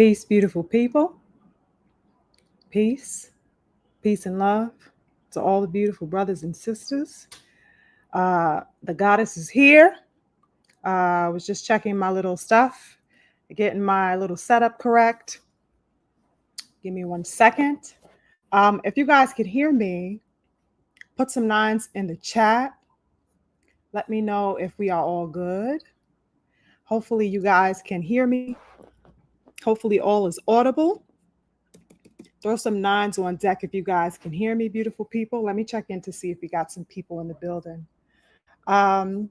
Peace, beautiful people. Peace, peace and love to all the beautiful brothers and sisters. The goddess is here. I was just checking my little stuff, getting my little setup correct. Give me 1 second. If you guys could hear me, put some nines in the chat. Let me know if we are all good. Hopefully you guys can hear me. Hopefully all is audible. Throw some nines on deck if you guys can hear me, beautiful people. Let me check in to see if we got some people in the building. I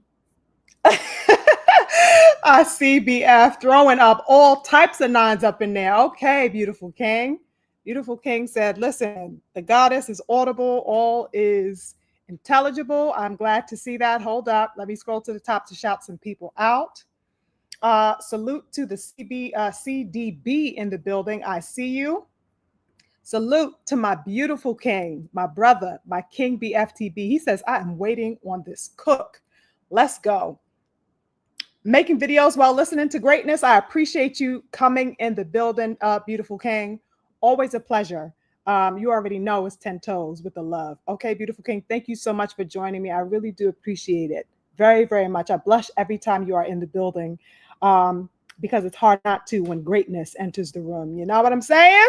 see BF throwing up all types of nines up in there. Okay, beautiful king. Beautiful king said, listen, the goddess is audible. All is intelligible. I'm glad to see that. Hold up. Let me scroll to the top to shout some people out. Salute to the CDB in the building. I see you. Salute to my beautiful king, my brother, my king BFTB. He says, I am waiting on this cook. Let's go. Making videos while listening to greatness. I appreciate you coming in the building, beautiful king. Always a pleasure. You already know it's 10 toes with the love. Okay, beautiful king. Thank you so much for joining me. I really do appreciate it very, very much. I blush every time you are in the building because it's hard not to when greatness enters the room. You know what I'm saying?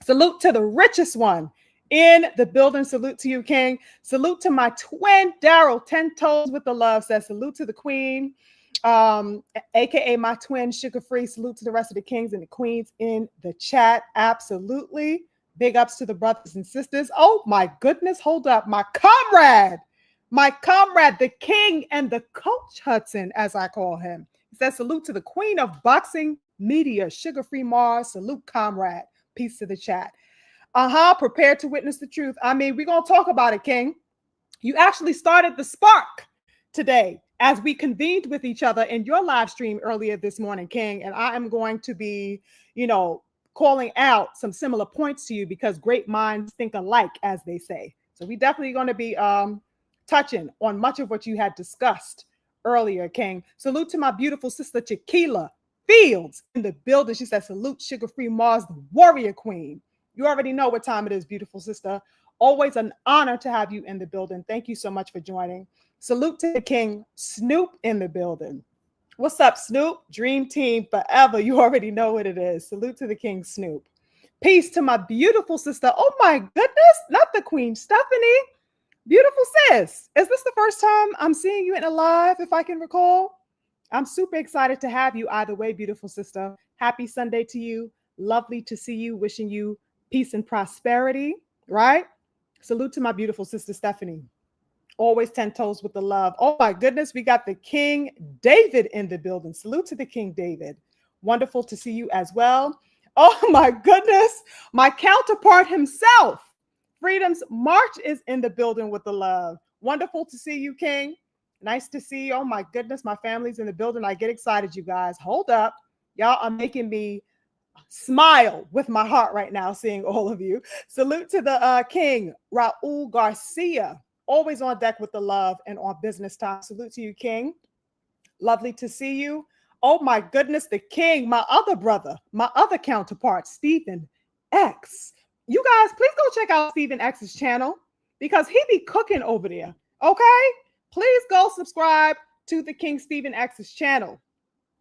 Salute to the richest one in the building. Salute to you, king. Salute to my twin, Daryl. 10 toes with the love says salute to the queen, aka my twin, Sugar Free. Salute to the rest of the kings and the queens in the chat. Absolutely. Big ups to the brothers and sisters. Oh my goodness. Hold up. My comrade, the king and the coach Hudson, as I call him. He says salute to the queen of boxing media, SugarFreeMars. Salute, comrade. Peace to the chat. Prepared to witness the truth. I mean, we're going to talk about it, king. You actually started the spark today as we convened with each other in your live stream earlier this morning, king. And I am going to be, calling out some similar points to you because great minds think alike, as they say. So we definitely going to be touching on much of what you had discussed earlier, king. Salute to my beautiful sister, Chiquila Fields in the building. She said, salute SugarFreeMars, the warrior queen. You already know what time it is, beautiful sister. Always an honor to have you in the building. Thank you so much for joining. Salute to the king, Snoop, in the building. What's up, Snoop? Dream team forever. You already know what it is. Salute to the king, Snoop. Peace to my beautiful sister. Oh my goodness, not the queen, Stephanie. Beautiful sis. Is this the first time I'm seeing you in a live, if I can recall? I'm super excited to have you either way, beautiful sister. Happy Sunday to you. Lovely to see you. Wishing you peace and prosperity, right? Salute to my beautiful sister, Stephanie. Always 10 toes with the love. Oh my goodness, we got the King David in the building. Salute to the King David. Wonderful to see you as well. Oh my goodness, my counterpart himself, Freedom's March, is in the building with the love. Wonderful to see you, King. Nice to see you. Oh my goodness, my family's in the building. I get excited, you guys. Hold up. Y'all are making me smile with my heart right now, seeing all of you. Salute to the King, Raul Garcia. Always on deck with the love and on business time. Salute to you, King. Lovely to see you. Oh my goodness, the King, my other brother, my other counterpart, Stephen X. You guys, please go check out Stephen X's channel because he be cooking over there, okay? Please go subscribe to the King Stephen X's channel,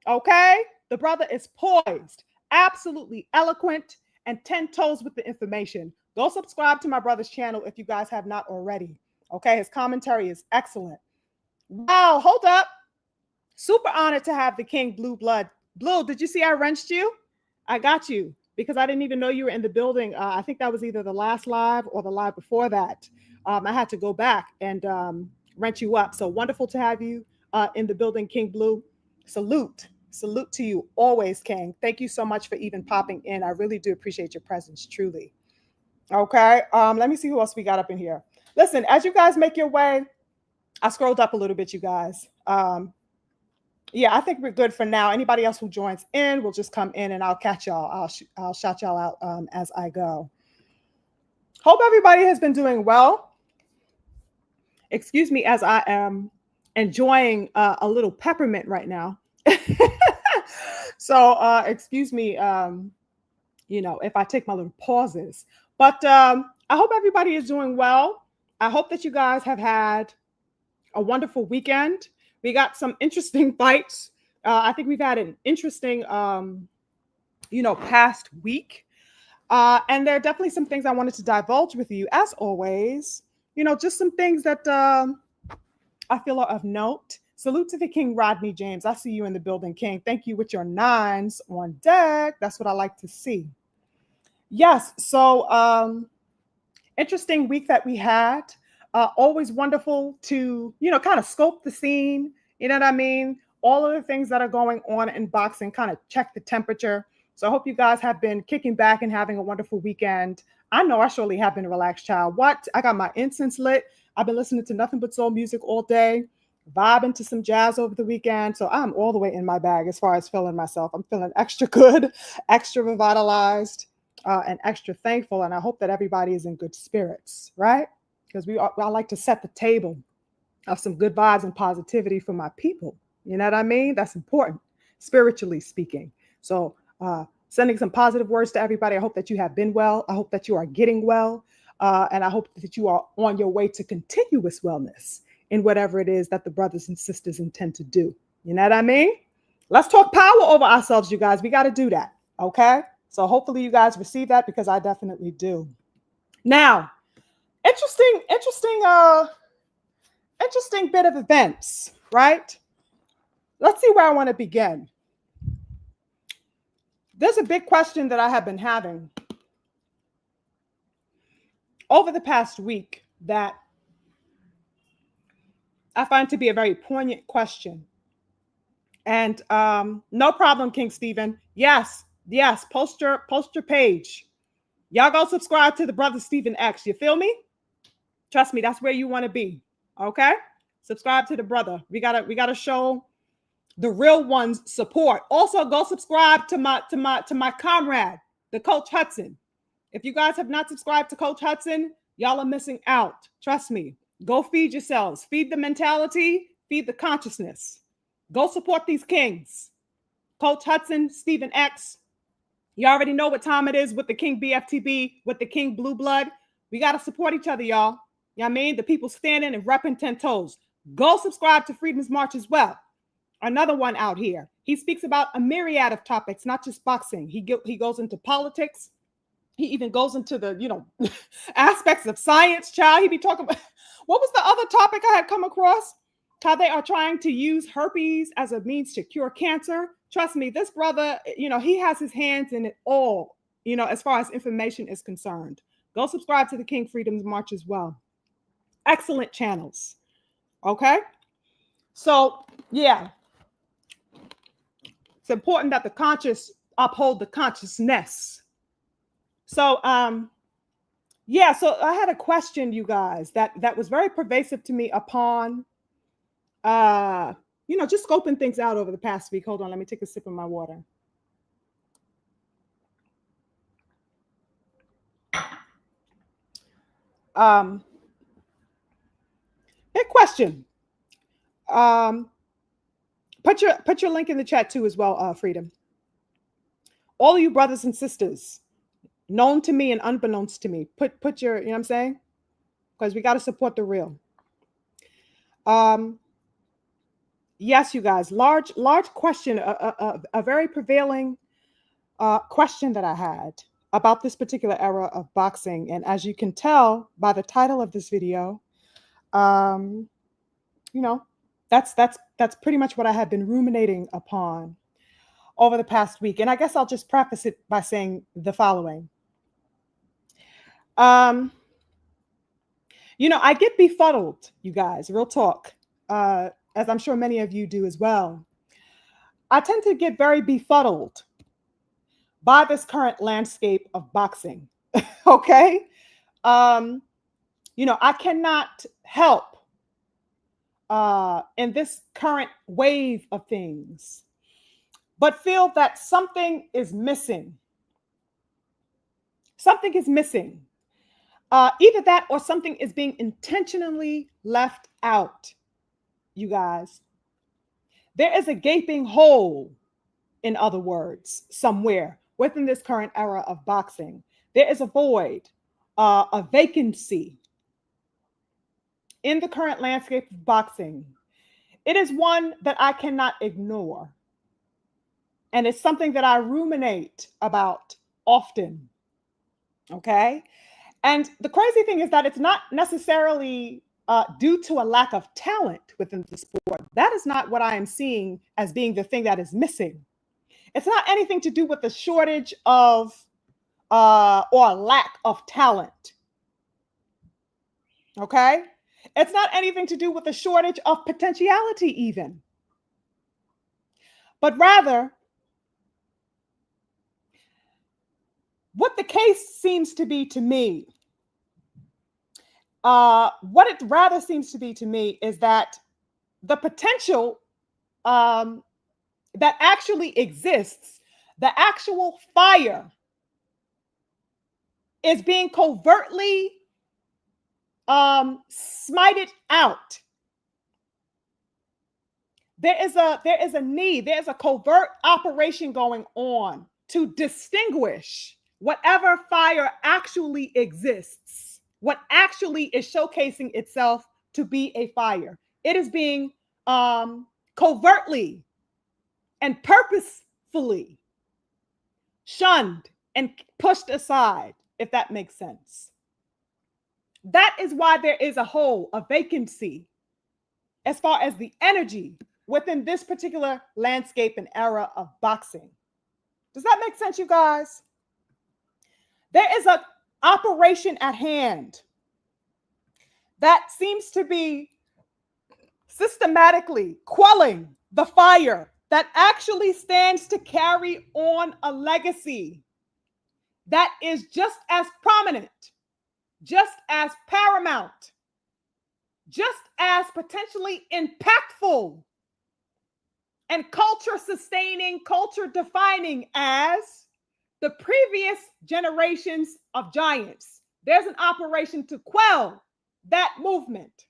okay? The brother is poised, absolutely eloquent, and 10 toes with the information. Go subscribe to my brother's channel if you guys have not already, okay? His commentary is excellent. Wow, hold up. Super honored to have the King Blue Blood. Blue, did you see I wrenched you? I got you because I didn't even know you were in the building. I think that was either the last live or the live before that. I had to go back and wrench you up. So wonderful to have you in the building, King Blue. Salute to you always, King. Thank you so much for even popping in. I really do appreciate your presence, truly. Okay, let me see who else we got up in here. Listen, as you guys make your way, I scrolled up a little bit, you guys. Yeah, I think we're good for now. Anybody else who joins in will just come in and I'll catch y'all. I'll shout y'all out as I go. Hope everybody has been doing well. Excuse me as I am enjoying a little peppermint right now. So excuse me if I take my little pauses. But I hope everybody is doing well. I hope that you guys have had a wonderful weekend. We got some interesting fights. I think we've had an interesting, past week. And there are definitely some things I wanted to divulge with you, as always. Just some things that I feel are of note. Salute to the King, Rodney James. I see you in the building, King. Thank you with your 9s on deck. That's what I like to see. Yes, so interesting week that we had. Always wonderful to, kind of scope the scene. You know what I mean? All of the things that are going on in boxing, kind of check the temperature. So I hope you guys have been kicking back and having a wonderful weekend. I know I surely have been a relaxed child. What? I got my incense lit. I've been listening to nothing but soul music all day, vibing to some jazz over the weekend. So I'm all the way in my bag as far as feeling myself. I'm feeling extra good, extra revitalized, and extra thankful. And I hope that everybody is in good spirits, right? Because I like to set the table of some good vibes and positivity for my people. You know what I mean? That's important, spiritually speaking. So sending some positive words to everybody. I hope that you have been well. I hope that you are getting well. And I hope that you are on your way to continuous wellness in whatever it is that the brothers and sisters intend to do. You know what I mean? Let's talk power over ourselves, you guys. We got to do that. Okay? So hopefully you guys receive that, because I definitely do. Now, interesting bit of events, right? Let's see where I want to begin. There's a big question that I have been having over the past week that I find to be a very poignant question. And no problem, King Stephen. Yes, post your page. Y'all go subscribe to the brother Stephen X. You feel me? Trust me, that's where you want to be. Okay? Subscribe to the brother. We gotta show the real ones support. Also, go subscribe to my comrade, the Coach Hudson. If you guys have not subscribed to Coach Hudson, y'all are missing out. Trust me. Go feed yourselves. Feed the mentality. Feed the consciousness. Go support these kings. Coach Hudson, Stephen X. You already know what time it is with the King BFTB, with the King Blue Blood. We got to support each other, y'all. You know what I mean? The people standing and repping 10 toes. Go subscribe to Freedom's March as well. Another one out here. He speaks about a myriad of topics, not just boxing. He goes into politics. He even goes into the, aspects of science, child. He be talking about, what was the other topic I had come across? How they are trying to use herpes as a means to cure cancer. Trust me, this brother, he has his hands in it all, as far as information is concerned. Go subscribe to the King Freedom's March as well. Excellent channels. Okay? So, yeah. It's important that the conscious uphold the consciousness. So, so I had a question, you guys, that was very pervasive to me upon, just scoping things out over the past week. Hold on, let me take a sip of my water. Big question. Put your link in the chat too as well, Freedom. All of you brothers and sisters, known to me and unbeknownst to me, put your, you know what I'm saying? Because we got to support the real. Yes, you guys, large question, a very prevailing question that I had about this particular era of boxing. And as you can tell by the title of this video, that's pretty much what I have been ruminating upon over the past week. And I guess I'll just preface it by saying the following. I get befuddled, you guys, real talk, as I'm sure many of you do as well. I tend to get very befuddled by this current landscape of boxing. Okay? I cannot help in this current wave of things but feel that something is missing. Something is missing. Either that or something is being intentionally left out, you guys. There is a gaping hole, in other words, somewhere within this current era of boxing. There is a void, a vacancy in the current landscape of boxing. It is one that I cannot ignore. And it's something that I ruminate about often. Okay. And the crazy thing is that it's not necessarily due to a lack of talent within the sport. That is not what I am seeing as being the thing that is missing. It's not anything to do with the shortage of or lack of talent. Okay? It's not anything to do with the shortage of potentiality even. But rather, what the case seems to be to me, what it rather seems to be to me is that the potential that actually exists, the actual fire, is being covertly smited out. There is a need, there's a covert operation going on to distinguish whatever fire actually exists, what actually is showcasing itself to be a fire. It is being covertly and purposefully shunned and pushed aside, if that makes sense. That is why there is a hole, a vacancy, as far as the energy within this particular landscape and era of boxing. Does that make sense, you guys? There is an operation at hand that seems to be systematically quelling the fire that actually stands to carry on a legacy that is just as prominent, just as paramount, just as potentially impactful and culture sustaining, culture defining as the previous generations of giants. There's an operation to quell that movement.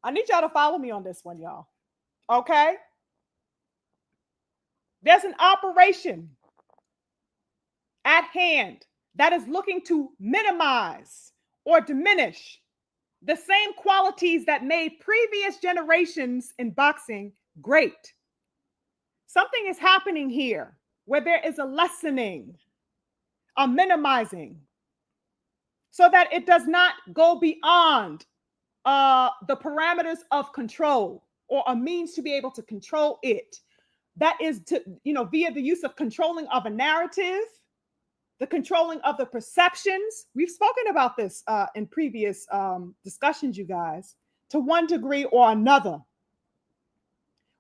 I need y'all to follow me on this one, y'all. Okay? There's an operation at hand that is looking to minimize or diminish the same qualities that made previous generations in boxing great. Something is happening here where there is a lessening, a minimizing, so that it does not go beyond the parameters of control or a means to be able to control it. That is to, via the use of controlling of a narrative, the controlling of the perceptions. We've spoken about this in previous discussions, you guys, to one degree or another.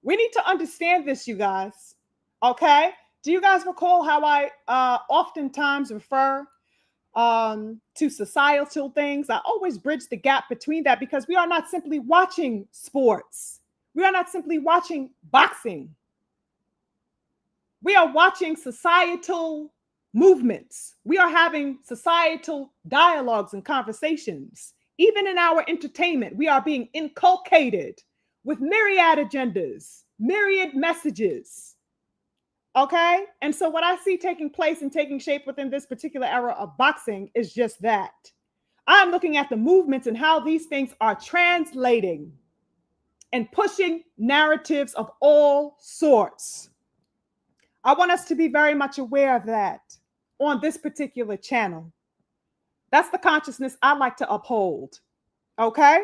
We need to understand this, you guys. Okay? Do you guys recall how I oftentimes refer to societal things? I always bridge the gap between that because we are not simply watching sports. We are not simply watching boxing. We are watching societal movements. We are having societal dialogues and conversations. Even in our entertainment, we are being inculcated with myriad agendas, myriad messages. Okay? And so what I see taking place and taking shape within this particular era of boxing is just that. I'm looking at the movements and how these things are translating and pushing narratives of all sorts. I want us to be very much aware of that on this particular channel. That's the consciousness I like to uphold. Okay?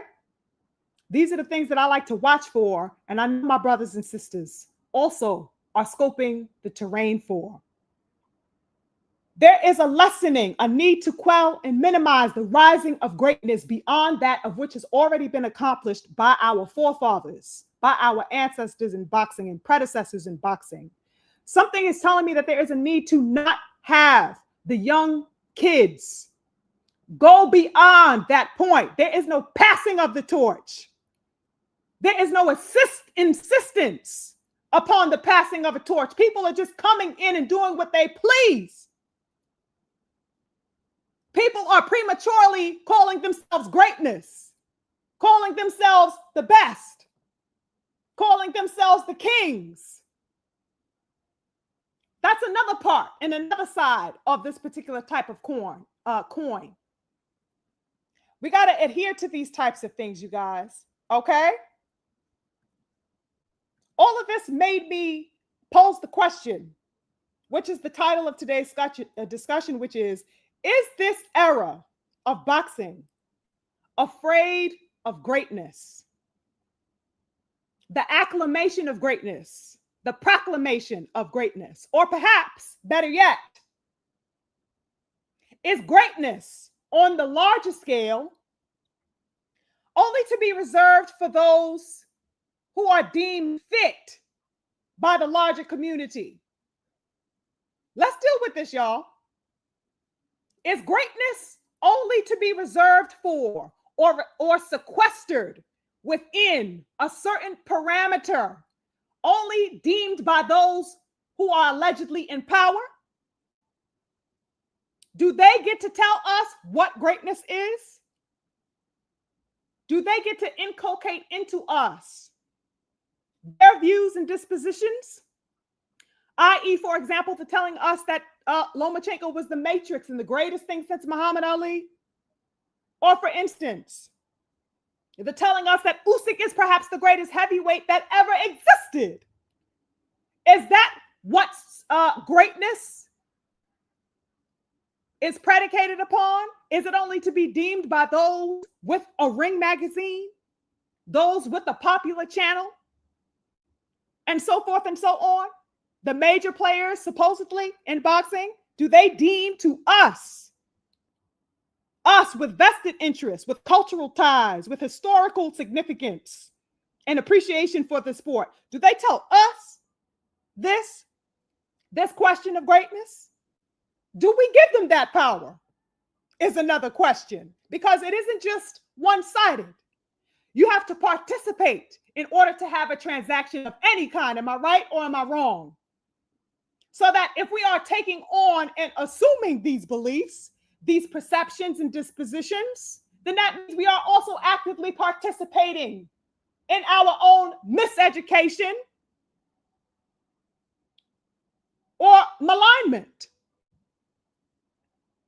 These are the things that I like to watch for, and I know my brothers and sisters also are scoping the terrain for. There is a lessening, a need to quell and minimize the rising of greatness beyond that of which has already been accomplished by our forefathers, by our ancestors in boxing and predecessors in boxing. Something is telling me that there is a need to not have the young kids go beyond that point. There is no passing of the torch. There is no insistence upon the passing of a torch. People are just coming in and doing what they please. People are prematurely calling themselves greatness, calling themselves the best, calling themselves the kings. That's That's another part and another side of this particular type of coin. We got to adhere to these types of things, you guys. Okay? All of this made me pose the question, which is the title of today's discussion, which is this era of boxing afraid of greatness? The acclamation of greatness, the proclamation of greatness, or perhaps better yet, is greatness on the larger scale only to be reserved for those who are deemed fit by the larger community? Let's deal with this, y'all. Is greatness only to be reserved for or sequestered within a certain parameter, only deemed by those who are allegedly in power? Do they get to tell us what greatness is? Do they get to inculcate into us their views and dispositions? I.e., for example, to telling us that Lomachenko was the Matrix and the greatest thing since Muhammad Ali? Or for instance, they're telling us that Usyk is perhaps the greatest heavyweight that ever existed. Is that what greatness is predicated upon? Is it only to be deemed by those with a Ring magazine, those with a popular channel, and so forth and so on? The major players, supposedly, in boxing, do they deem to us with vested interests, with cultural ties, with historical significance and appreciation for the sport, do they tell us this question of greatness? Do we give them that power? Is another question, because it isn't just one-sided. You have to participate in order to have a transaction of any kind. Am I right or am I wrong? So that if we are taking on and assuming these beliefs, these perceptions and dispositions, then that means we are also actively participating in our own miseducation or malignment.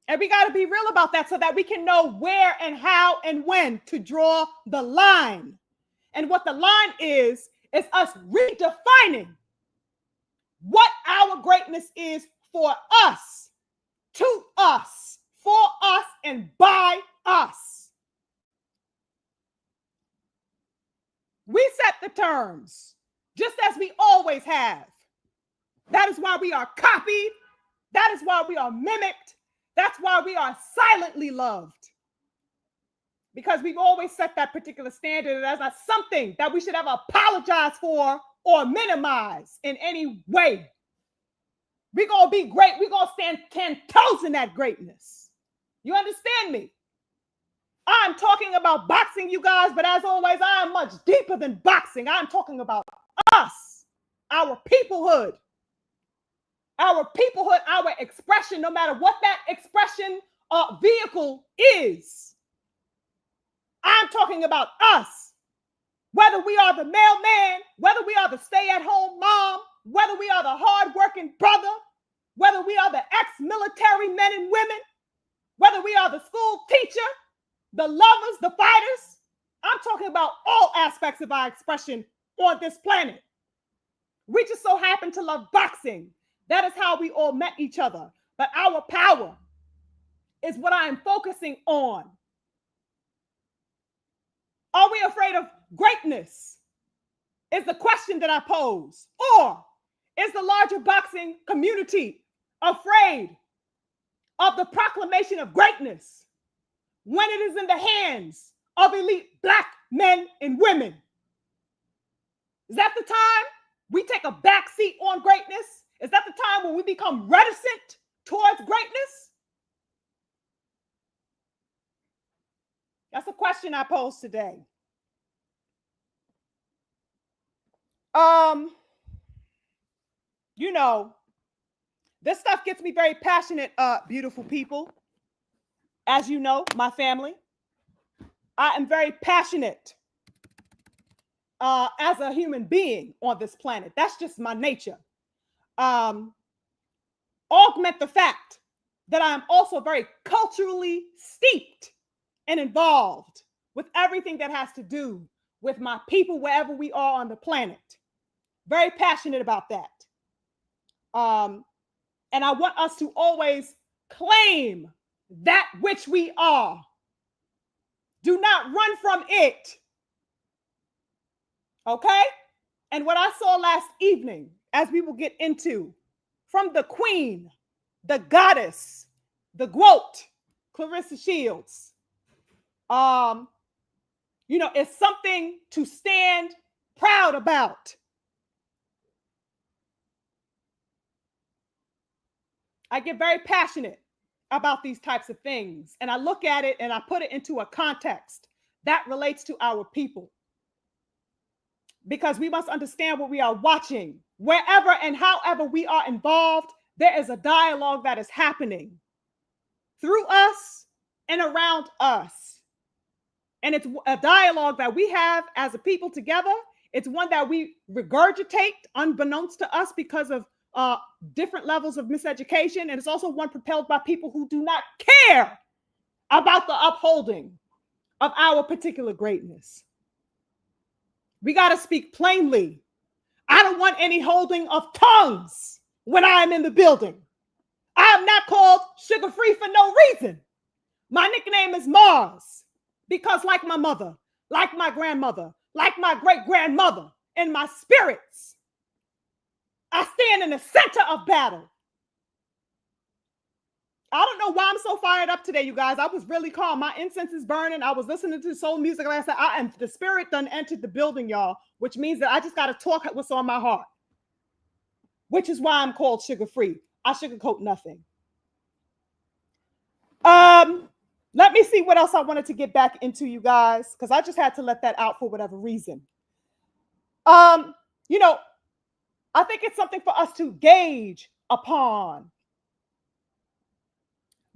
And we got to be real about that so that we can know where and how and when to draw the line. And what the line is us redefining what our greatness is for us, to us, for us, and by us. We set the terms, just as we always have. That is why we are copied. That is why we are mimicked. That's why we are silently loved. Because we've always set that particular standard as something that we should ever apologize for or minimize in any way. We're going to be great. We're going to stand 10 toes in that greatness. You understand me? I'm talking about boxing, you guys, but as always, I am much deeper than boxing. I'm talking about us, our peoplehood, our expression, no matter what that expression vehicle is. I'm talking about us. Whether we are the mailman, whether we are the stay-at-home mom, whether we are the hard-working brother, whether we are the ex-military men and women, whether we are the school teacher, the lovers, the fighters. I'm talking about all aspects of our expression on this planet. We just so happen to love boxing. That is how we all met each other. But our power is what I am focusing on. Are we afraid of greatness? Is the question that I pose. Or is the larger boxing community afraid of the proclamation of greatness when it is in the hands of elite Black men and women? Is that the time we take a back seat on greatness? Is that the time when we become reticent towards greatness? That's a question I pose today. You know, this stuff gets me very passionate, beautiful people. As you know, my family, I am very passionate as a human being on this planet. That's just my nature. augment the fact that I'm also very culturally steeped and involved with everything that has to do with my people wherever we are on the planet. Very passionate about that. And I want us to always claim that which we are. Do not run from it. Okay? And what I saw last evening, as we will get into, from the queen, the goddess, the GWOAT, Claressa Shields, it's something to stand proud about. I get very passionate about these types of things, and I look at it and I put it into a context that relates to our people, because we must understand what we are watching. Wherever and however we are involved, there is a dialogue that is happening through us and around us. And it's a dialogue that we have as a people together. It's one that we regurgitate unbeknownst to us because of different levels of miseducation. And it's also one propelled by people who do not care about the upholding of our particular greatness. We got to speak plainly. I don't want any holding of tongues when I am in the building. I am not called Sugar Free for no reason. My nickname is Mars because, like my mother, like my grandmother, like my great-grandmother, and my spirits, I stand in the center of battle. I don't know why I'm so fired up today, you guys. I was really calm. My incense is burning. I was listening to soul music. Like I said, the spirit done entered the building, y'all, which means that I just got to talk what's on my heart, which is why I'm called Sugar Free. I sugarcoat nothing. Let me see what else I wanted to get back into, you guys, because I just had to let that out for whatever reason. I think it's something for us to gauge upon.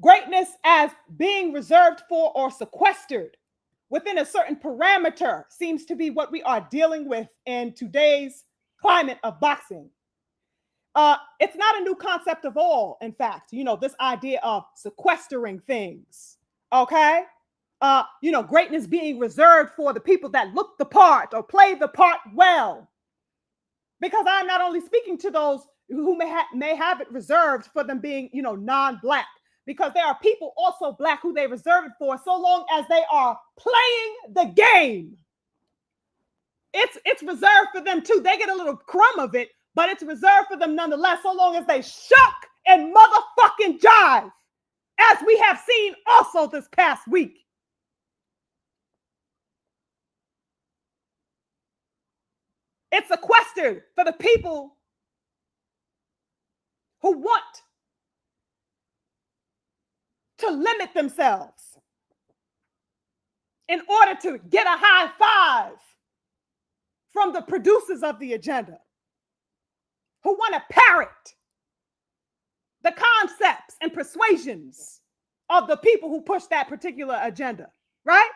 Greatness as being reserved for or sequestered within a certain parameter seems to be what we are dealing with in today's climate of boxing. It's not a new concept of all, in fact, this idea of sequestering things, okay? Greatness being reserved for the people that look the part or play the part well. Because I'm not only speaking to those who may have it reserved for them being, non-Black, because there are people also Black who they reserve it for so long as they are playing the game. It's reserved for them too. They get a little crumb of it, but it's reserved for them nonetheless, so long as they shuck and motherfucking jive, as we have seen also this past week. It's sequestered for the people who want to limit themselves in order to get a high five from the producers of the agenda, who want to parrot the concepts and persuasions of the people who push that particular agenda, right?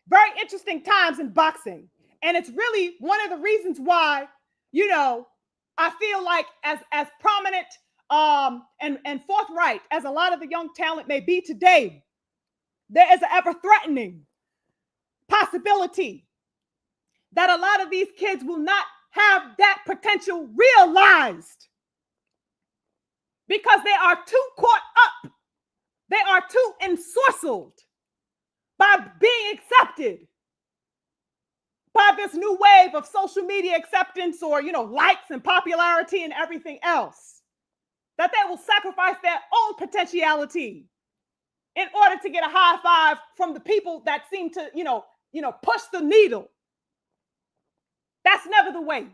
Very interesting times in boxing. And it's really one of the reasons why, I feel like as prominent and forthright as a lot of the young talent may be today, there is an ever-threatening possibility that a lot of these kids will not have that potential realized because they are too caught up. They are too ensorcelled by being accepted by this new wave of social media acceptance or, likes and popularity and everything else, that they will sacrifice their own potentiality in order to get a high five from the people that seem to, push the needle. That's never the way.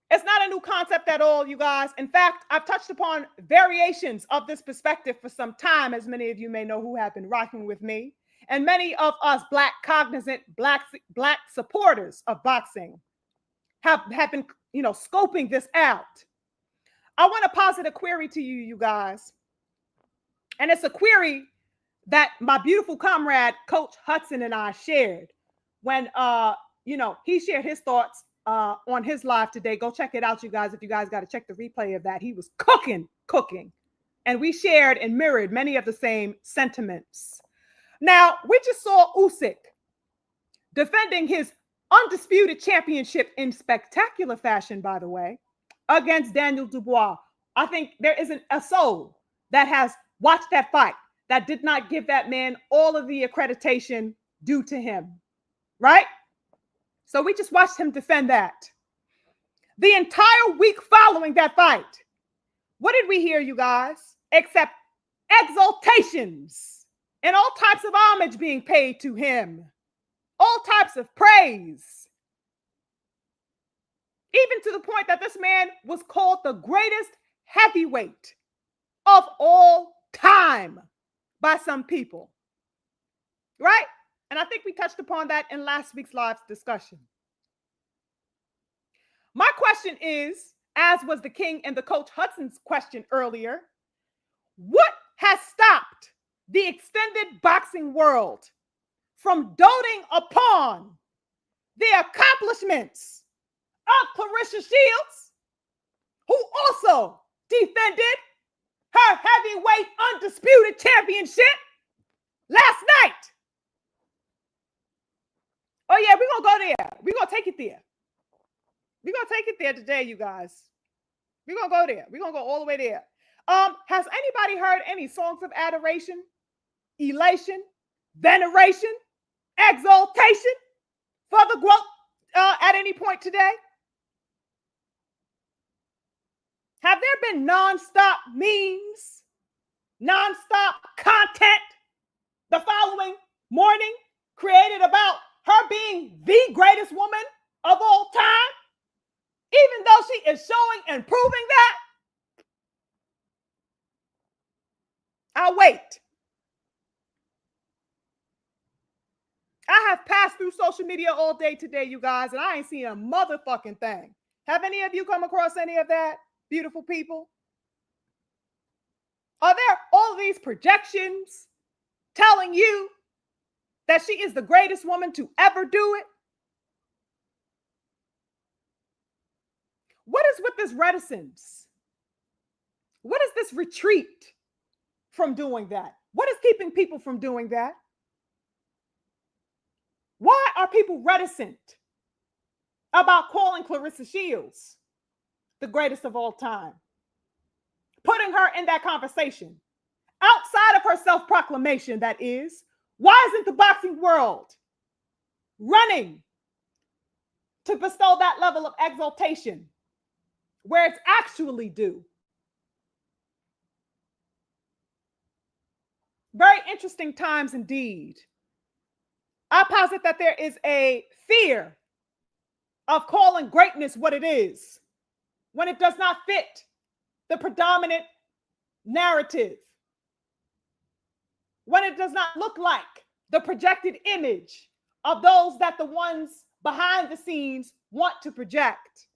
It's not a new concept at all, you guys. In fact, I've touched upon variations of this perspective for some time, as many of you may know who have been rocking with me. And many of us Black cognizant, Black supporters of boxing have been, scoping this out. I want to posit a query to you, you guys. And it's a query that my beautiful comrade, Coach Hudson, and I shared when, he shared his thoughts on his live today. Go check it out, you guys. If you guys got to check the replay of that, he was cooking. And we shared and mirrored many of the same sentiments. Now, we just saw Usyk defending his undisputed championship in spectacular fashion, by the way, against Daniel Dubois. I think there isn't a soul that has watched that fight that did not give that man all of the accreditation due to him, right? So we just watched him defend that. The entire week following that fight, what did we hear, you guys? Except exaltations and all types of homage being paid to him, all types of praise, even to the point that this man was called the greatest heavyweight of all time by some people, right? And I think we touched upon that in last week's live discussion. My question is, as was the King and the Coach Hudson's question earlier, what has stopped the extended boxing world from doting upon the accomplishments of Claressa Shields, who also defended her heavyweight undisputed championship last night? Oh yeah, we're going to go there. We're going to take it there. We're going to take it there today, you guys. We're going to go there. We're going to go all the way there. Has anybody heard any songs of adoration, elation, veneration, exaltation for the growth at any point today? Have there been nonstop memes, nonstop content the following morning created about her being the greatest woman of all time, even though she is showing and proving that? I'll wait. I have passed through social media all day today, you guys, and I ain't seen a motherfucking thing. Have any of you come across any of that, beautiful people? Are there all these projections telling you that she is the greatest woman to ever do it? What is with this reticence? What is this retreat from doing that? What is keeping people from doing that? Why are people reticent about calling Claressa Shields the greatest of all time? Putting her in that conversation. Outside of her self-proclamation, that is. Why isn't the boxing world running to bestow that level of exaltation where it's actually due? Very interesting times indeed. I posit that there is a fear of calling greatness what it is when it does not fit the predominant narrative, when it does not look like the projected image of those that the ones behind the scenes want to project.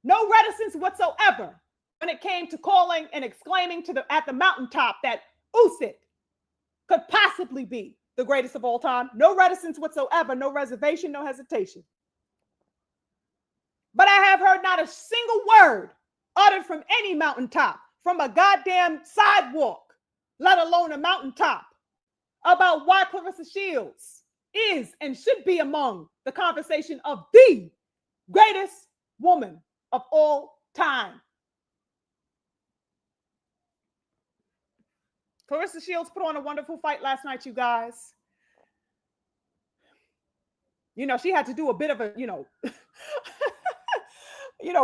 No reticence whatsoever when it came to calling and exclaiming at the mountaintop that Usyk could possibly be the greatest of all time. No reticence whatsoever, no reservation, no hesitation. But I have heard not a single word uttered from any mountaintop, from a goddamn sidewalk, let alone a mountaintop, about why Claressa Shields is and should be among the conversation of the greatest woman of all time. Claressa Shields put on a wonderful fight last night, you guys. You know, she had to do a bit of a,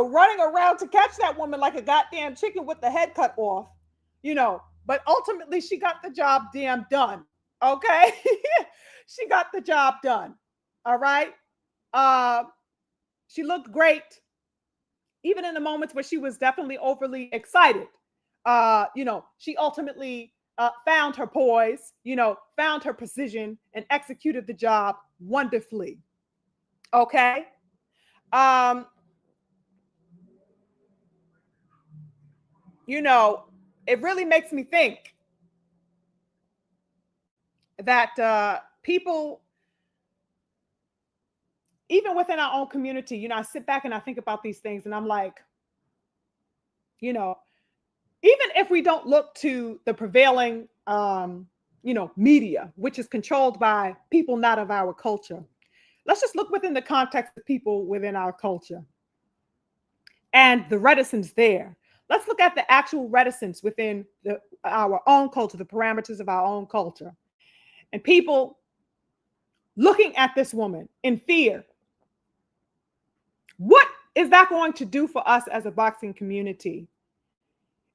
running around to catch that woman like a goddamn chicken with the head cut off, but ultimately she got the job damn done. Okay. She got the job done. All right. She looked great, even in the moments where she was definitely overly excited. She ultimately found her poise, found her precision and executed the job wonderfully. Okay. It really makes me think that people, even within our own community, you know, I sit back and I think about these things and I'm like, you know, even if we don't look to the prevailing, you know, media, which is controlled by people not of our culture, let's just look within the context of people within our culture and the reticence there. Let's look at the actual reticence within our own culture, the parameters of our own culture, and people looking at this woman in fear. What is that going to do for us as a boxing community?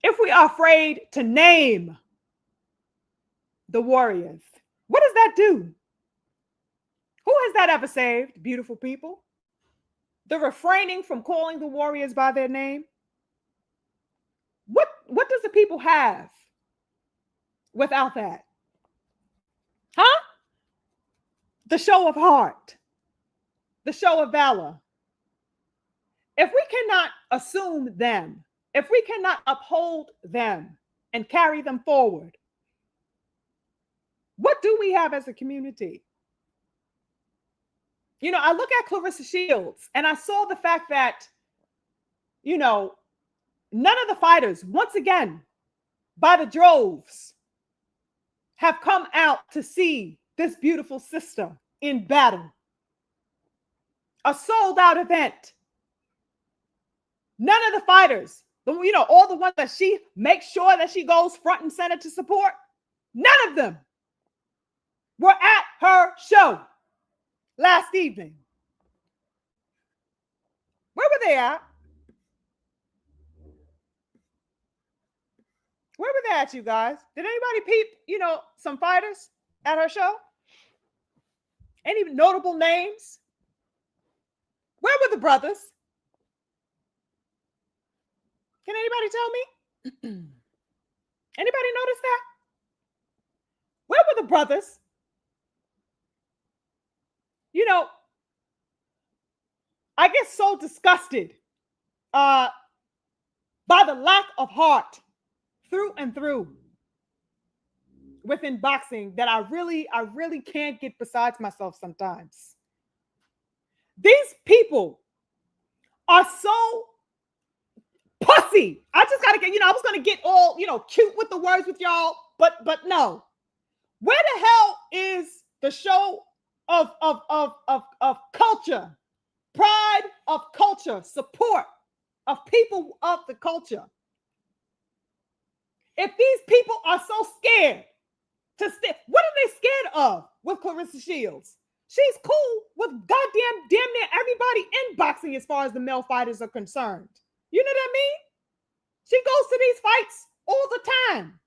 If we are afraid to name the warriors, what does that do? Who has that ever saved, beautiful people? The refraining from calling the warriors by their name? What does the people have without that? Huh? The show of heart, the show of valor. If we cannot assume them, if we cannot uphold them and carry them forward, what do we have as a community? You know, I look at Claressa Shields and I saw the fact that, you know, none of the fighters, once again, by the droves, have come out to see this beautiful sister in battle. A sold out event. None of the fighters, you know, all the ones that she makes sure that she goes front and center to support, none of them were at her show last evening. Where were they at? Where were they at, you guys? Did anybody peep, you know, some fighters at her show? Any notable names? Where were the brothers? Can anybody tell me? Anybody notice that? Where were the brothers? You know, I get so disgusted by the lack of heart through and through within boxing that I really can't get besides myself sometimes. These people are so pussy. I just gotta get, you know, I was gonna get all, you know, cute with the words with y'all, but no. Where the hell is the show of culture, pride of culture, support of people of the culture? If these people are so scared to what are they scared of with Claressa Shields? She's cool with damn near everybody in boxing as far as the male fighters are concerned. You know what I mean? She goes to these fights all the time.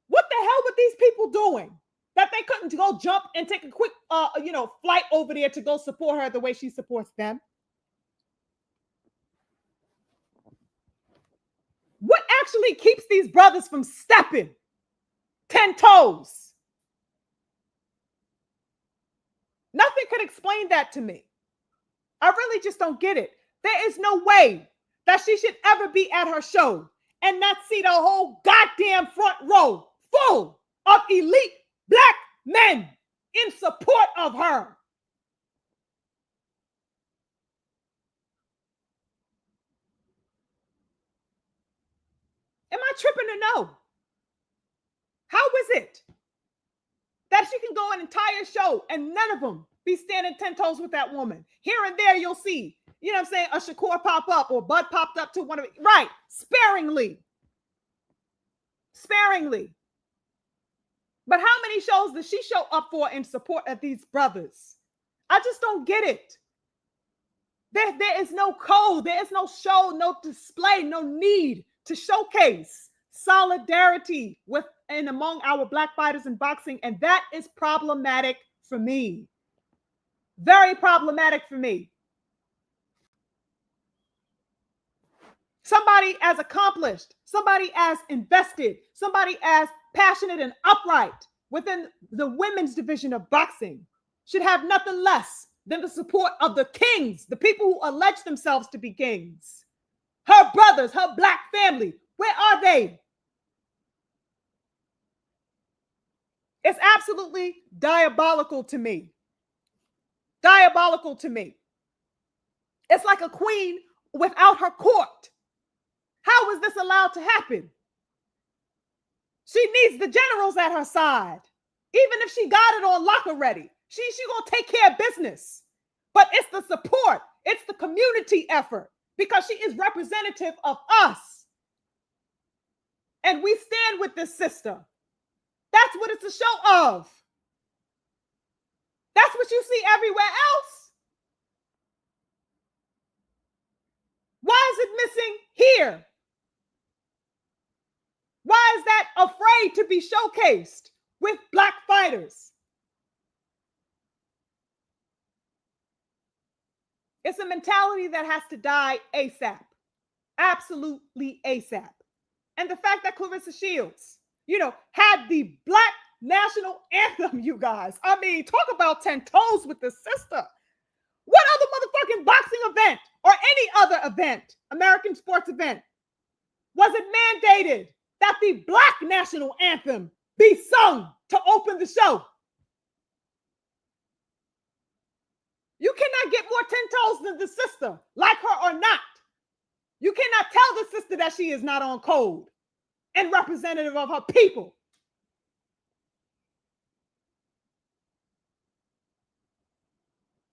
What the hell were these people doing that they couldn't go jump and take a quick, you know, flight over there to go support her the way she supports them? What actually keeps these brothers from stepping 10 toes? Nothing could explain that to me. I really just don't get it. There is no way that she should ever be at her show and not see the whole goddamn front row full of elite black men in support of her. Am I tripping to know? How is it that she can go an entire show and none of them be standing 10 toes with that woman? Here and there you'll see, you know what I'm saying, a Shakur pop up or Bud popped up to one of it. Right, sparingly. But how many shows does she show up for in support of these brothers? I just don't get it. There is no code, there is no show, no display, no need to showcase solidarity with and among our black fighters in boxing, and that is problematic for me. Very problematic for me. Somebody as accomplished, somebody as invested, somebody as passionate and upright within the women's division of boxing should have nothing less than the support of the kings, the people who allege themselves to be kings. Her brothers, her black family, where are they? It's absolutely diabolical to me. Diabolical to me. It's like a queen without her court. How is this allowed to happen? She needs the generals at her side. Even if she got it on lock already, she gonna take care of business. But it's the support, it's the community effort, because she is representative of us. And we stand with this sister. That's what it's a show of. That's what you see everywhere else. Why is it missing here? Why is that afraid to be showcased with Black fighters? It's a mentality that has to die ASAP. Absolutely ASAP. And the fact that Claressa Shields, had the Black national anthem, you guys. I mean, talk about 10 toes with the sister. What other motherfucking boxing event or any other event, American sports event, was it mandated that the Black national anthem be sung to open the show? You cannot get more 10 toes than the sister, like her or not. You cannot tell the sister that she is not on code and representative of her people.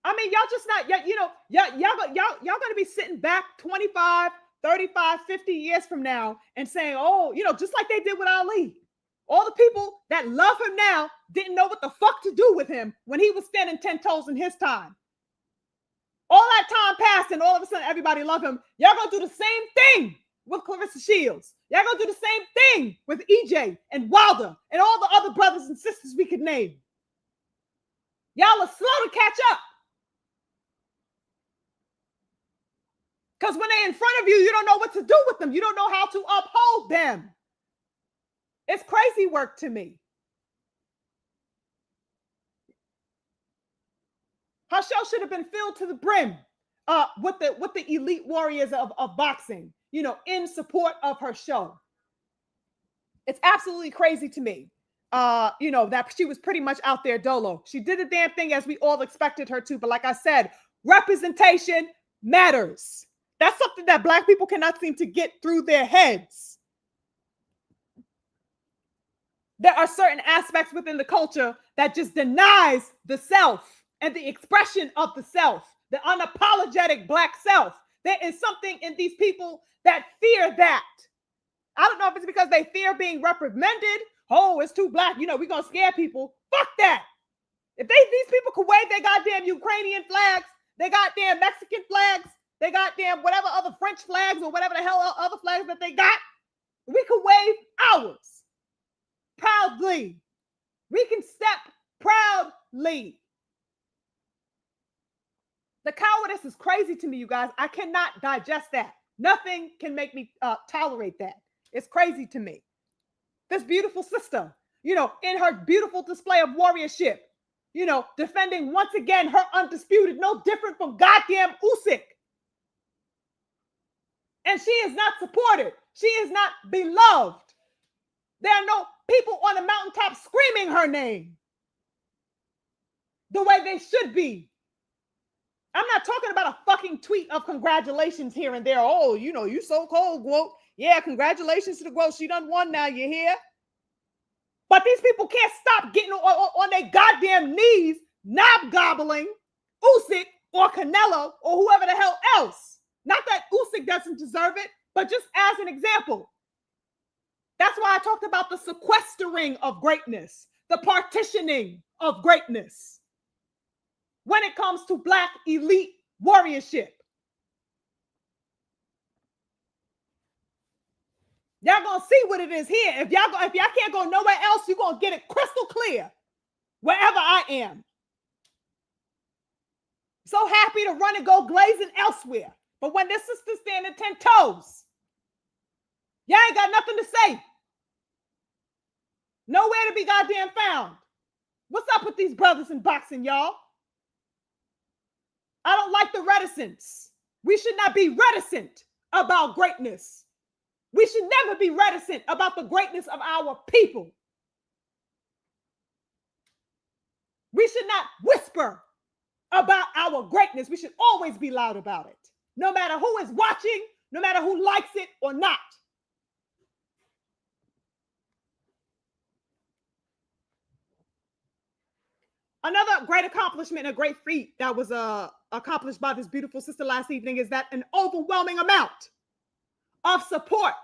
I mean, y'all just not, y'all going to be sitting back 25, 35, 50 years from now and saying, oh, just like they did with Ali. All the people that love him now didn't know what the fuck to do with him when he was standing 10 toes in his time. All that time passed and all of a sudden everybody loved him. Y'all going to do the same thing with Claressa Shields. Y'all going to do the same thing with EJ and Wilder and all the other brothers and sisters we could name. Y'all are slow to catch up. Because when they're in front of you, you don't know what to do with them. You don't know how to uphold them. It's crazy work to me. Her show should have been filled to the brim with the elite warriors of boxing, in support of her show. It's absolutely crazy to me, that she was pretty much out there dolo. She did the damn thing as we all expected her to. But like I said, representation matters. That's something that Black people cannot seem to get through their heads. There are certain aspects within the culture that just denies the self and the expression of the self, the unapologetic Black self. There is something in these people that fear that. I don't know if it's because they fear being reprimanded. Oh, it's too Black. We're going to scare people. Fuck that. If these people could wave their goddamn Ukrainian flags, their goddamn Mexican flags, they goddamn whatever other French flags or whatever the hell other flags that they got, we could wave ours proudly. We can step proudly. The cowardice is crazy to me, you guys. I cannot digest that. Nothing can make me tolerate that. It's crazy to me. This beautiful sister, in her beautiful display of warriorship, defending once again her undisputed, no different from goddamn Usyk. And she is not supported. She is not beloved. There are no people on the mountaintop screaming her name the way they should be. I'm not talking about a fucking tweet of congratulations here and there. Oh, you so cold, Gwoat. Yeah, congratulations to the Gwoat. She done won now, you hear? But these people can't stop getting on their goddamn knees, knob gobbling Usyk or Canelo or whoever the hell else. Not that Usyk doesn't deserve it, but just as an example. That's why I talked about the sequestering of greatness, the partitioning of greatness when it comes to Black elite warriorship. Y'all gonna see what it is here. If y'all can't go nowhere else, you're gonna get it crystal clear wherever I am. So happy to run and go glazing elsewhere. But when this sister's standing 10 toes, y'all ain't got nothing to say. Nowhere to be goddamn found. What's up with these brothers in boxing, y'all? I don't like the reticence. We should not be reticent about greatness. We should never be reticent about the greatness of our people. We should not whisper about our greatness, we should always be loud about it, no matter who is watching, no matter who likes it or not. Another great accomplishment, a great feat that was accomplished by this beautiful sister last evening is that an overwhelming amount of support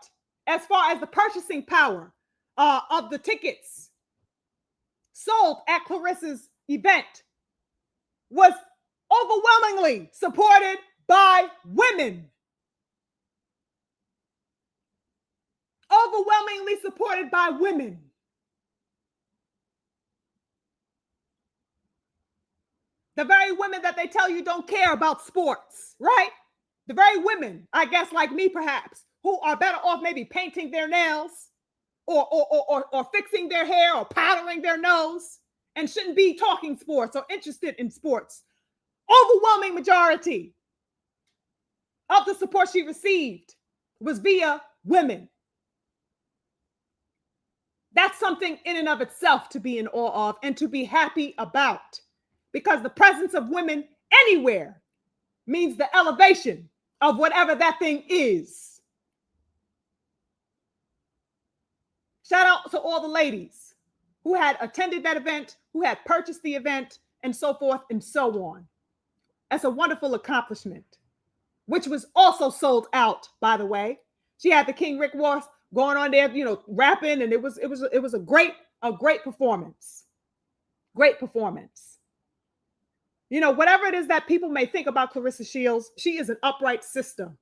as far as the purchasing power of the tickets sold at Claressa's event was overwhelmingly supported by women. Overwhelmingly supported by women. The very women that they tell you don't care about sports, right? The very women, I guess, like me perhaps, who are better off maybe painting their nails or fixing their hair or powdering their nose and shouldn't be talking sports or interested in sports. Overwhelming majority of the support she received was via women. That's something in and of itself to be in awe of and to be happy about, because the presence of women anywhere means the elevation of whatever that thing is. Shout out to all the ladies who had attended that event, who had purchased the event, and so forth and so on. That's a wonderful accomplishment, which was also sold out, by the way. She had the King Rick Ross going on there, rapping, and it was a great performance. Great performance. Whatever it is that people may think about Claressa Shields, she is an upright sister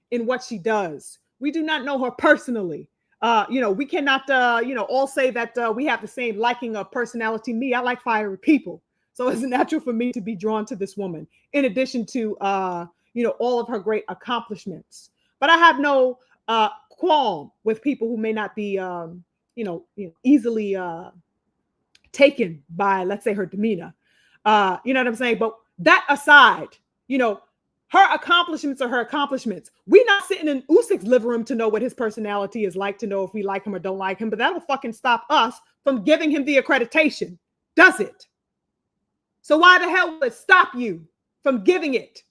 in what she does. We do not know her personally. We cannot, all say that we have the same liking of personality. Me, I like fiery people. So it's natural for me to be drawn to this woman, in addition to, all of her great accomplishments. But I have no qualm with people who may not be, easily taken by, let's say, her demeanor. You know what I'm saying? But that aside, her accomplishments are her accomplishments. We're not sitting in Usyk's living room to know what his personality is like, to know if we like him or don't like him, but that'll fucking stop us from giving him the accreditation, does it? So why the hell will it stop you from giving it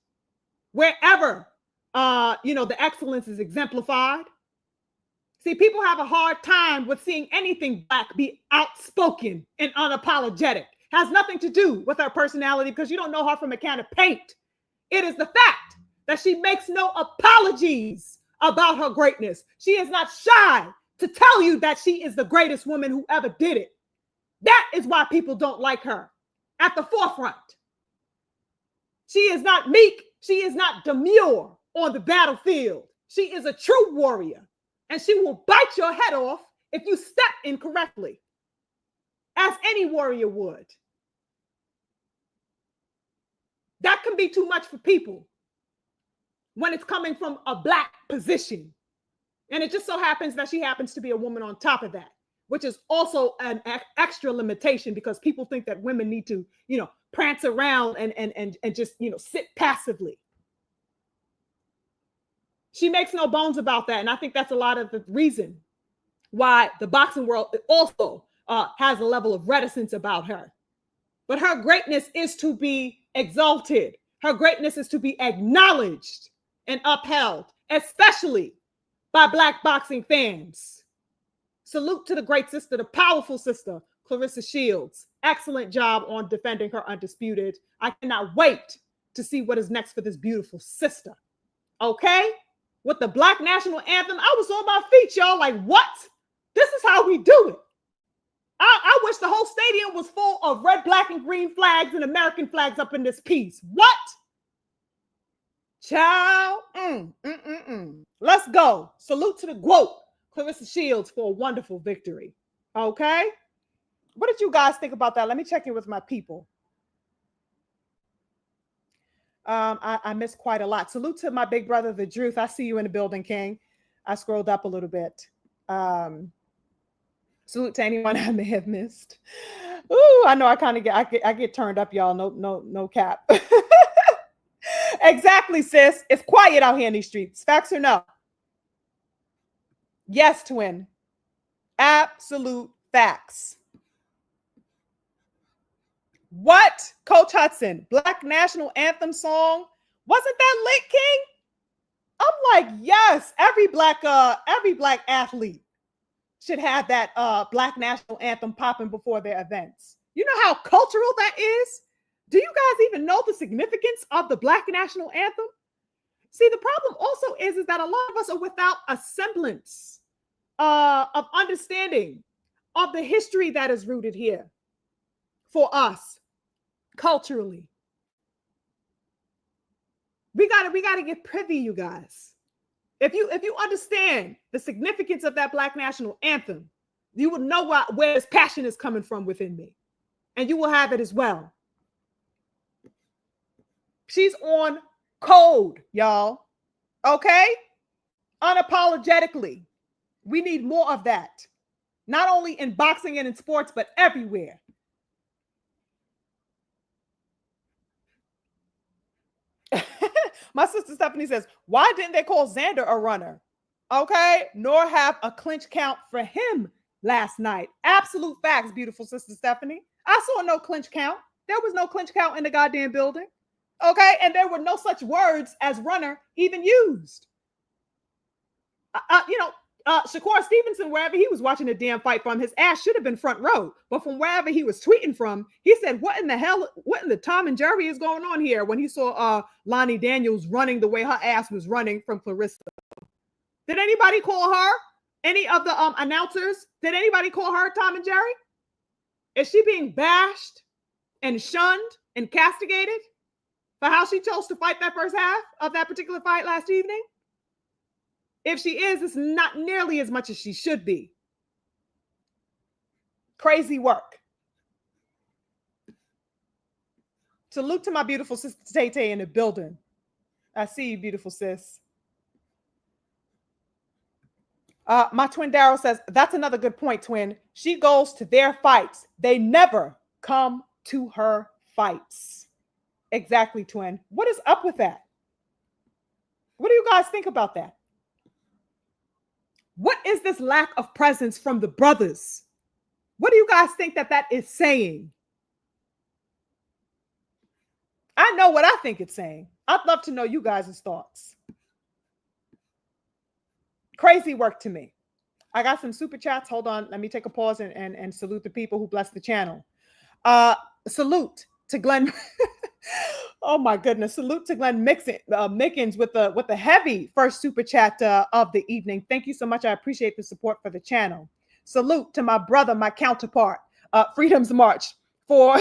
wherever, the excellence is exemplified? See, people have a hard time with seeing anything Black be outspoken and unapologetic. Has nothing to do with her personality, because you don't know her from a can of paint. It is the fact that she makes no apologies about her greatness. She is not shy to tell you that she is the greatest woman who ever did it. That is why people don't like her at the forefront. She is not meek. She is not demure on the battlefield. She is a true warrior, and she will bite your head off if you step incorrectly, as any warrior would. That can be too much for people when it's coming from a Black position. And it just so happens that she happens to be a woman on top of that, which is also an extra limitation, because people think that women need to, prance around and just, sit passively. She makes no bones about that. And I think that's a lot of the reason why the boxing world also has a level of reticence about her. But her greatness is to be exalted. Her greatness is to be acknowledged and upheld, especially by Black boxing fans. Salute to the great sister, the powerful sister, Claressa Shields. Excellent job on defending her undisputed. I cannot wait to see what is next for this beautiful sister. Okay? With the Black national anthem, I was on my feet, y'all, like, what? This is how we do it. I wish the whole stadium was full of red, black, and green flags and American flags up in this piece. What? Child. Let's go. Salute to the GOAT, Claressa Shields, for a wonderful victory. Okay? What did you guys think about that? Let me check in with my people. I missed quite a lot. Salute to my big brother, the Druth. I see you in the building, King. I scrolled up a little bit. Salute to anyone I may have missed. Ooh, I know I get turned up, y'all. No cap. Exactly, sis. It's quiet out here in these streets. Facts or no? Yes, twin. Absolute facts. What? Coach Hudson, Black National Anthem song. Wasn't that lit, King? I'm like, yes, every black athlete should have that Black National Anthem popping before their events. You know how cultural that is? Do you guys even know the significance of the Black National Anthem? See, the problem also is that a lot of us are without a semblance of understanding of the history that is rooted here for us culturally. We gotta get privy, you guys. If you understand the significance of that Black National Anthem, you will know where this passion is coming from within me, and you will have it as well. She's on code, y'all. Okay? Unapologetically. We need more of that. Not only in boxing and in sports, but everywhere. My sister Stephanie says, why didn't they call Xander a runner? Okay, nor have a clinch count for him last night. Absolute facts, beautiful sister Stephanie. I saw no clinch count. There was no clinch count in the goddamn building. Okay, and there were no such words as runner even used. Shakur Stevenson, wherever he was watching the damn fight from, his ass should have been front row. But from wherever he was tweeting from, he said, what in the Tom and Jerry is going on here when he saw Lonnie Daniels running the way her ass was running from Claressa? Did anybody call her? Any of the announcers? Did anybody call her Tom and Jerry? Is she being bashed and shunned and castigated for how she chose to fight that first half of that particular fight last evening? If she is, it's not nearly as much as she should be. Crazy work. Salute to my beautiful sister Tay-Tay in the building. I see you, beautiful sis. My twin Daryl says, that's another good point, twin. She goes to their fights. They never come to her fights. Exactly, twin. What is up with that? What do you guys think about that? What is this lack of presence from the brothers? What do you guys think that is saying? I know what I think it's saying. I'd love to know you guys' thoughts. Crazy work to me. I got some super chats. Hold on. Let me take a pause and salute the people who bless the channel. Salute to Glenn. Oh my goodness. Salute to Glenn Mickens with the heavy first super chat of the evening. Thank you so much. I appreciate the support for the channel. Salute to my brother, my counterpart, Freedom's March for,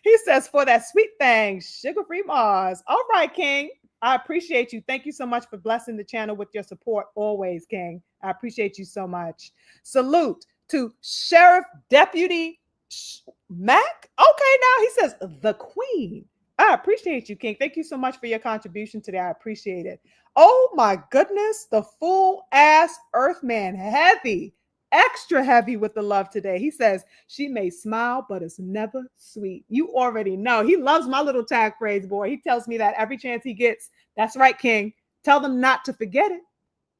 he says, for that sweet thing, SugarFreeMars. All right, King. I appreciate you. Thank you so much for blessing the channel with your support always, King. I appreciate you so much. Salute to Sheriff Deputy Mac. Okay, now he says the Queen. I appreciate you, King. Thank you so much for your contribution today. I appreciate it. Oh my goodness, the full ass Earthman, heavy, extra heavy with the love today. He says, she may smile, but it's never sweet. You already know. He loves my little tag phrase, boy. He tells me that every chance he gets. That's right, King. Tell them not to forget it.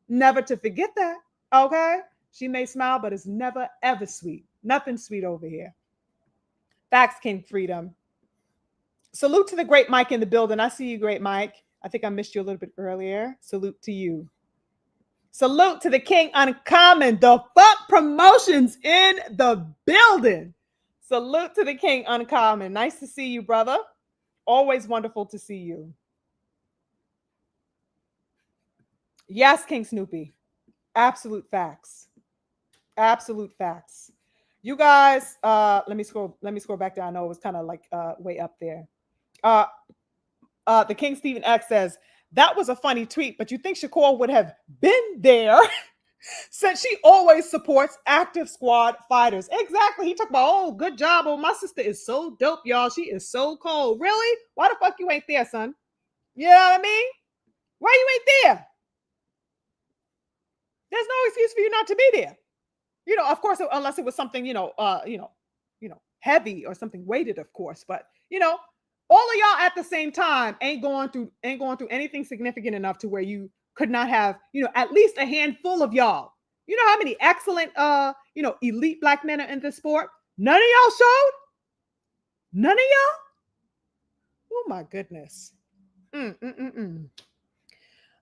Never to forget that. Okay? She may smile, but it's never, ever sweet. Nothing sweet over here. Facts, King Freedom. Salute to the great Mike in the building. I see you, great Mike. I think I missed you a little bit earlier. Salute to you. Salute to the King Uncommon. The fuck promotions in the building. Salute to the King Uncommon. Nice to see you, brother. Always wonderful to see you. Yes, King Snoopy. Absolute facts. Absolute facts. You guys, let me scroll back down. I know it was kind of like way up there. The King Stephen X says, that was a funny tweet, but you think Shakur would have been there since she always supports active squad fighters. Exactly. He talked about, oh, good job. Oh, my sister is so dope, y'all. She is so cold. Really? Why the fuck you ain't there, son? You know what I mean? Why you ain't there? There's no excuse for you not to be there. You know, of course, unless it was something, heavy or something weighted, of course. But, all of y'all at the same time ain't going through anything significant enough to where you could not have, at least a handful of y'all. You know how many excellent, elite black men are in this sport? None of y'all showed? None of y'all? Oh my goodness. Mm-mm-mm-mm.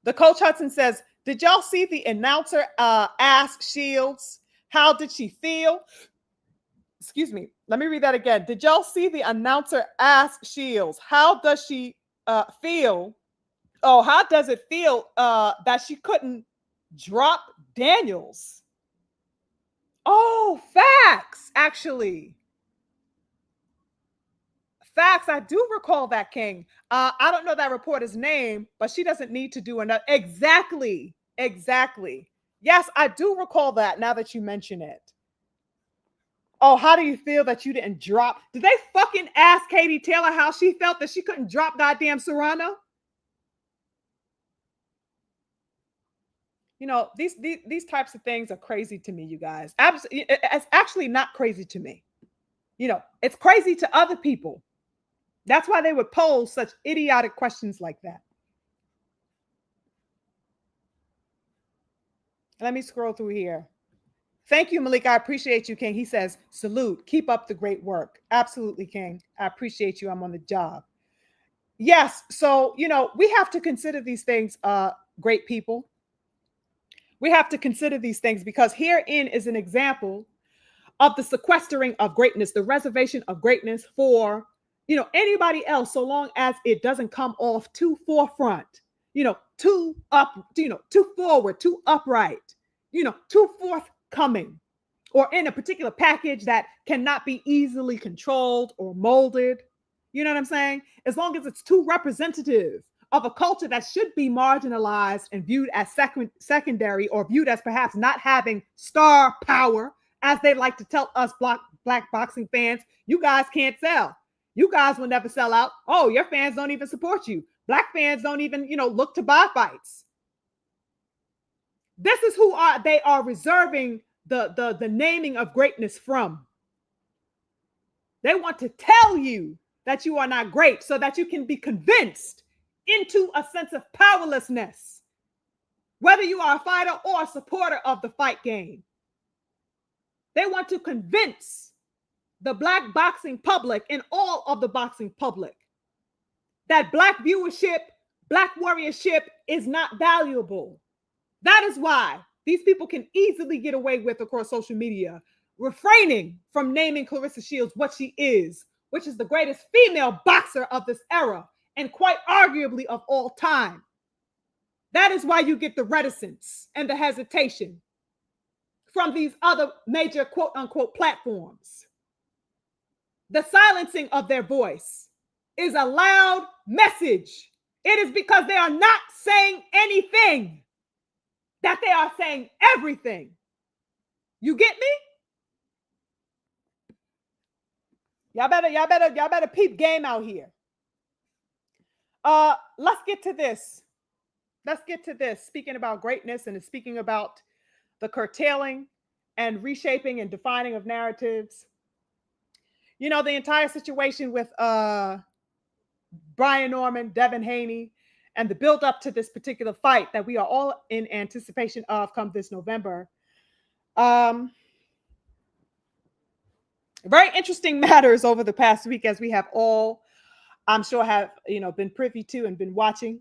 The Coach Hudson says, did y'all see the announcer ask Shields, how did she feel? Excuse me. Let me read that again. Did y'all see the announcer ask Shields, how does she feel? Oh, how does it feel that she couldn't drop Daniels? Oh, facts, actually. Facts. I do recall that, King. I don't know that reporter's name, but she doesn't need to do another. Exactly. Exactly. Yes, I do recall that now that you mention it. Oh, how do you feel that you didn't drop? Did they fucking ask Katie Taylor how she felt that she couldn't drop goddamn Serrano? You know, these types of things are crazy to me, you guys. It's actually not crazy to me. You know, it's crazy to other people. That's why they would pose such idiotic questions like that. Let me scroll through here. Thank you, Malik. I appreciate you, King. He says, salute. Keep up the great work. Absolutely, King. I appreciate you. I'm on the job. Yes. So, you know, we have to consider these things, great people. We have to consider these things because herein is an example of the sequestering of greatness, the reservation of greatness for, you know, anybody else, so long as it doesn't come off too forefront, you know, too up, you know, too forward, too upright, you know, too forthcoming, or in a particular package that cannot be easily controlled or molded. You know what I'm saying? As long as it's too representative of a culture that should be marginalized and viewed as secondary, or viewed as perhaps not having star power, as they like to tell us black boxing fans, you guys can't sell. You guys will never sell out. Oh, your fans don't even support you. Black fans don't even, you know, look to buy fights. This is who they are reserving the naming of greatness from. They want to tell you that you are not great so that you can be convinced into a sense of powerlessness, whether you are a fighter or a supporter of the fight game. They want to convince the black boxing public and all of the boxing public that black viewership, black warriorship is not valuable. That is why these people can easily get away with, across social media, refraining from naming Claressa Shields what she is, which is the greatest female boxer of this era and quite arguably of all time. That is why you get the reticence and the hesitation from these other major quote unquote platforms. The silencing of their voice is a loud message. It is because they are not saying anything that they are saying everything. You get me? Y'all better peep game out here. Let's get to this. Speaking about greatness and speaking about the curtailing and reshaping and defining of narratives. You know, the entire situation with Brian Norman, Devin Haney, and the build up to this particular fight that we are all in anticipation of come this November. Very interesting matters over the past week, as we have all, I'm sure, have, you know, been privy to and been watching.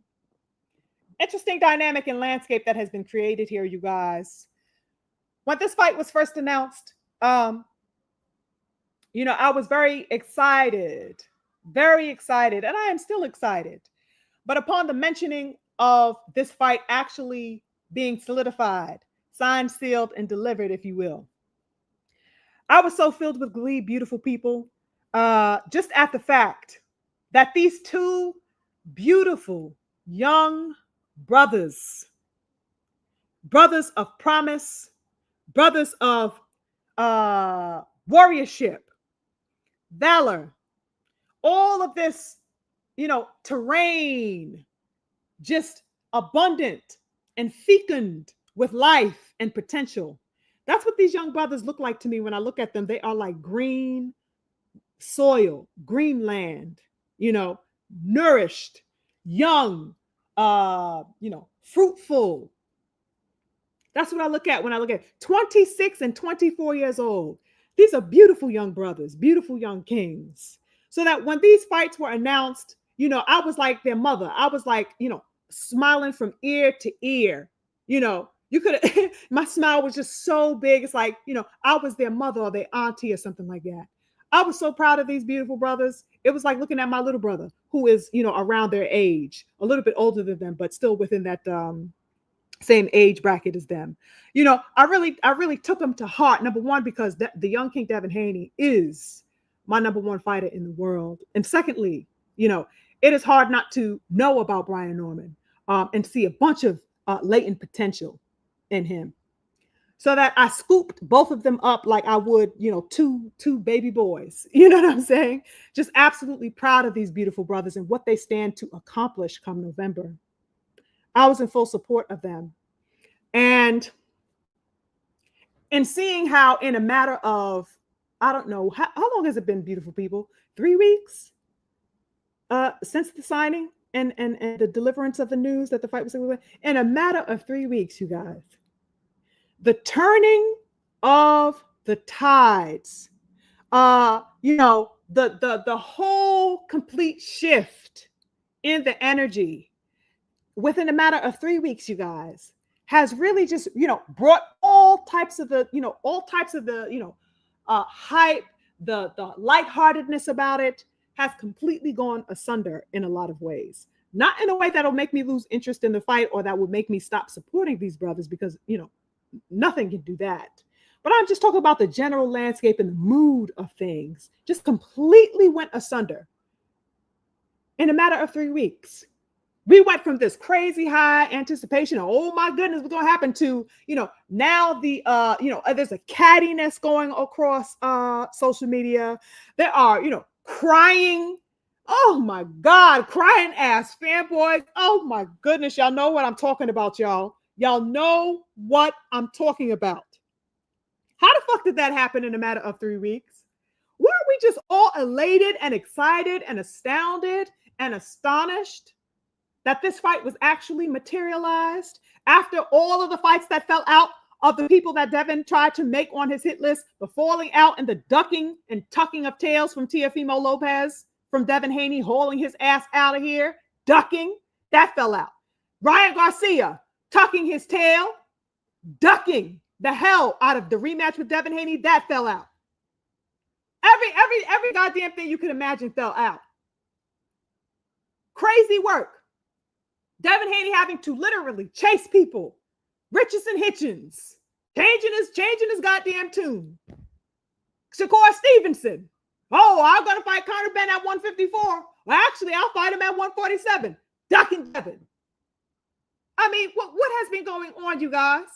Interesting dynamic and landscape that has been created here, you guys. When this fight was first announced, you know, I was very excited, and I am still excited. But upon the mentioning of this fight actually being solidified, signed, sealed, and delivered, if you will, I was so filled with glee, beautiful people, just at the fact that these two beautiful young brothers of promise, brothers of warriorship, valor, all of this, you know, terrain, just abundant and fecund with life and potential. That's what these young brothers look like to me when I look at them. They are like green soil, green land, you know, nourished, young, you know, fruitful. That's what I look at when I look at 26 and 24 years old. These are beautiful young brothers, beautiful young kings. So that when these fights were announced, I was like their mother. I was like, smiling from ear to ear. You could my smile was just so big. It's like, I was their mother or their auntie or something like that. I was so proud of these beautiful brothers. It was like looking at my little brother, who is, around their age, a little bit older than them, but still within that same age bracket as them. I really took them to heart. Number one, because the young King Devin Haney is my number one fighter in the world. And secondly, it is hard not to know about Brian Norman and see a bunch of latent potential in him. So that I scooped both of them up like I would, two baby boys. You know what I'm saying? Just absolutely proud of these beautiful brothers and what they stand to accomplish come November. I was in full support of them. And seeing how in a matter of, I don't know, how long has it been, beautiful people? 3 weeks since the signing and the deliverance of the news that the fight was over. In a matter of 3 weeks, you guys. The turning of the tides, the whole complete shift in the energy within a matter of 3 weeks, you guys, has really just, brought all types of the hype, the lightheartedness about it has completely gone asunder in a lot of ways. Not in a way that'll make me lose interest in the fight or that would make me stop supporting these brothers, because, nothing can do that. But I'm just talking about the general landscape and the mood of things just completely went asunder in a matter of 3 weeks. We went from this crazy high anticipation of, oh my goodness, what's going to happen, to, now there's a cattiness going across social media. There are, crying. Oh my God, crying ass fanboys. Oh my goodness. Y'all know what I'm talking about, y'all. Y'all know what I'm talking about. How the fuck did that happen in a matter of 3 weeks? Weren't we just all elated and excited and astounded and astonished that this fight was actually materialized after all of the fights that fell out of the people that Devin tried to make on his hit list, the falling out and the ducking and tucking of tails from Teofimo Lopez, from Devin Haney hauling his ass out of here, ducking, that fell out. Ryan Garcia tucking his tail, ducking the hell out of the rematch with Devin Haney, that fell out. Every goddamn thing you could imagine fell out. Crazy work. Devin Haney having to literally chase people. Richardson Hitchens changing his goddamn tune. Shakur Stevenson. Oh, I'm gonna fight Conor Benn at 154. Well, actually, I'll fight him at 147. Ducking Devin. I mean, what has been going on, you guys?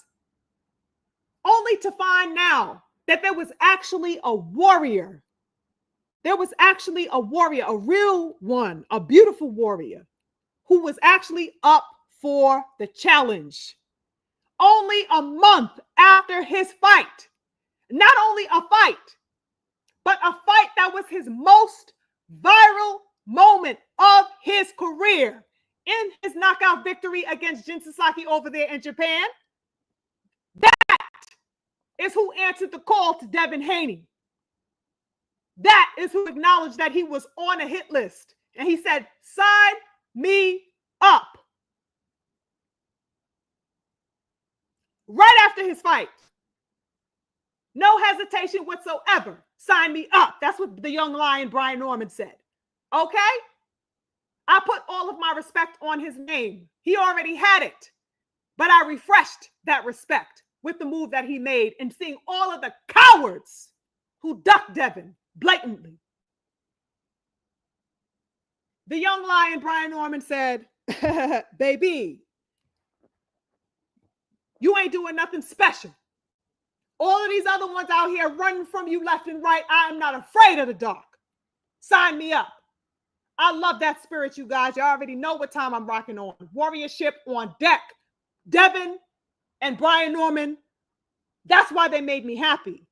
Only to find now that there was actually a warrior. There was actually a warrior, a real one, a beautiful warrior, who was actually up for the challenge. Only a month after his fight. Not only a fight, but a fight that was his most viral moment of his career, in his knockout victory against Jin Sasaki over there in Japan. That is who answered the call to Devin Haney. That is who acknowledged that he was on a hit list. And he said, sign me up. Right after his fight. No hesitation whatsoever. Sign me up. That's what the young lion Brian Norman said. Okay? I put all of my respect on his name. He already had it. But I refreshed that respect with the move that he made, and seeing all of the cowards who ducked Devin blatantly. The young lion Brian Norman said, baby, you ain't doing nothing special. All of these other ones out here running from you left and right. I am not afraid of the dark. Sign me up. I love that spirit, you guys. You already know what time I'm rocking on. Warriorship on deck. Devin and Brian Norman, that's why they made me happy.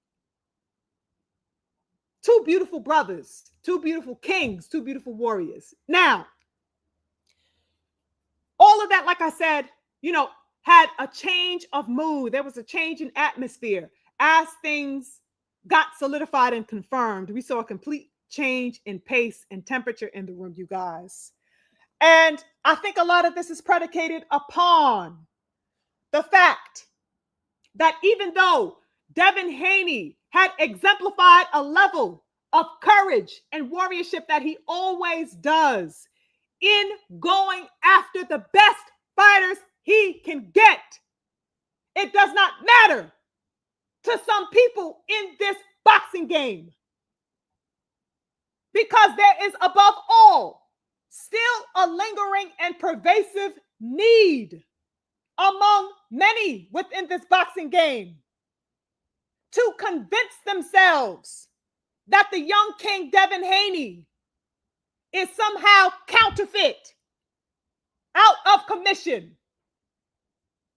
Two beautiful brothers, two beautiful kings, two beautiful warriors. Now, all of that, like I said, had a change of mood. There was a change in atmosphere as things got solidified and confirmed. We saw a complete change in pace and temperature in the room, you guys. And I think a lot of this is predicated upon the fact that even though Devin Haney had exemplified a level of courage and warriorship that he always does in going after the best fighters he can get, it does not matter to some people in this boxing game, because there is, above all, still a lingering and pervasive need among many within this boxing game to convince themselves that the young king Devin Haney is somehow counterfeit, out of commission,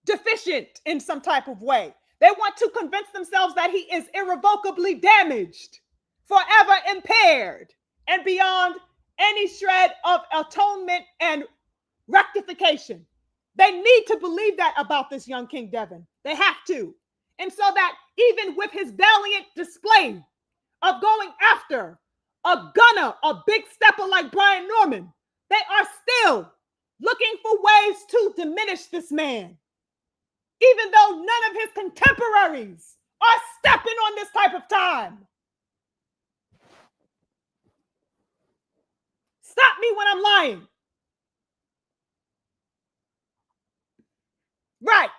deficient in some type of way. They want to convince themselves that he is irrevocably damaged, forever impaired, and beyond any shred of atonement and rectification. They need to believe that about this young King Devin. They have to. And so that even with his valiant display of going after a gunner, a big stepper like Brian Norman, they are still looking for ways to diminish this man, even though none of his contemporaries are stepping on this type of time. Stop me when I'm lying. Right.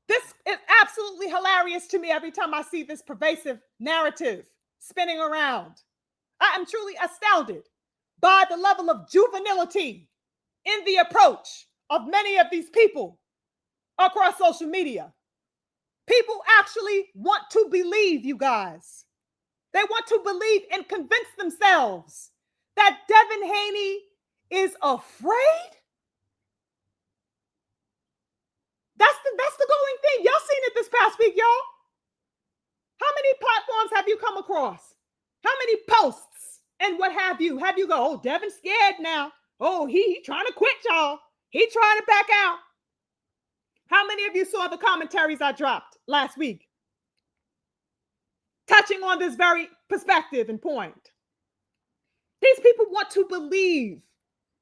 This is absolutely hilarious to me every time I see this pervasive narrative spinning around. I am truly astounded by the level of juvenility in the approach of many of these people across social media. People actually want to believe, you guys. They want to believe and convince themselves that Devin Haney is afraid. That's the going thing. Y'all seen it this past week, y'all. How many platforms have you come across? How many posts and what have you? Have you go, oh, Devin's scared now. Oh, he trying to quit, y'all. He trying to back out. How many of you saw the commentaries I dropped last week, touching on this very perspective and point? These people want to believe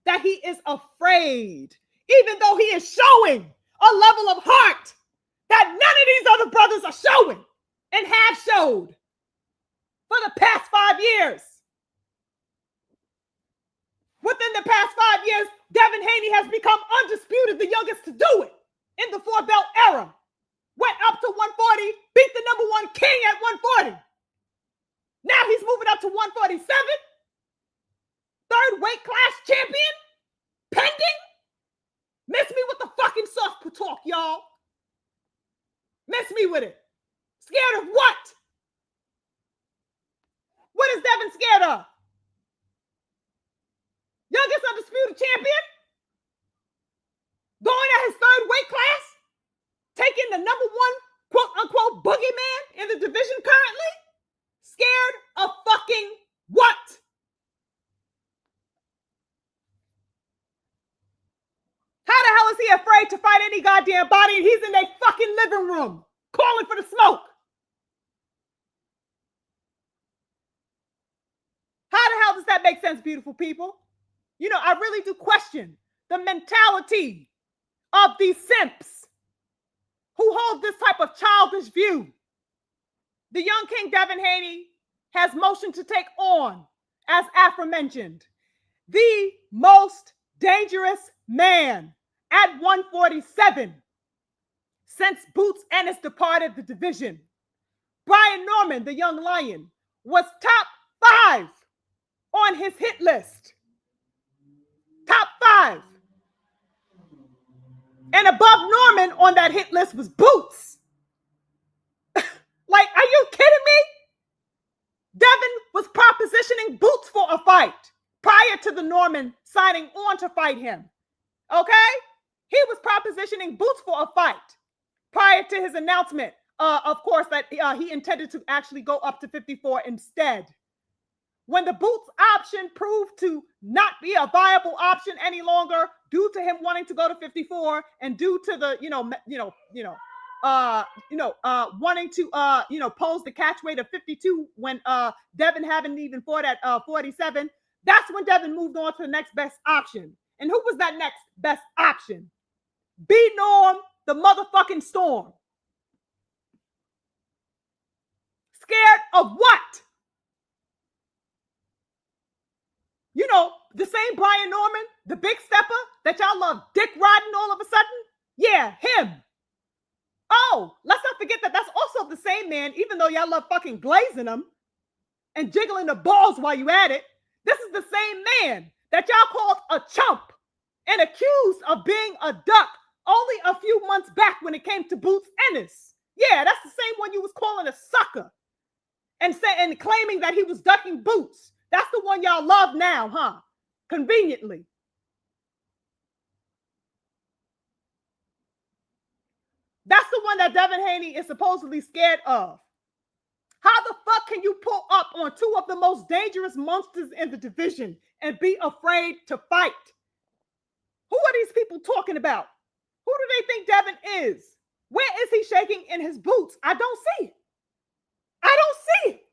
that he is afraid, even though he is showing a level of heart that none of these other brothers are showing and have showed for the past 5 years. Within the past 5 years, Devin Haney has become undisputed the youngest to do it in the 4-belt era. Went up to 140, beat the number one king at 140. Now he's moving up to 147. Third weight class champion, pending. Miss me with the fucking soft talk, y'all. Miss me with it. Scared of what? What is Devin scared of? Youngest undisputed champion? Going at his third weight class? Taking the number one quote-unquote boogeyman in the division currently? Scared of fucking what? How the hell is he afraid to fight any goddamn body and he's in their fucking living room calling for the smoke? How the hell does that make sense, beautiful people? You know, I really do question the mentality of these simps who hold this type of childish view. The young King Devin Haney has motion to take on, as aforementioned, the most dangerous man at 147 since Boots Ennis departed the division. Brian Norman, the young lion, was top 5 on his hit list. Top 5. And above Norman on that hit list was Boots. Like, are you kidding me? Devin was propositioning Boots for a fight prior to the Norman signing on to fight him. Okay? He was propositioning Boots for a fight prior to his announcement, of course, that he intended to actually go up to 54 instead. When the Boots option proved to not be a viable option any longer due to him wanting to go to 54 and due to the, wanting to pose the catch weight of 52 when Devin hadn't even fought at 47. That's when Devin moved on to the next best option. And who was that next best option? B Norm, the motherfucking Storm. Scared of what? The same Brian Norman, the big stepper that y'all love dick riding all of a sudden? Yeah, him. Oh, let's not forget that that's also the same man, even though y'all love fucking glazing him and jiggling the balls while you at it. This is the same man that y'all called a chump and accused of being a duck only a few months back when it came to Boots Ennis. Yeah, that's the same one you was calling a sucker and claiming that he was ducking Boots. That's the one y'all love now, huh? Conveniently. That's the one that Devin Haney is supposedly scared of. How the fuck can you pull up on two of the most dangerous monsters in the division and be afraid to fight? Who are these people talking about? Who do they think Devin is? Where is he shaking in his boots? I don't see it. I don't see it.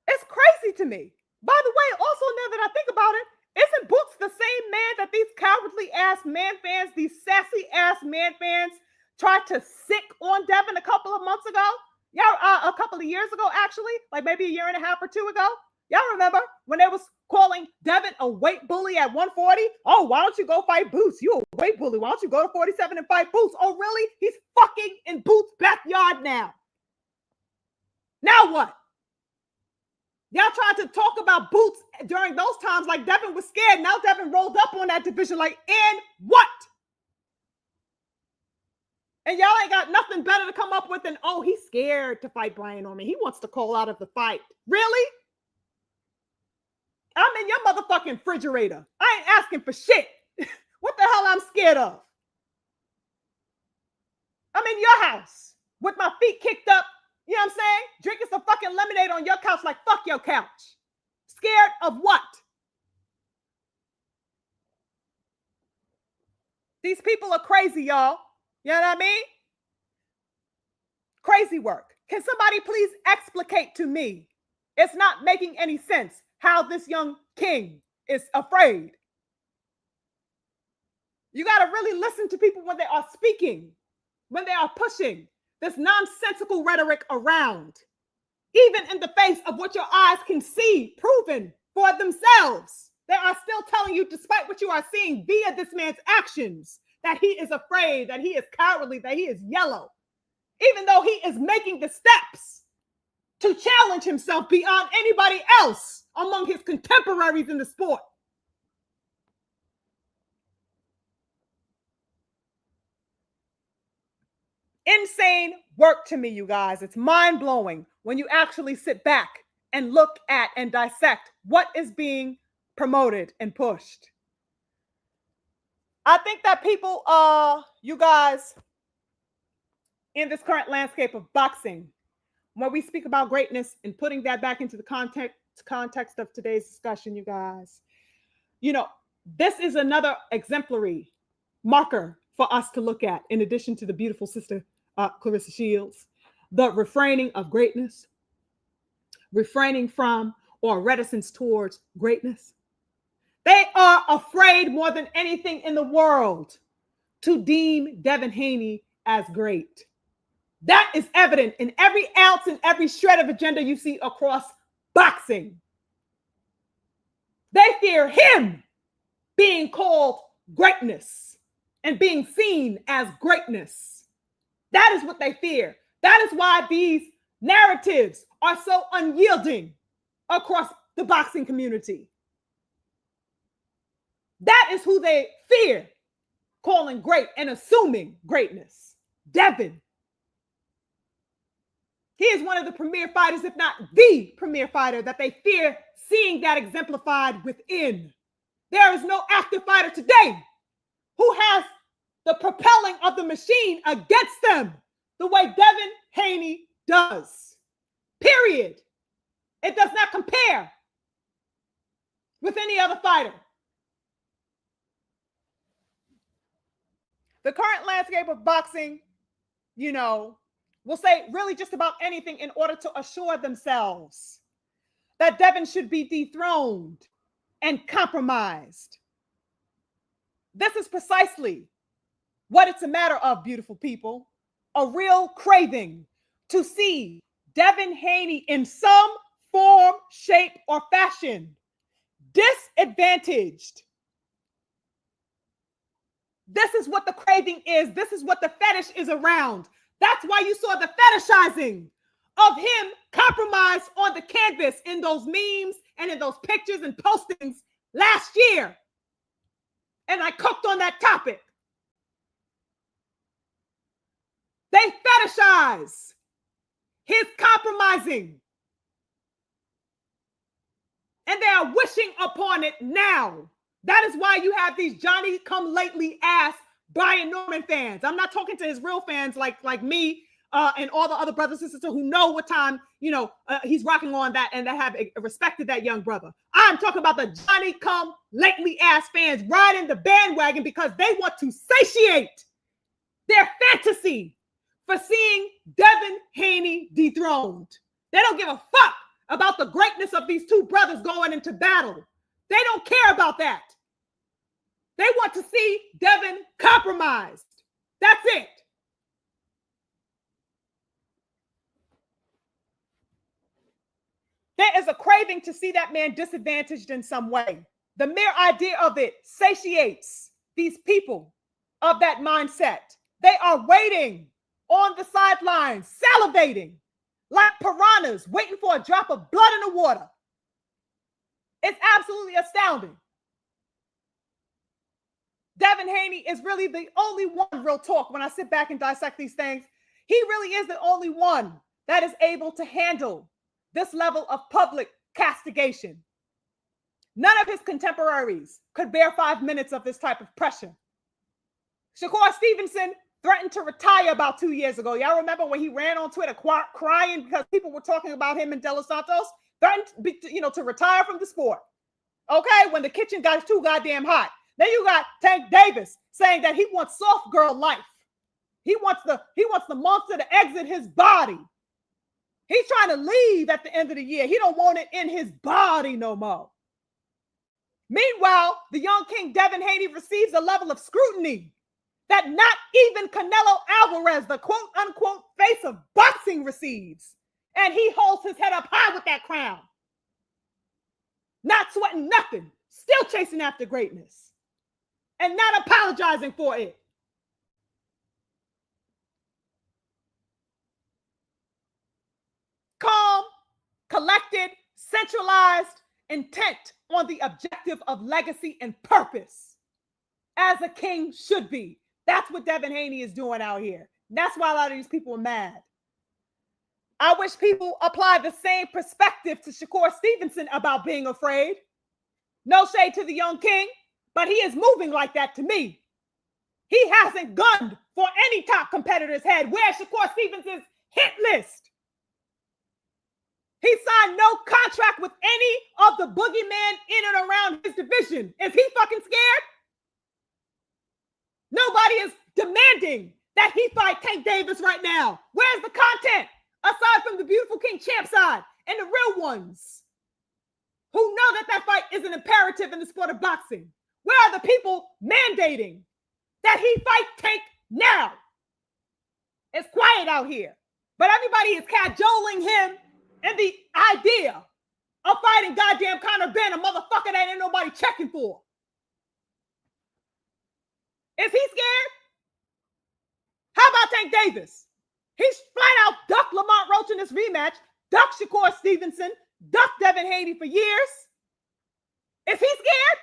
It's crazy to me. By the way, also now that I think about it, isn't Boots the same man that these cowardly ass man fans, these sassy ass man fans tried to sick on Devin a couple of months ago? Yeah, a couple of years ago, actually, like maybe a year and a half or two ago. Y'all remember when they was calling Devin a weight bully at 140? Oh, why don't you go fight Boots? You a weight bully. Why don't you go to 47 and fight Boots? Oh, really? He's fucking in Boots' backyard now. Now what? Y'all tried to talk about Boots during those times like Devin was scared. Now Devin rolled up on that division like, and what? And y'all ain't got nothing better to come up with than, oh, he's scared to fight Brian Norman. He wants to call out of the fight. Really? I'm in your motherfucking refrigerator. I ain't asking for shit. What the hell I'm scared of? I'm in your house with my feet kicked up. You know what I'm saying? Drinking some fucking lemonade on your couch like fuck your couch. Scared of what? These people are crazy, y'all. You know what I mean? Crazy work. Can somebody please explicate to me? It's not making any sense how this young king is afraid. You got to really listen to people when they are speaking, when they are pushing this nonsensical rhetoric around, even in the face of what your eyes can see proven for themselves. They are still telling you, despite what you are seeing via this man's actions, that he is afraid, that he is cowardly, that he is yellow, even though he is making the steps to challenge himself beyond anybody else among his contemporaries in the sport. Insane work to me, you guys. It's mind-blowing when you actually sit back and look at and dissect what is being promoted and pushed. I think that people, you guys, in this current landscape of boxing, when we speak about greatness and putting that back into the context of today's discussion, you guys, this is another exemplary marker for us to look at, in addition to the beautiful sister Claressa Shields, the refraining of greatness, refraining from or reticence towards greatness. They are afraid more than anything in the world to deem Devin Haney as great. That is evident in every ounce and every shred of agenda you see across boxing. They fear him being called greatness and being seen as greatness. That is what they fear. That is why these narratives are so unyielding across the boxing community. That is who they fear calling great and assuming greatness. Devin. He is one of the premier fighters, if not the premier fighter, that they fear seeing that exemplified within. There is no active fighter today who has the propelling of the machine against them the way Devin Haney does. Period. It does not compare with any other fighter. The current landscape of boxing, will say really just about anything in order to assure themselves that Devin should be dethroned and compromised. This is precisely what it's a matter of, beautiful people. A real craving to see Devin Haney in some form, shape, or fashion disadvantaged. This is what the craving is. This is what the fetish is around. That's why you saw the fetishizing of him compromised on the canvas in those memes and in those pictures and postings last year. And I cooked on that topic. They fetishize his compromising. And they are wishing upon it now. That is why you have these Johnny come lately ass Brian Norman fans. I'm not talking to his real fans like me and all the other brothers and sisters who know what time, he's rocking on that and that have respected that young brother. I'm talking about the Johnny come lately ass fans riding the bandwagon because they want to satiate their fantasy for seeing Devin Haney dethroned. They don't give a fuck about the greatness of these two brothers going into battle. They don't care about that. They want to see Devin compromised. That's it. There is a craving to see that man disadvantaged in some way. The mere idea of it satiates these people of that mindset. They are waiting on the sidelines, salivating like piranhas, waiting for a drop of blood in the water. It's absolutely astounding. Devin Haney is really the only one, real talk, when I sit back and dissect these things, he really is the only one that is able to handle this level of public castigation. None of his contemporaries could bear 5 minutes of this type of pressure. Shakur Stevenson threatened to retire about 2 years ago. Y'all remember when he ran on Twitter crying because people were talking about him and De Los Santos? Threatened, to retire from the sport. Okay, when the kitchen got too goddamn hot. Then you got Tank Davis saying that he wants soft girl life. He wants the monster to exit his body. He's trying to leave at the end of the year. He don't want it in his body no more. Meanwhile, the young king Devin Haney receives a level of scrutiny that not even Canelo Alvarez, the quote unquote face of boxing, receives. And he holds his head up high with that crown. Not sweating nothing, still chasing after greatness. And not apologizing for it. Calm, collected, centralized, intent on the objective of legacy and purpose, as a king should be. That's what Devin Haney is doing out here. That's why a lot of these people are mad. I wish people apply the same perspective to Shakur Stevenson about being afraid. No shade to the young king, but he is moving like that to me. He hasn't gunned for any top competitor's head. Where's Shakur Stevenson's hit list? He signed no contract with any of the boogeyman in and around his division. Is he fucking scared? Nobody is demanding that he fight Tank Davis right now. Where's the content? Aside from the beautiful King Champ side and the real ones who know that fight is an imperative in the sport of boxing. Where are the people mandating that he fight Tank now? It's quiet out here. But everybody is cajoling him and the idea of fighting goddamn Conor Benn, a motherfucker that ain't nobody checking for. Is he scared? How about Tank Davis? He's flat out ducked Lamont Roach in this rematch, ducked Shakur Stevenson, ducked Devin Haney for years. Is he scared?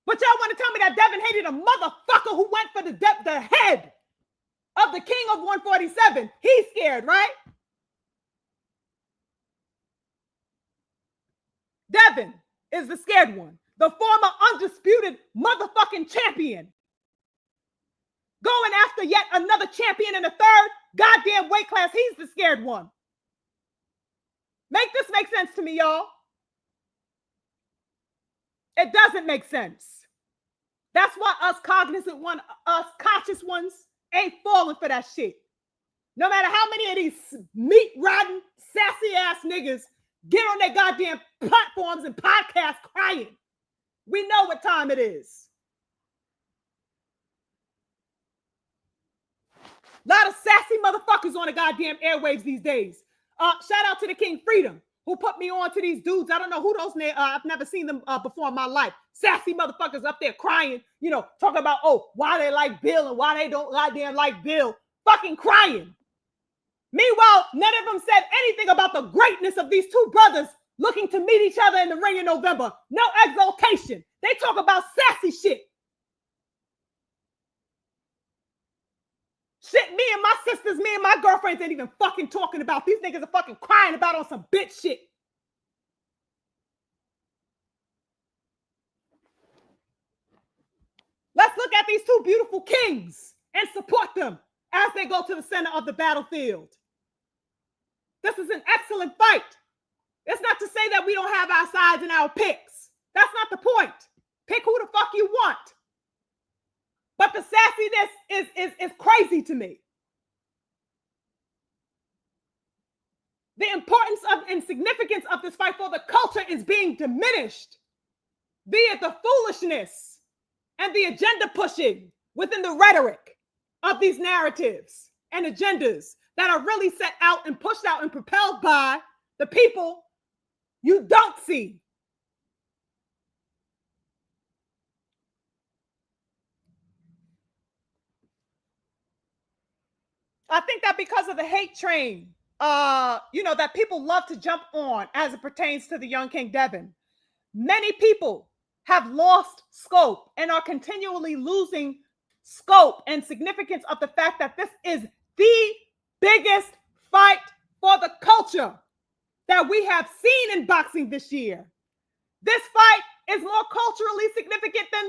But y'all want to tell me that Devin Haney, the motherfucker who went for the head of the king of 147, he's scared, right? Devin is the scared one. The former undisputed motherfucking champion. Going after yet another champion in the third goddamn weight class. He's the scared one. Make this make sense to me, y'all. It doesn't make sense. That's why us cognizant one, us conscious ones ain't falling for that shit. No matter how many of these meat-riding, sassy-ass niggas get on their goddamn platforms and podcasts crying. We know what time it is. A lot of sassy motherfuckers on the goddamn airwaves these days. Shout out to the King Freedom, who put me on to these dudes. I don't know who those I've never seen them before in my life. Sassy motherfuckers up there crying, you know, talking about, oh, why they like Bill and why they don't goddamn like Bill. Fucking crying. Meanwhile, none of them said anything about the greatness of these two brothers looking to meet each other in the ring in November. No exaltation. They talk about sassy shit. Shit, me and my sisters, me and my girlfriends ain't even fucking talking about. These niggas are fucking crying about on some bitch shit. Let's look at these two beautiful kings and support them as they go to the center of the battlefield. This is an excellent fight. It's not to say that we don't have our sides and our picks. That's not the point. Pick who the fuck you want. But the sassiness is crazy to me. The importance of and significance of this fight for the culture is being diminished via the foolishness and the agenda pushing within the rhetoric of these narratives and agendas that are really set out and pushed out and propelled by the people you don't see. I think that because of the hate train, that people love to jump on as it pertains to the young King Devin, many people have lost scope and are continually losing scope and significance of the fact that this is the biggest fight for the culture that we have seen in boxing this year. This fight is more culturally significant than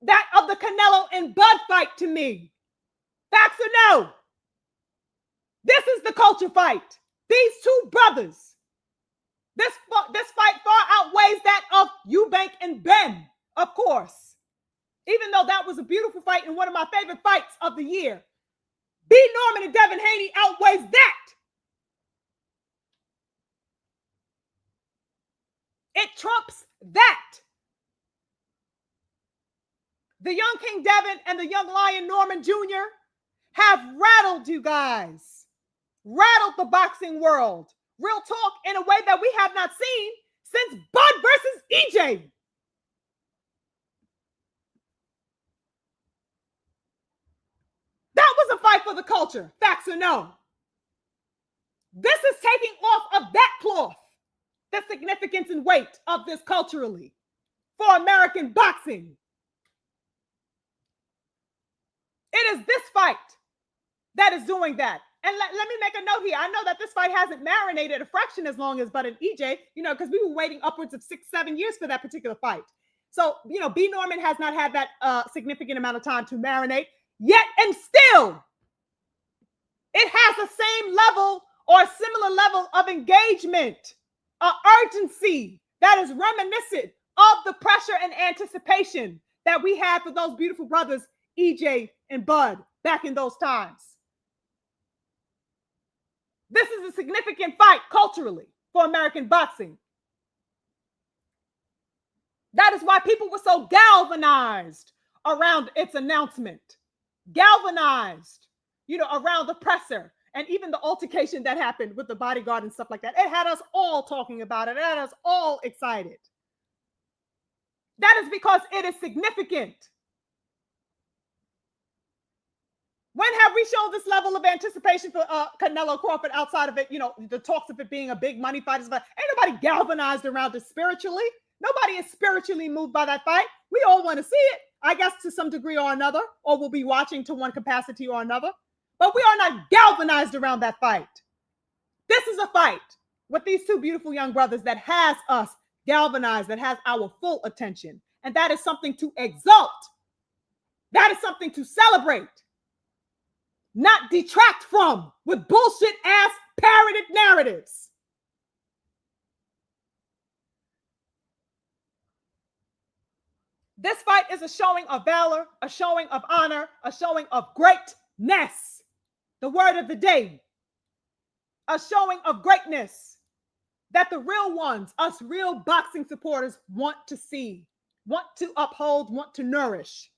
that of the Canelo and Bud fight to me. Facts or no? This is the culture fight. These two brothers. This fight far outweighs that of Eubank and Ben, of course. Even though that was a beautiful fight and one of my favorite fights of the year. B. Norman and Devin Haney outweighs that. It trumps that. The young King Devin and the young Lion Norman Jr. have rattled you guys. Rattled the boxing world. Real talk, in a way that we have not seen since Bud versus EJ. That was a fight for the culture, facts or no. This is taking off of that cloth the significance and weight of this culturally for American boxing. It is this fight that is doing that. And let me make a note here. I know that this fight hasn't marinated a fraction as long as Bud and EJ, because we were waiting upwards of 6-7 years for that particular fight. So, B. Norman has not had that significant amount of time to marinate yet, and still, it has the same level or similar level of engagement, urgency that is reminiscent of the pressure and anticipation that we had for those beautiful brothers, EJ and Bud, back in those times. This is a significant fight culturally for American boxing. That is why people were so galvanized around its announcement. Galvanized, around the presser and even the altercation that happened with the bodyguard and stuff like that. It had us all talking about it. It had us all excited. That is because it is significant. When have we shown this level of anticipation for Canelo Crawford outside of it, the talks of it being a big money fight? Ain't nobody galvanized around it spiritually. Nobody is spiritually moved by that fight. We all want to see it, I guess, to some degree or another, or we'll be watching to one capacity or another. But we are not galvanized around that fight. This is a fight with these two beautiful young brothers that has us galvanized, that has our full attention. And that is something to exalt. That is something to celebrate. Not detract from with bullshit ass parroted narratives. This fight is a showing of valor, a showing of honor, a showing of greatness. The word of the day. A showing of greatness that the real ones, us real boxing supporters, want to see, want to uphold, want to nourish.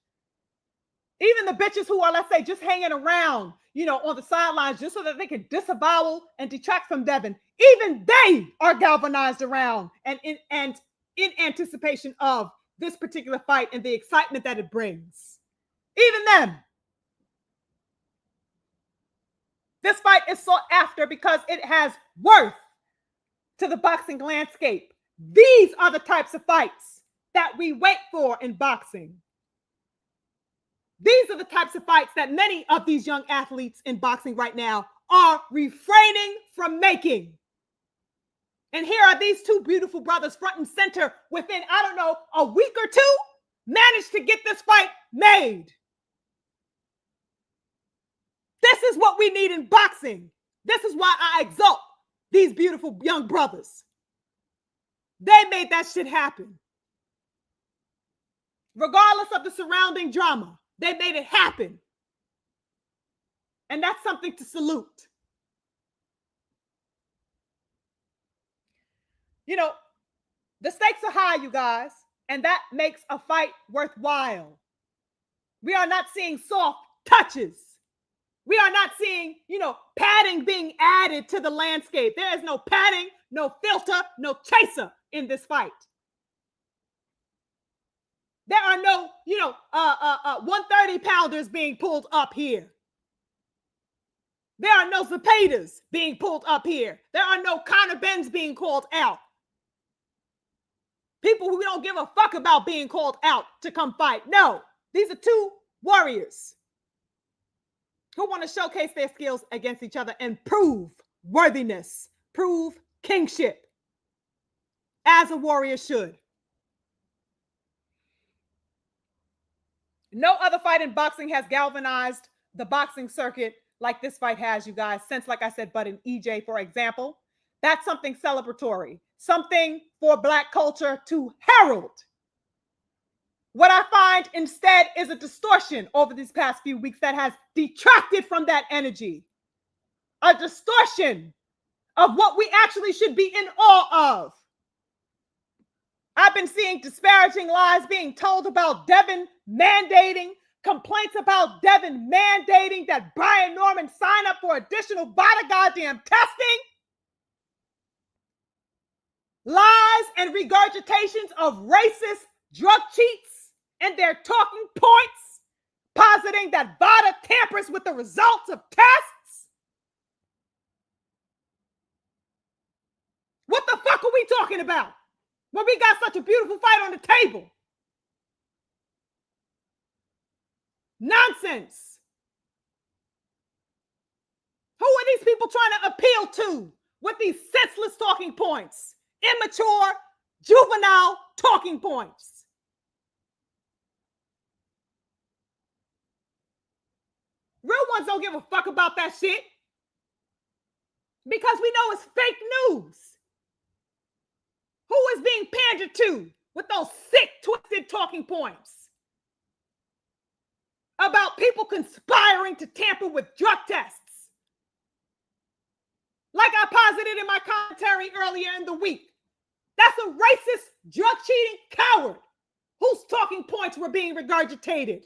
Even the bitches who are, let's say, just hanging around, on the sidelines just so that they can disavow and detract from Devin, even they are galvanized around and in anticipation of this particular fight and the excitement that it brings. Even them. This fight is sought after because it has worth to the boxing landscape. These are the types of fights that we wait for in boxing. These are the types of fights that many of these young athletes in boxing right now are refraining from making. And here are these two beautiful brothers front and center within, a week or two, managed to get this fight made. This is what we need in boxing. This is why I exalt these beautiful young brothers. They made that shit happen. Regardless of the surrounding drama, they made it happen. And that's something to salute. The stakes are high, you guys, and that makes a fight worthwhile. We are not seeing soft touches. We are not seeing, padding being added to the landscape. There is no padding, no filter, no chaser in this fight. There are no, 130-pounders being pulled up here. There are no Zapatas being pulled up here. There are no Conor Benns being called out. People who don't give a fuck about being called out to come fight. No, these are two warriors who want to showcase their skills against each other and prove worthiness, prove kingship, as a warrior should. No other fight in boxing has galvanized the boxing circuit like this fight has, you guys, since, like I said, Bud and EJ, for example. That's something celebratory, something for Black culture to herald. What I find instead is a distortion over these past few weeks that has detracted from that energy. A distortion of what we actually should be in awe of. I've been seeing disparaging lies being told about Devin mandating, complaints about Devin mandating that Brian Norman sign up for additional body goddamn testing. Lies and regurgitations of racist drug cheats and their talking points, positing that VADA tampers with the results of tests. What the fuck are we talking about when we got such a beautiful fight on the table? Nonsense. Who are these people trying to appeal to with these senseless talking points? Immature, juvenile talking points. Real ones don't give a fuck about that shit because we know it's fake news. Who is being pandered to with those sick, twisted talking points about people conspiring to tamper with drug tests? Like I posited in my commentary earlier in the week, that's a racist, drug-cheating coward whose talking points were being regurgitated.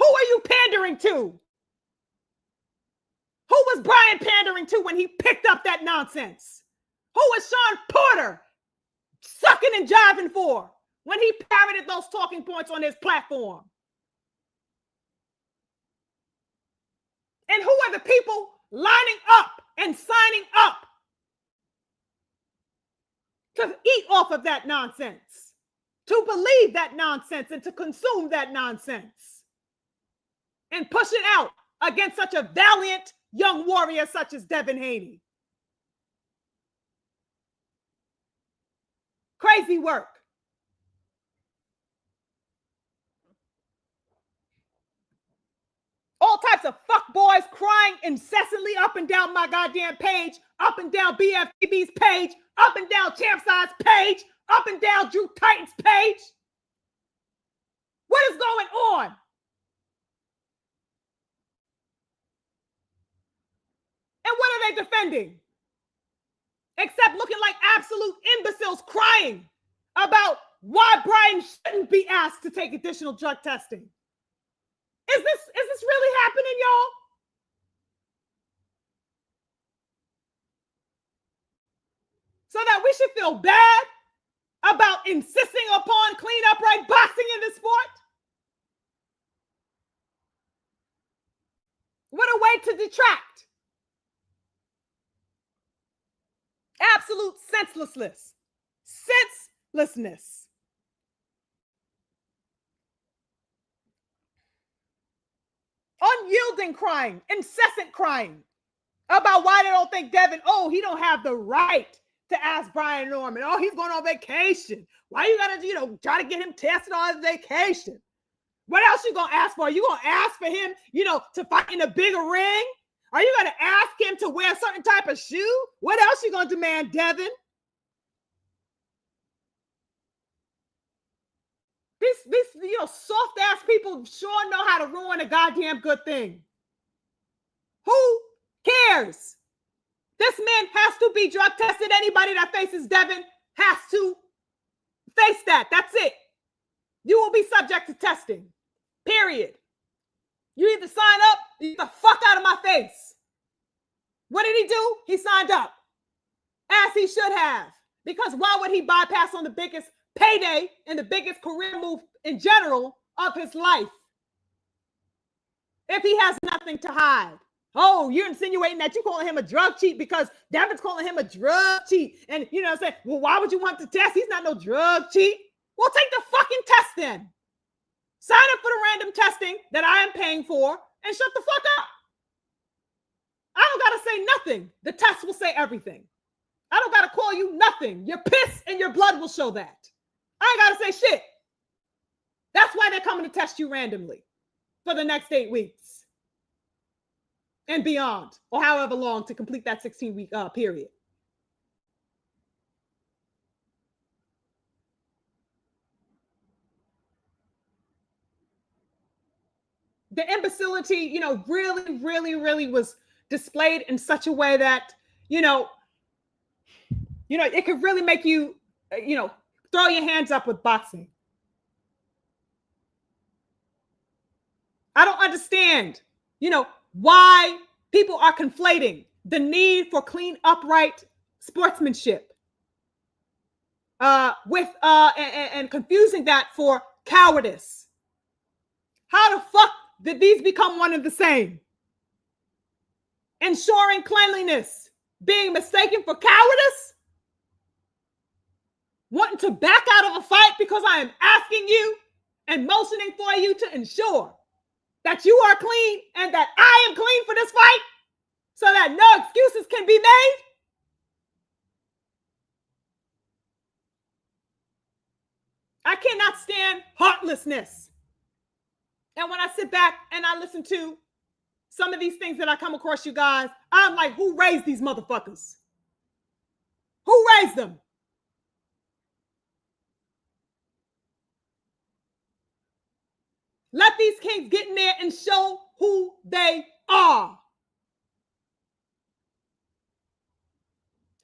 Who are you pandering to? Who was Brian pandering to when he picked up that nonsense? Who was Sean Porter sucking and jiving for when he parroted those talking points on his platform? And who are the people lining up and signing up to eat off of that nonsense, to believe that nonsense and to consume that nonsense and push it out against such a valiant young warrior such as Devin Haney? Crazy work. All types of fuckboys crying incessantly up and down my goddamn page, up and down BFTB's page, up and down Champside's page, up and down Drew Titan's page. What is going on? And what are they defending? Except looking like absolute imbeciles crying about why Brian shouldn't be asked to take additional drug testing. Is this really happening, y'all? So that we should feel bad about insisting upon clean, upright boxing in this sport? What a way to detract. Absolute senselessness. Senselessness. Unyielding crying, incessant crying about why they don't think Devin, he don't have the right to ask Brian Norman. Oh, he's going on vacation. Why you gotta, try to get him tested on his vacation? What else you gonna ask for? You gonna ask for him, to fight in a bigger ring? Are you gonna ask him to wear a certain type of shoe? What else you gonna demand, Devin? These soft ass people sure know how to ruin a goddamn good thing. Who cares? This man has to be drug tested. Anybody that faces Devin has to face that. That's it. You will be subject to testing. Period. You either sign up, or you get the fuck out of my face. What did he do? He signed up. As he should have. Because why would he bypass on the biggest payday and the biggest career move in general of his life if he has nothing to hide? Oh, you're insinuating that you're calling him a drug cheat because Devin's calling him a drug cheat. And saying, well, why would you want to test? He's not no drug cheat. Well, take the fucking test then. Sign up for the random testing that I am paying for and shut the fuck up. I don't got to say nothing. The test will say everything. I don't got to call you nothing. Your piss and your blood will show that. I ain't got to say shit. That's why they're coming to test you randomly for the next 8 weeks and beyond, or however long to complete that 16-week period. The imbecility, really, really, really was displayed in such a way that, it could really make you, throw your hands up with boxing. I don't understand, why people are conflating the need for clean, upright sportsmanship with and confusing that for cowardice. How the fuck did these become one and the same? Ensuring cleanliness being mistaken for cowardice? Wanting to back out of a fight because I am asking you and motioning for you to ensure that you are clean and that I am clean for this fight so that no excuses can be made? I cannot stand heartlessness. And when I sit back and I listen to some of these things that I come across, you guys, I'm like, who raised these motherfuckers? Who raised them? Let these kings get in there and show who they are.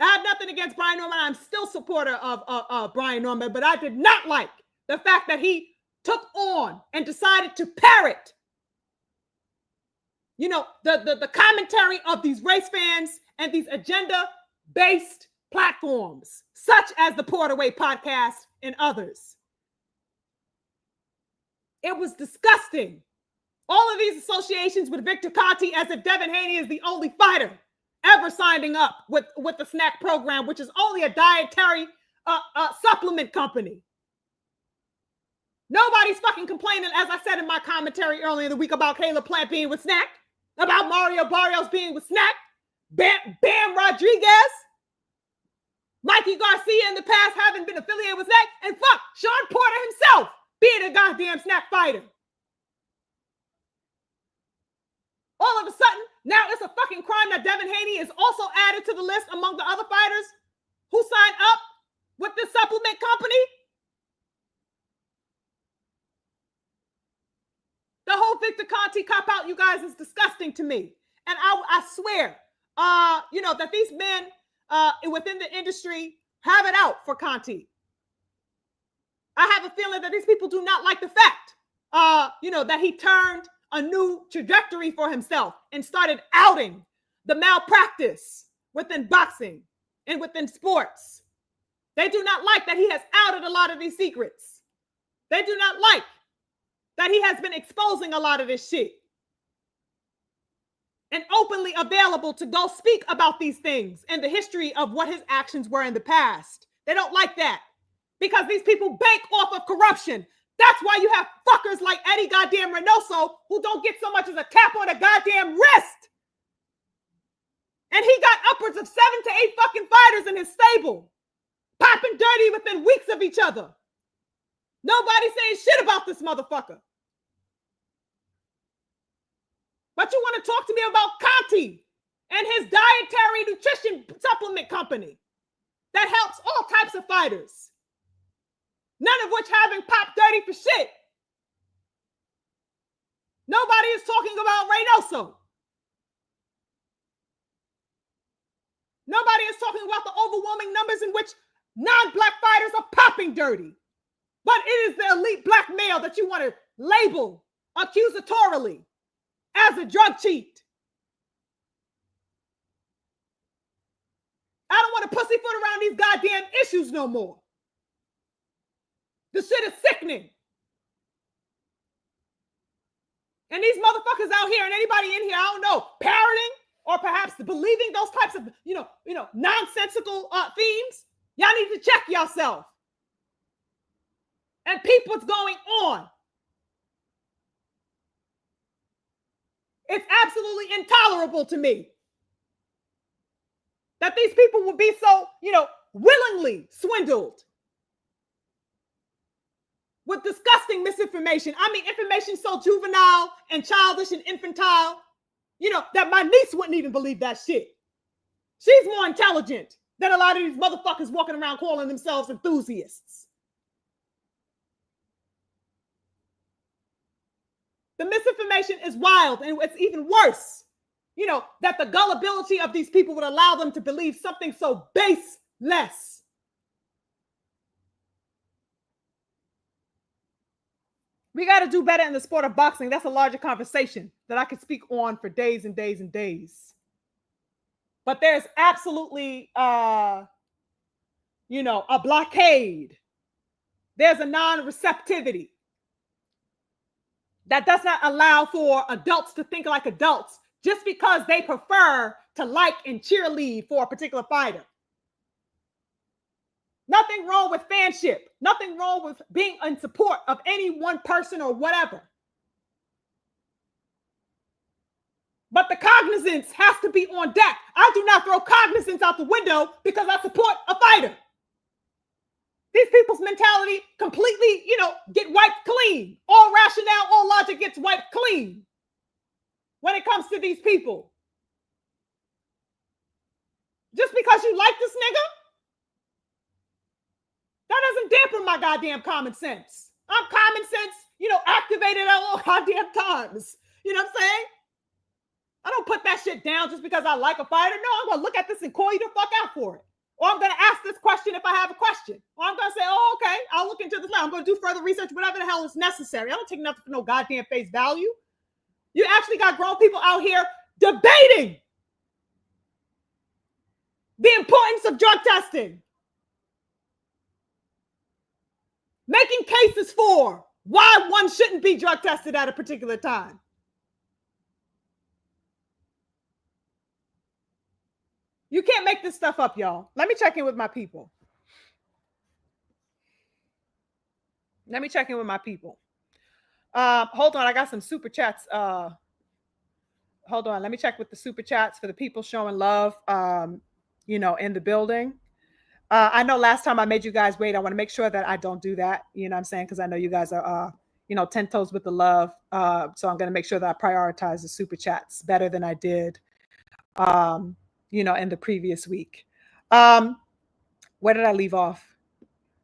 I have nothing against Brian Norman. I'm still a supporter of Brian Norman, but I did not like the fact that he took on and decided to parrot, the commentary of these race fans and these agenda-based platforms, such as the Porterway podcast and others. It was disgusting. All of these associations with Victor Conti as if Devin Haney is the only fighter ever signing up with the snack program, which is only a dietary supplement company. Nobody's fucking complaining, as I said in my commentary earlier in the week, about Caleb Plant being with snack, about Mario Barrios being with snack, Bam Rodriguez, Mikey Garcia in the past having been affiliated with snack, and fuck, Sean Porter himself being a goddamn snack fighter. All of a sudden, now it's a fucking crime that Devin Haney is also added to the list among the other fighters who signed up with this supplement company. the Conti cop-out, you guys, is disgusting to me. And I swear, that these men within the industry have it out for Conti. I have a feeling that these people do not like the fact, that he turned a new trajectory for himself and started outing the malpractice within boxing and within sports. They do not like that he has outed a lot of these secrets. They do not like that he has been exposing a lot of this shit and openly available to go speak about these things and the history of what his actions were in the past. They don't like that because these people bank off of corruption. That's why you have fuckers like Eddie goddamn Reynoso who don't get so much as a tap on a goddamn wrist. And he got upwards of 7 to 8 fucking fighters in his stable, popping dirty within weeks of each other. Nobody's saying shit about this motherfucker. But you want to talk to me about Conti and his dietary nutrition supplement company that helps all types of fighters, none of which having popped dirty for shit. Nobody is talking about Reynoso. Nobody is talking about the overwhelming numbers in which non-black fighters are popping dirty. But it is the elite black male that you want to label accusatorily as a drug cheat. I don't want to pussyfoot around these goddamn issues no more. The shit is sickening. And these motherfuckers out here and anybody in here, I don't know, parroting or perhaps believing those types of, nonsensical themes, y'all need to check yourself and peep what's going on. It's absolutely intolerable to me that these people would be so, willingly swindled with disgusting misinformation. I mean, information so juvenile and childish and infantile, that my niece wouldn't even believe that shit. She's more intelligent than a lot of these motherfuckers walking around calling themselves enthusiasts. The misinformation is wild, and it's even worse, that the gullibility of these people would allow them to believe something so baseless. We got to do better in the sport of boxing. That's a larger conversation that I could speak on for days and days and days. But there's absolutely, a blockade. There's a non-receptivity that does not allow for adults to think like adults just because they prefer to like and cheerlead for a particular fighter. Nothing wrong with fanship. Nothing wrong with being in support of any one person or whatever. But the cognizance has to be on deck. I do not throw cognizance out the window because I support a fighter. These people's mentality completely, get wiped clean. All rationale, all logic gets wiped clean when it comes to these people. Just because you like this nigga, that doesn't dampen my goddamn common sense. I'm common sense, activated at all goddamn times. You know what I'm saying? I don't put that shit down just because I like a fighter. No, I'm going to look at this and call you the fuck out for it. Or I'm going to ask this question if I have a question. Or I'm going to say, oh, okay, I'll look into this now. I'm going to do further research, whatever the hell is necessary. I don't take nothing for no goddamn face value. You actually got grown people out here debating the importance of drug testing. Making cases for why one shouldn't be drug tested at a particular time. You can't make this stuff up, y'all. Let me check in with my people. Hold on, I got some super chats. Hold on, let me check with the super chats for the people showing love, in the building. I know last time I made you guys wait. I want to make sure that I don't do that. You know what I'm saying? Because I know you guys are, 10 toes with the love. So I'm going to make sure that I prioritize the super chats better than I did, in the previous week. Where did I leave off?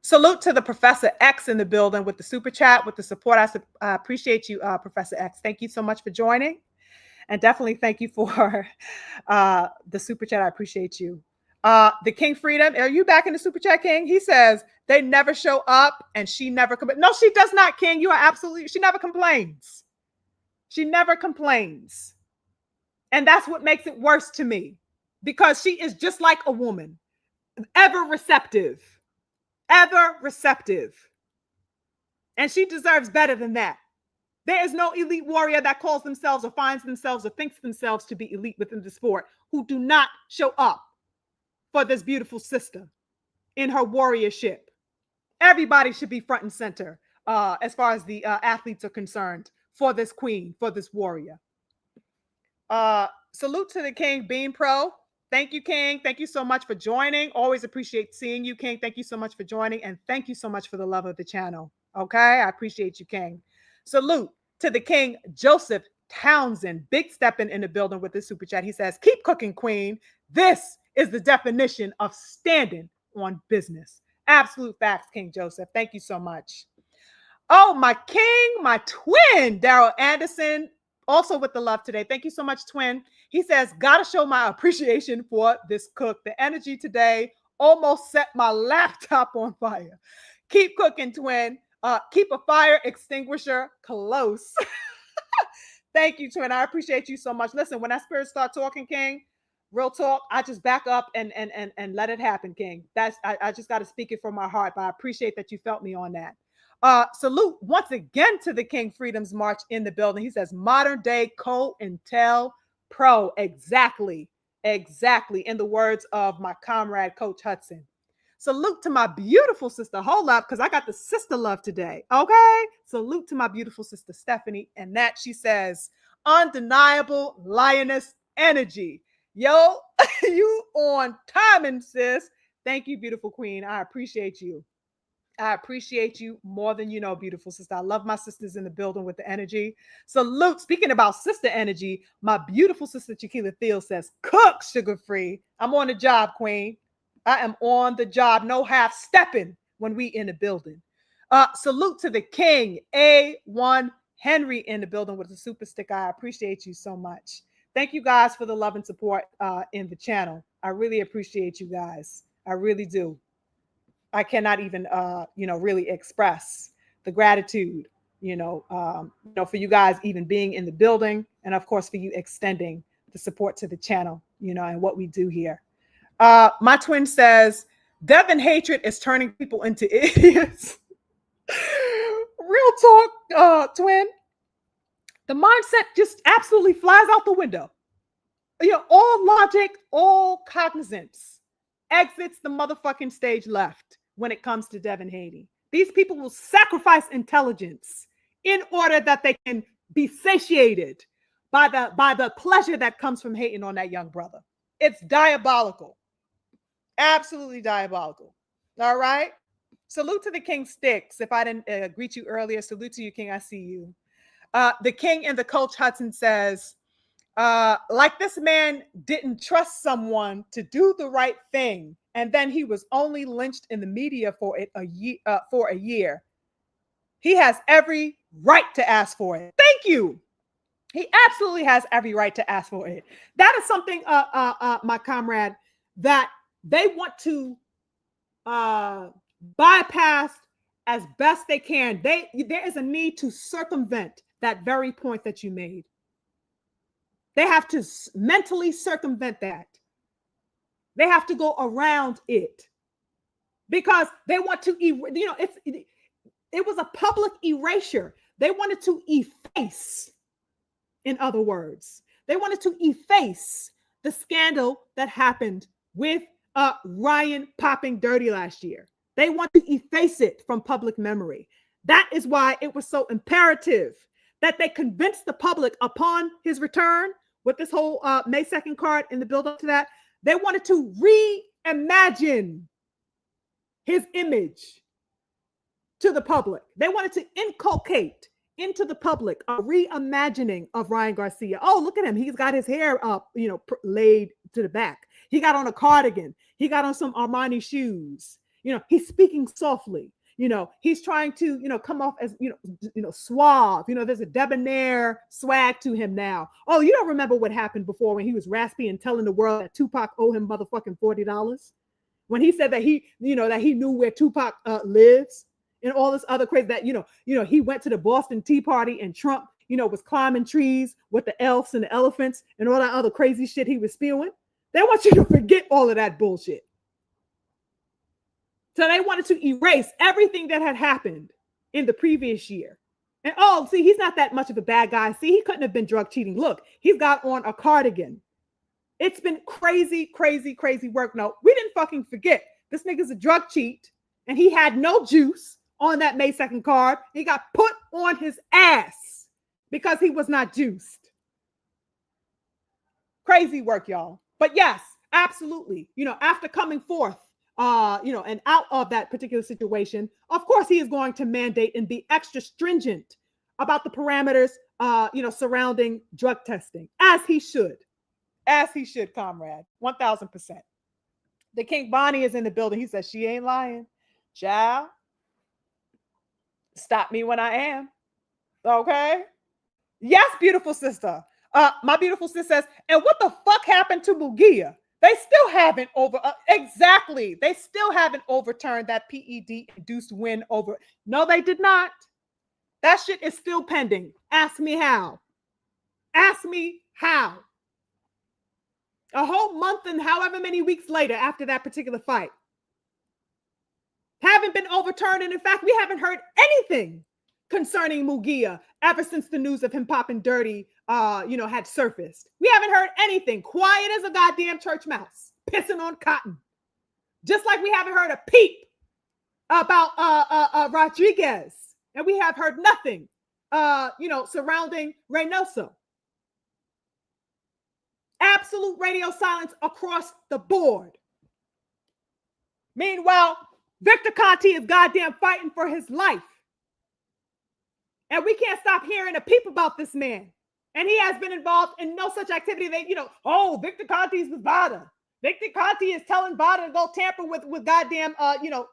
Salute to the Professor X in the building with the super chat, with the support. I appreciate you, Professor X. Thank you so much for joining. And definitely thank you for the super chat. I appreciate you. The King Freedom, are you back in the super chat, King? He says, they never show up and she never complains. No, she does not, King. You are absolutely, she never complains. She never complains. And that's what makes it worse to me, because she is just like a woman, ever receptive. And she deserves better than that. There is no elite warrior that calls themselves or finds themselves or thinks themselves to be elite within the sport who do not show up for this beautiful sister in her warriorship. Everybody should be front and center as far as the athletes are concerned for this queen, for this warrior. Salute to the King Bean Pro. Thank you, King. Thank you so much for joining. Always appreciate seeing you, King. Thank you so much for joining. And thank you so much for the love of the channel. Okay? I appreciate you, King. Salute to the King Joseph Townsend. Big stepping in the building with this super chat. He says, keep cooking, Queen. This is the definition of standing on business. Absolute facts, King Joseph. Thank you so much. Oh, my king, my twin, Daryl Anderson, also with the love today. Thank you so much, twin. He says, gotta show my appreciation for this cook. The energy today almost set my laptop on fire. Keep cooking, twin. Keep a fire extinguisher close. Thank you, twin. I appreciate you so much. Listen, when that spirit start talking, King, real talk, I just back up and let it happen, King. I just got to speak it from my heart, but I appreciate that you felt me on that. Salute once again to the King Freedom's March in the building. He says, modern day co-intel pro. Exactly. In the words of my comrade, Coach Hudson. Salute to my beautiful sister. Hold up, because I got the sister love today. Okay. Salute to my beautiful sister, Stephanie. And that she says, undeniable lioness energy. Yo, you on timing, sis. Thank you, beautiful queen. I appreciate you. I appreciate you more than you know, beautiful sister. I love my sisters in the building with the energy. Salute. Speaking about sister energy, my beautiful sister Chiquila Thiel says, cook, sugar free. I'm on the job, queen. I am on the job. No half stepping when we in the building. Salute to the king, A1 Henry in the building with the super stick. I appreciate you so much. Thank you guys for the love and support in the channel. I really appreciate you guys. I really do. I cannot even, really express the gratitude, for you guys even being in the building, and of course for you extending the support to the channel, and what we do here. My twin says, Devin hatred is turning people into idiots. Real talk, twin. The mindset just absolutely flies out the window. All logic, all cognizance exits the motherfucking stage left when it comes to Devin Haney. These people will sacrifice intelligence in order that they can be satiated by the pleasure that comes from hating on that young brother. It's diabolical. Absolutely diabolical. All right. Salute to the King Sticks. If I didn't greet you earlier, salute to you, King. I see you. The King and the Coach Hudson says, like this man didn't trust someone to do the right thing, and then he was only lynched in the media for a year. He has every right to ask for it. Thank you. He absolutely has every right to ask for it. That is something, my comrade, that they want to bypass as best they can. There is a need to circumvent that very point that you made. They have to mentally circumvent that. They have to go around it because they want to, it was a public erasure. They wanted to efface, in other words, they wanted to efface the scandal that happened with Ryan popping dirty last year. They want to efface it from public memory. That is why it was so imperative that they convinced the public upon his return with this whole May 2nd card in the build up to that. They wanted to reimagine his image to the public. They wanted to inculcate into the public a reimagining of Ryan Garcia. Oh, look at him. He's got his hair up, laid to the back. He got on a cardigan. He got on some Armani shoes. He's speaking softly. He's trying to, come off as, suave. There's a debonair swag to him now. Oh, you don't remember what happened before when he was raspy and telling the world that Tupac owed him motherfucking $40? When he said that he knew where Tupac lives and all this other crazy that, he went to the Boston Tea Party and Trump, was climbing trees with the elves and the elephants and all that other crazy shit he was spewing. They want you to forget all of that bullshit. So they wanted to erase everything that had happened in the previous year. And see, he's not that much of a bad guy. See, he couldn't have been drug cheating. Look, he's got on a cardigan. It's been crazy, crazy, crazy work. No, we didn't fucking forget. This nigga's a drug cheat, and he had no juice on that May 2nd card. He got put on his ass because he was not juiced. Crazy work, y'all. But yes, absolutely. After coming forth, and out of that particular situation, of course, he is going to mandate and be extra stringent about the parameters, surrounding drug testing, as he should. As he should, comrade. 1000%. The King Bonnie is in the building. He says, she ain't lying. Child, stop me when I am. Okay? Yes, beautiful sister. My beautiful sister says, and what the fuck happened to Mugia? They still haven't exactly. They still haven't overturned that PED-induced win over. No, they did not. That shit is still pending. Ask me how. Ask me how. A whole month and however many weeks later after that particular fight. Haven't been overturned. And in fact, we haven't heard anything concerning Mugia ever since the news of him popping dirty, had surfaced. We haven't heard anything. Quiet as a goddamn church mouse, pissing on cotton. Just like we haven't heard a peep about Rodriguez. And we have heard nothing, surrounding Reynoso. Absolute radio silence across the board. Meanwhile, Victor Conte is goddamn fighting for his life. And we can't stop hearing a peep about this man. And he has been involved in no such activity that, Victor Conte is with VADA. Victor Conte is telling VADA to go tamper with goddamn,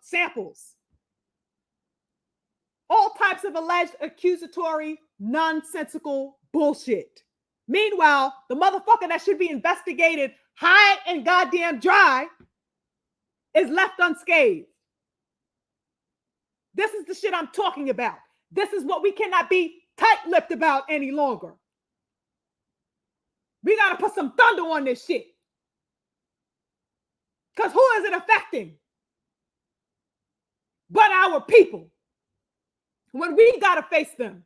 samples. All types of alleged accusatory, nonsensical bullshit. Meanwhile, the motherfucker that should be investigated high and goddamn dry is left unscathed. This is the shit I'm talking about. This is what we cannot be tight-lipped about any longer. We got to put some thunder on this shit. Because who is it affecting? But our people. When we got to face them.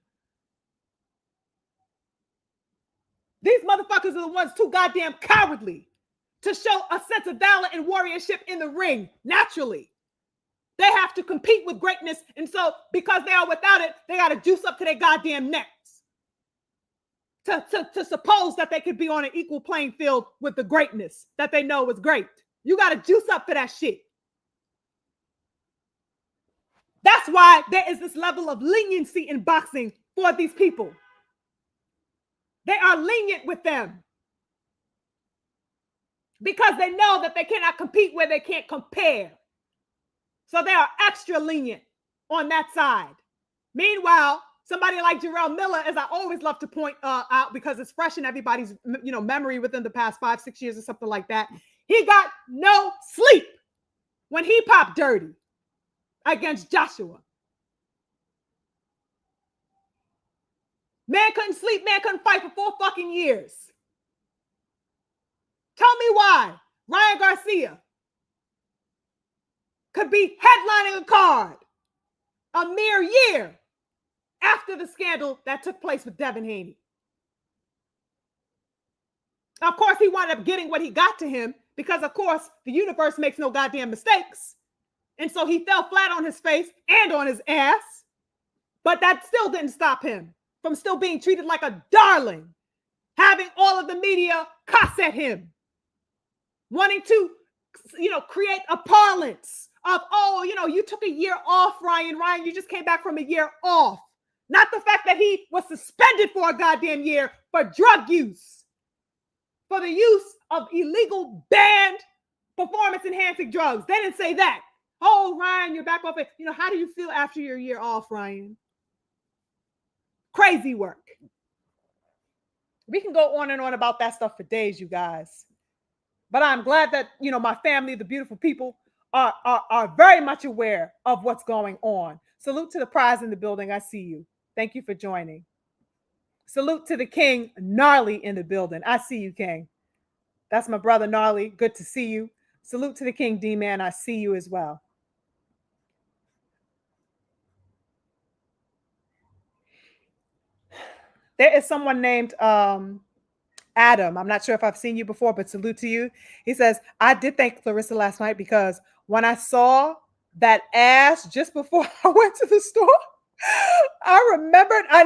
These motherfuckers are the ones too goddamn cowardly to show a sense of valor and warriorship in the ring naturally. They have to compete with greatness. And so because they are without it, they got to juice up to their goddamn necks. To suppose that they could be on an equal playing field with the greatness that they know is great. You got to juice up for that shit. That's why there is this level of leniency in boxing for these people. They are lenient with them. Because they know that they cannot compete where they can't compare. So they are extra lenient on that side. Meanwhile, somebody like Jarrell Miller, as I always love to point out because it's fresh in everybody's memory within the past 5-6 years or something like that. He got no sleep when he popped dirty against Joshua. Man couldn't sleep, man couldn't fight for 4 fucking years. Tell me why Ryan Garcia could be headlining a card a mere year after the scandal that took place with Devin Haney. Of course, he wound up getting what he got to him because, of course, the universe makes no goddamn mistakes. And so he fell flat on his face and on his ass. But that still didn't stop him from still being treated like a darling, having all of the media cuss at him, wanting to, create a parlance of, you took a year off, Ryan. Ryan, you just came back from a year off. Not the fact that he was suspended for a goddamn year for drug use, for the use of illegal banned performance-enhancing drugs. They didn't say that. Oh, Ryan, you're back off it. How do you feel after your year off, Ryan? Crazy work. We can go on and on about that stuff for days, you guys. But I'm glad that, my family, the beautiful people, are very much aware of what's going on. Salute to the prize in the building. I see you. Thank you for joining. Salute to the king, Gnarly, in the building. I see you, King. That's my brother, Gnarly. Good to see you. Salute to the king, D-Man. I see you as well. There is someone named Adam. I'm not sure if I've seen you before, but salute to you. He says, I did thank Claressa last night because when I saw that ass just before I went to the store, I remembered I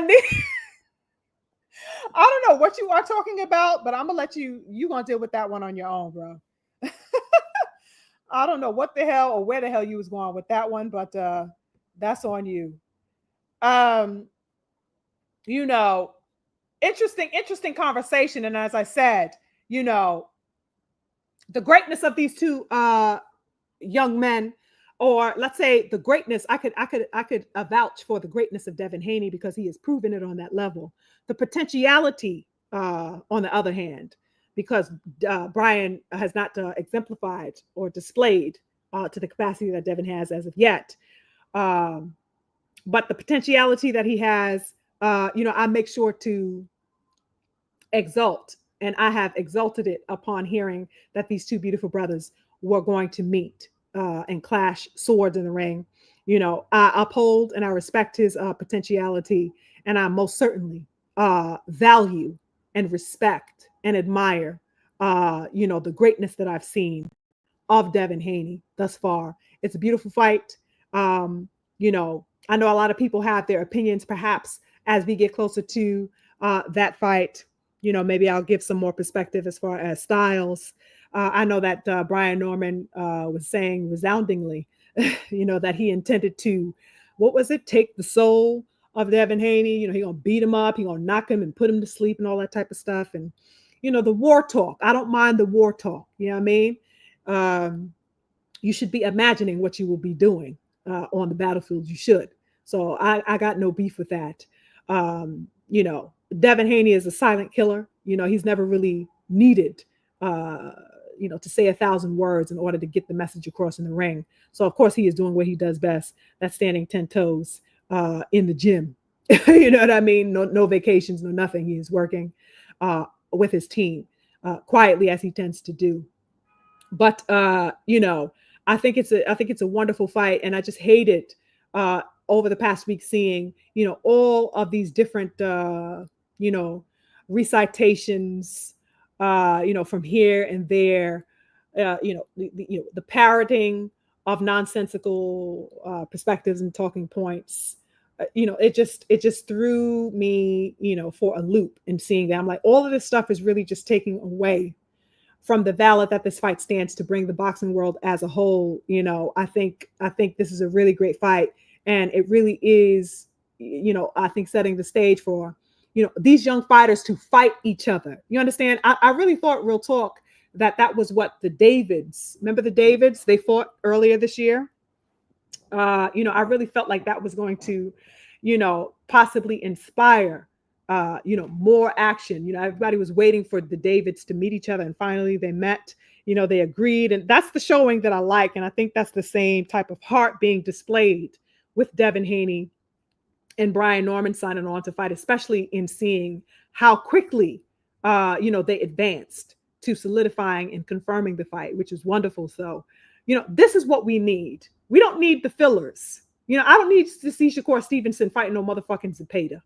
don't know what you are talking about, but I'm gonna let you're gonna deal with that one on your own, bro. I don't know what the hell or where the hell you was going with that one, but that's on you. Um, interesting conversation. And as I said, the greatness of these two young men, or let's say the greatness, I could vouch for the greatness of Devin Haney because he has proven it on that level. The potentiality, on the other hand, because Brian has not exemplified or displayed to the capacity that Devin has as of yet. But the potentiality that he has, I make sure to exalt, and I have exalted it upon hearing that these two beautiful brothers were going to meet and clash swords in the ring. I uphold and I respect his potentiality, and I most certainly value and respect and admire, the greatness that I've seen of Devin Haney thus far. It's a beautiful fight. I know a lot of people have their opinions. Perhaps as we get closer to that fight, maybe I'll give some more perspective as far as styles. I know that Brian Norman was saying resoundingly, that he intended to, what was it, take the soul of Devin Haney. He gonna beat him up, he gonna knock him and put him to sleep and all that type of stuff. And the war talk. I don't mind the war talk. You know what I mean? You should be imagining what you will be doing on the battlefield. You should. So I got no beef with that. Devin Haney is a silent killer. He's never really needed, to say 1,000 words in order to get the message across in the ring. So of course he is doing what he does best. That's standing 10 toes in the gym. You know what I mean? No vacations, no nothing. He is working with his team quietly, as he tends to do. But I think it's a wonderful fight, and I just hate it over the past week seeing all of these different recitations from here and there, the parroting of nonsensical perspectives and talking points. It just threw me for a loop, and seeing that I'm like, all of this stuff is really just taking away from the valor that this fight stands to bring the boxing world as a whole. I think this is a really great fight, and it really is, I think setting the stage for, these young fighters to fight each other. You understand? I really thought, real talk, that was what the Davids, remember the Davids? They fought earlier this year. I really felt like that was going to, possibly inspire more action. Everybody was waiting for the Davids to meet each other, and finally they met. They agreed, and that's the showing that I like. And I think that's the same type of heart being displayed with Devin Haney and Brian Norman signing on to fight, especially in seeing how quickly, they advanced to solidifying and confirming the fight, which is wonderful. So, this is what we need. We don't need the fillers. I don't need to see Shakur Stevenson fighting no motherfucking Zepeda.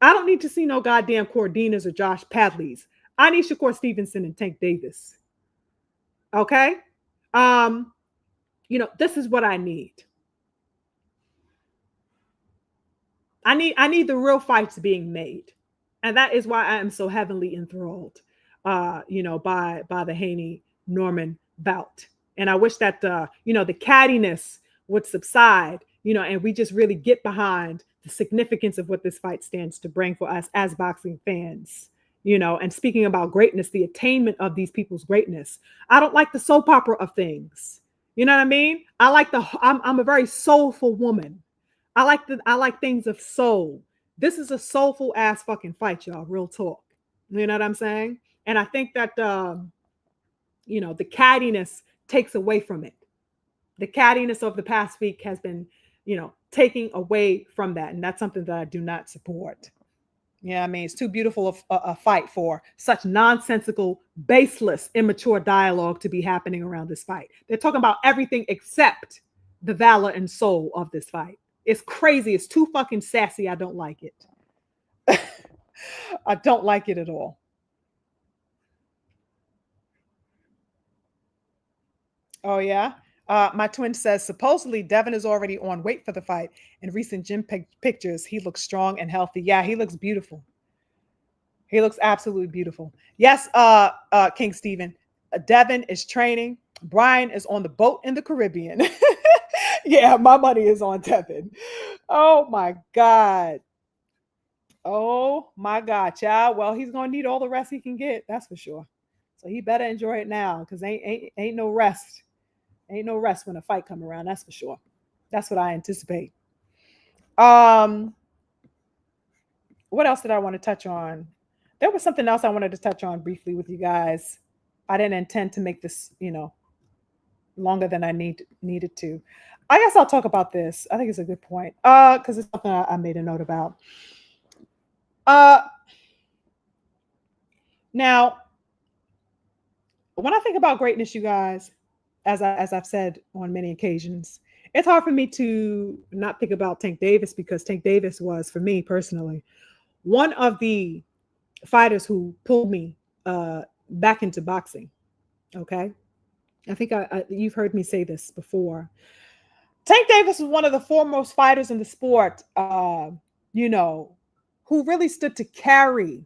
I don't need to see no goddamn Cordinas or Josh Padleys. I need Shakur Stevenson and Tank Davis. Okay? This is what I need. I need the real fights being made. And that is why I am so heavily enthralled, by the Haney Norman bout. And I wish that the cattiness would subside, and we just really get behind the significance of what this fight stands to bring for us as boxing fans. And speaking about greatness, the attainment of these people's greatness. I don't like the soap opera of things. You know what I mean? I'm a very soulful woman. I like things of soul. This is a soulful ass fucking fight, y'all. Real talk. You know what I'm saying? And I think that the cattiness takes away from it. The cattiness of the past week has been, taking away from that. And that's something that I do not support. Yeah, I mean, it's too beautiful a fight for such nonsensical, baseless, immature dialogue to be happening around this fight. They're talking about everything except the valor and soul of this fight. It's crazy. It's too fucking sassy. I don't like it. I don't like it at all. Oh, yeah. My twin says supposedly Devin is already on weight for the fight. In recent gym pictures, he looks strong and healthy. Yeah, he looks beautiful. He looks absolutely beautiful. Yes, King Stephen. Devin is training. Brian is on the boat in the Caribbean. Yeah, my money is on Devin. Oh my God. Oh my God, child. Well, he's gonna need all the rest he can get. That's for sure. So he better enjoy it now, because ain't no rest. Ain't no rest when a fight come around. That's for sure. That's what I anticipate. Um, what else did I want to touch on? There was something else I wanted to touch on briefly with you guys. I didn't intend to make this, longer than I needed to. I guess I'll talk about this. I think it's a good point. Because it's something I made a note about. Now, when I think about greatness, you guys, as I've said on many occasions, it's hard for me to not think about Tank Davis, because Tank Davis was, for me personally, one of the fighters who pulled me back into boxing. Okay, I think you've heard me say this before. Tank Davis was one of the foremost fighters in the sport, who really stood to carry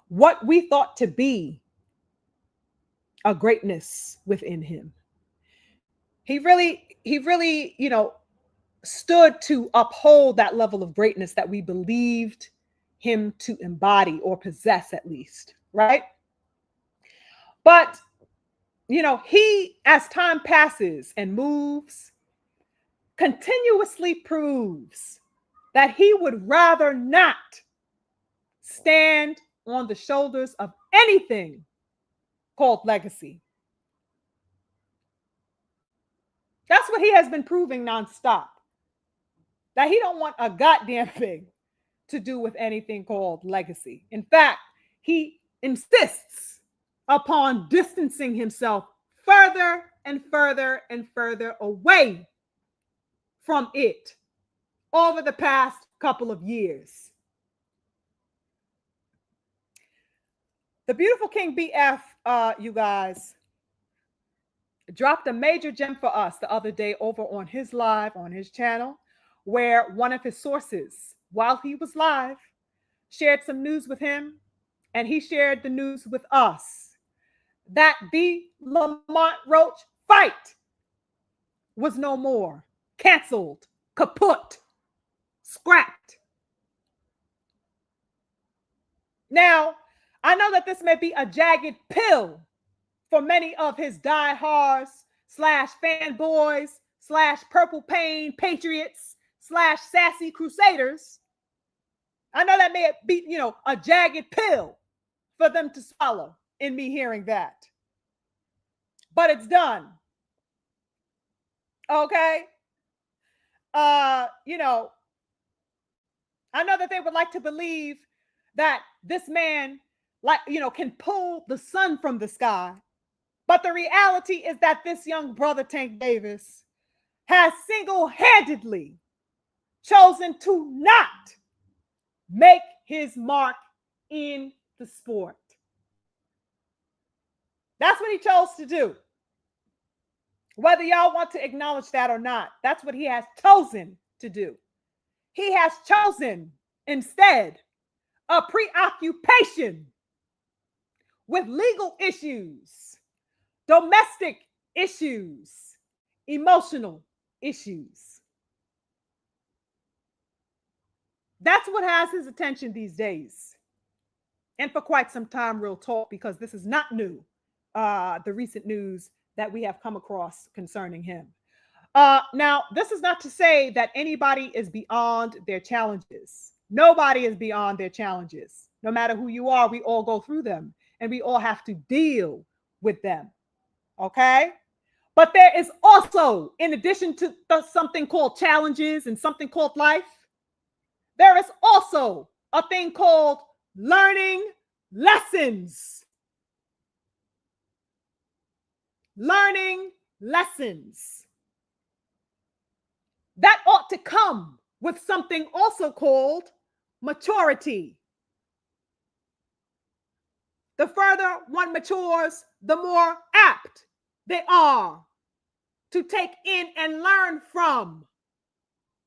what we thought to be a greatness within him. He really, stood to uphold that level of greatness that we believed him to embody or possess, at least, right? But, he, as time passes and moves, continuously proves that he would rather not stand on the shoulders of anything called legacy. That's what he has been proving nonstop. That he don't want a goddamn thing to do with anything called legacy. In fact, he insists upon distancing himself further and further and further away from it over the past couple of years. The beautiful King BF, you guys, dropped a major gem for us the other day over on his live, on his channel, where one of his sources, while he was live, shared some news with him, and he shared the news with us that the Lamont Roach fight was no more, canceled, kaput, scrapped. Now, I know that this may be a jagged pill for many of his diehards / fanboys / purple pain patriots / sassy crusaders. I know that may be, a jagged pill for them to swallow in me hearing that. But it's done. Okay? I know that they would like to believe that this man, can pull the sun from the sky. But the reality is that this young brother, Tank Davis, has single-handedly chosen to not make his mark in the sport. That's what he chose to do. Whether y'all want to acknowledge that or not, that's what he has chosen to do. He has chosen instead a preoccupation with legal issues, domestic issues, emotional issues. That's what has his attention these days. And for quite some time, real talk, because this is not new. The recent news that we have come across concerning him. Now, this is not to say that anybody is beyond their challenges. Nobody is beyond their challenges. No matter who you are, we all go through them and we all have to deal with them. Okay? But there is also, in addition to something called challenges and something called life, there is also a thing called learning lessons. Learning lessons. That ought to come with something also called maturity. The further one matures, the more apt they are to take in and learn from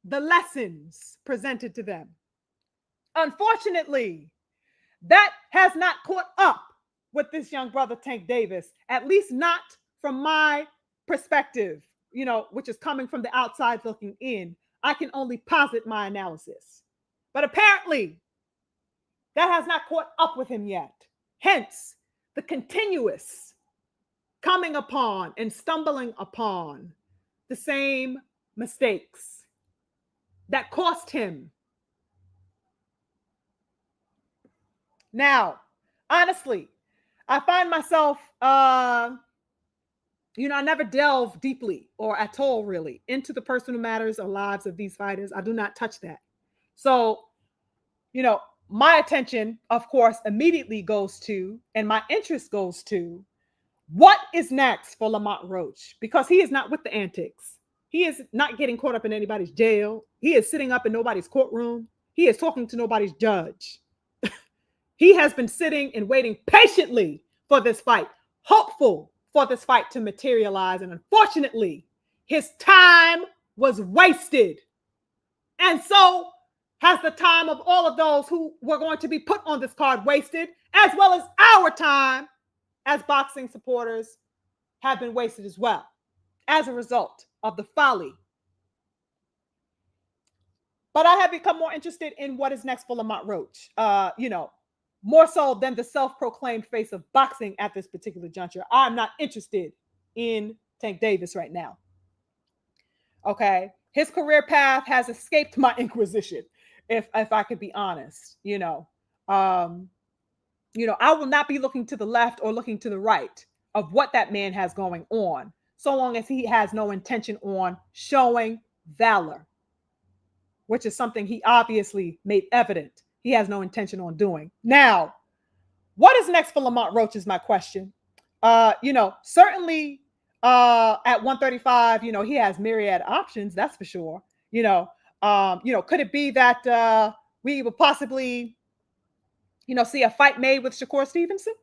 the lessons presented to them. Unfortunately, that has not caught up with this young brother, Tank Davis, at least not from my perspective, which is coming from the outside looking in. I can only posit my analysis. But apparently, that has not caught up with him yet. Hence, the continuous coming upon and stumbling upon the same mistakes that cost him. Now, honestly, I find myself, I never delve deeply or at all really into the personal matters or lives of these fighters. I do not touch that. So, my attention, of course, immediately goes to, and my interest goes to, what is next for Lamont Roach? Because he is not with the antics. He is not getting caught up in anybody's jail. He is sitting up in nobody's courtroom. He is talking to nobody's judge. He has been sitting and waiting patiently for this fight, hopeful for this fight to materialize. And unfortunately, his time was wasted. And so has the time of all of those who were going to be put on this card wasted, as well as our time as boxing supporters have been wasted as well, as a result of the folly. But I have become more interested in what is next for Lamont Roach, more so than the self-proclaimed face of boxing at this particular juncture. I'm not interested in Tank Davis right now. Okay. His career path has escaped my inquisition, if I could be honest. I will not be looking to the left or looking to the right of what that man has going on, so long as he has no intention on showing valor, which is something he obviously made evident he has no intention on doing. Now, what is next for Lamont Roach is my question. Certainly at 135, he has myriad options, that's for sure. Could it be that we will possibly, see a fight made with Shakur Stevenson?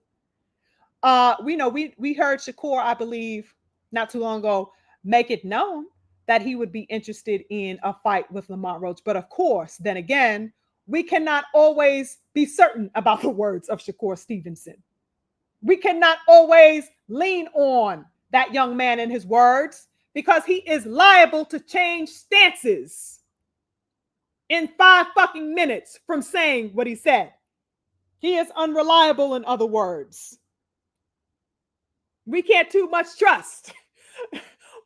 We heard Shakur, I believe, not too long ago, make it known that he would be interested in a fight with Lamont Roach. But of course, then again, we cannot always be certain about the words of Shakur Stevenson. We cannot always lean on that young man and his words, because he is liable to change stances in 5 fucking minutes from saying what he said. He is unreliable, in other words. We can't too much trust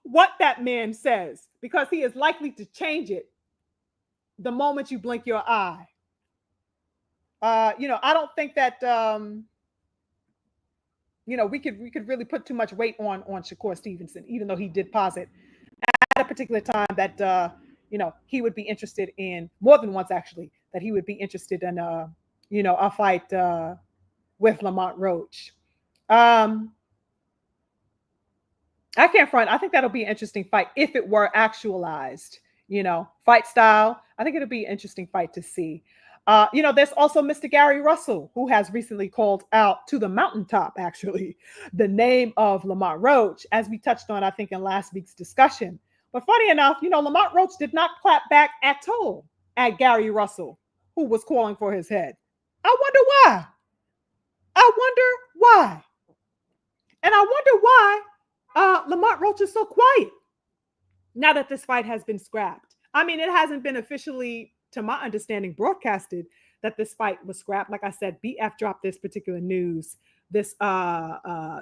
what that man says, because he is likely to change it the moment you blink your eye. I don't think that we could really put too much weight on Shakur Stevenson, even though he did posit at a particular time that he would be interested in, more than once actually, that he would be interested in a fight with Lamont Roach. I can't front. I think that'll be an interesting fight if it were actualized. Fight style. I think it'll be an interesting fight to see. There's also Mr. Gary Russell, who has recently called out to the mountaintop, actually, the name of Lamont Roach, as we touched on, I think, in last week's discussion. But funny enough, Lamont Roach did not clap back at all at Gary Russell, who was calling for his head. I wonder why. And I wonder why Lamont Roach is so quiet now that this fight has been scrapped. I mean, it hasn't been officially, to my understanding, broadcasted that this fight was scrapped. Like I said, BF dropped this particular news, this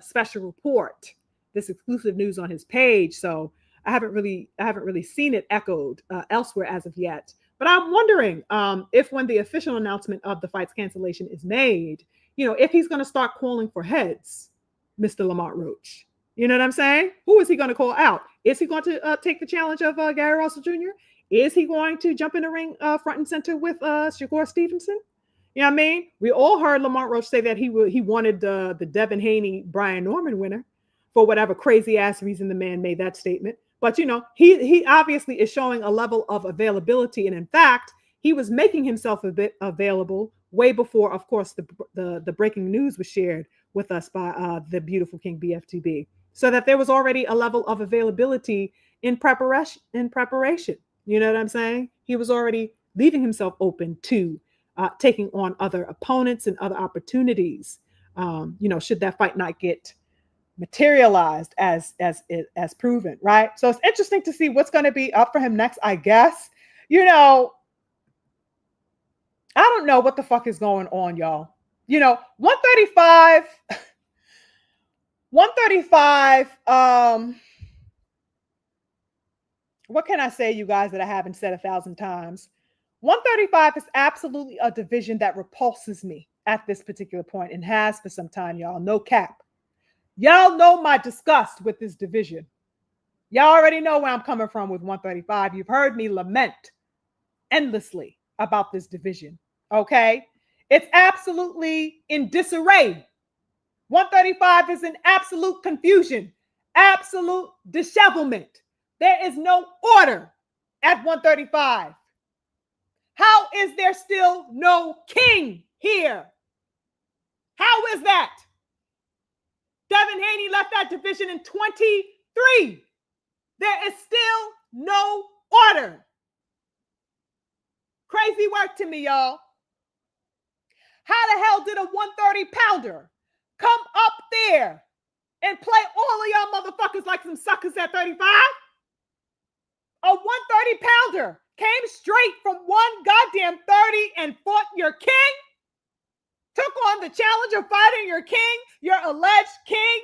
special report this exclusive news on his page. So I haven't really seen it echoed elsewhere as of yet. But I'm wondering if when the official announcement of the fight's cancellation is made, if he's going to start calling for heads, Mr. Lamont Roach. You know what I'm saying? Who is he going to call out? Is he going to take the challenge of Gary Russell Jr.? Is he going to jump in the ring front and center with Shakur Stevenson? You know what I mean? We all heard Lamont Roach say that he wanted the Devin Haney Brian Norman winner for whatever crazy ass reason the man made that statement. But he obviously is showing a level of availability, and in fact, he was making himself a bit available way before, of course, the breaking news was shared with us by the beautiful King BFTB, so that there was already a level of availability in preparation. You know what I'm saying? He was already leaving himself open to taking on other opponents and other opportunities. Should that fight not get materialized as proven, right? So it's interesting to see what's going to be up for him next, I guess. I don't know what the fuck is going on, y'all. 135 what can I say, you guys, that I haven't said 1,000 times? 135 is absolutely a division that repulses me at this particular point and has for some time, y'all. No cap. Y'all know my disgust with this division. Y'all already know where I'm coming from with 135. You've heard me lament endlessly about this division, okay? It's absolutely in disarray. 135 is in absolute confusion, absolute dishevelment. There is no order at 135. How is there still no king here? How is that? Devin Haney left that division in 23. There is still no order. Crazy work to me, y'all. How the hell did a 130-pounder come up there and play all of y'all motherfuckers like some suckers at 35? A 130-pounder came straight from one goddamn 30 and fought your king? Took on the challenge of fighting your king, your alleged king,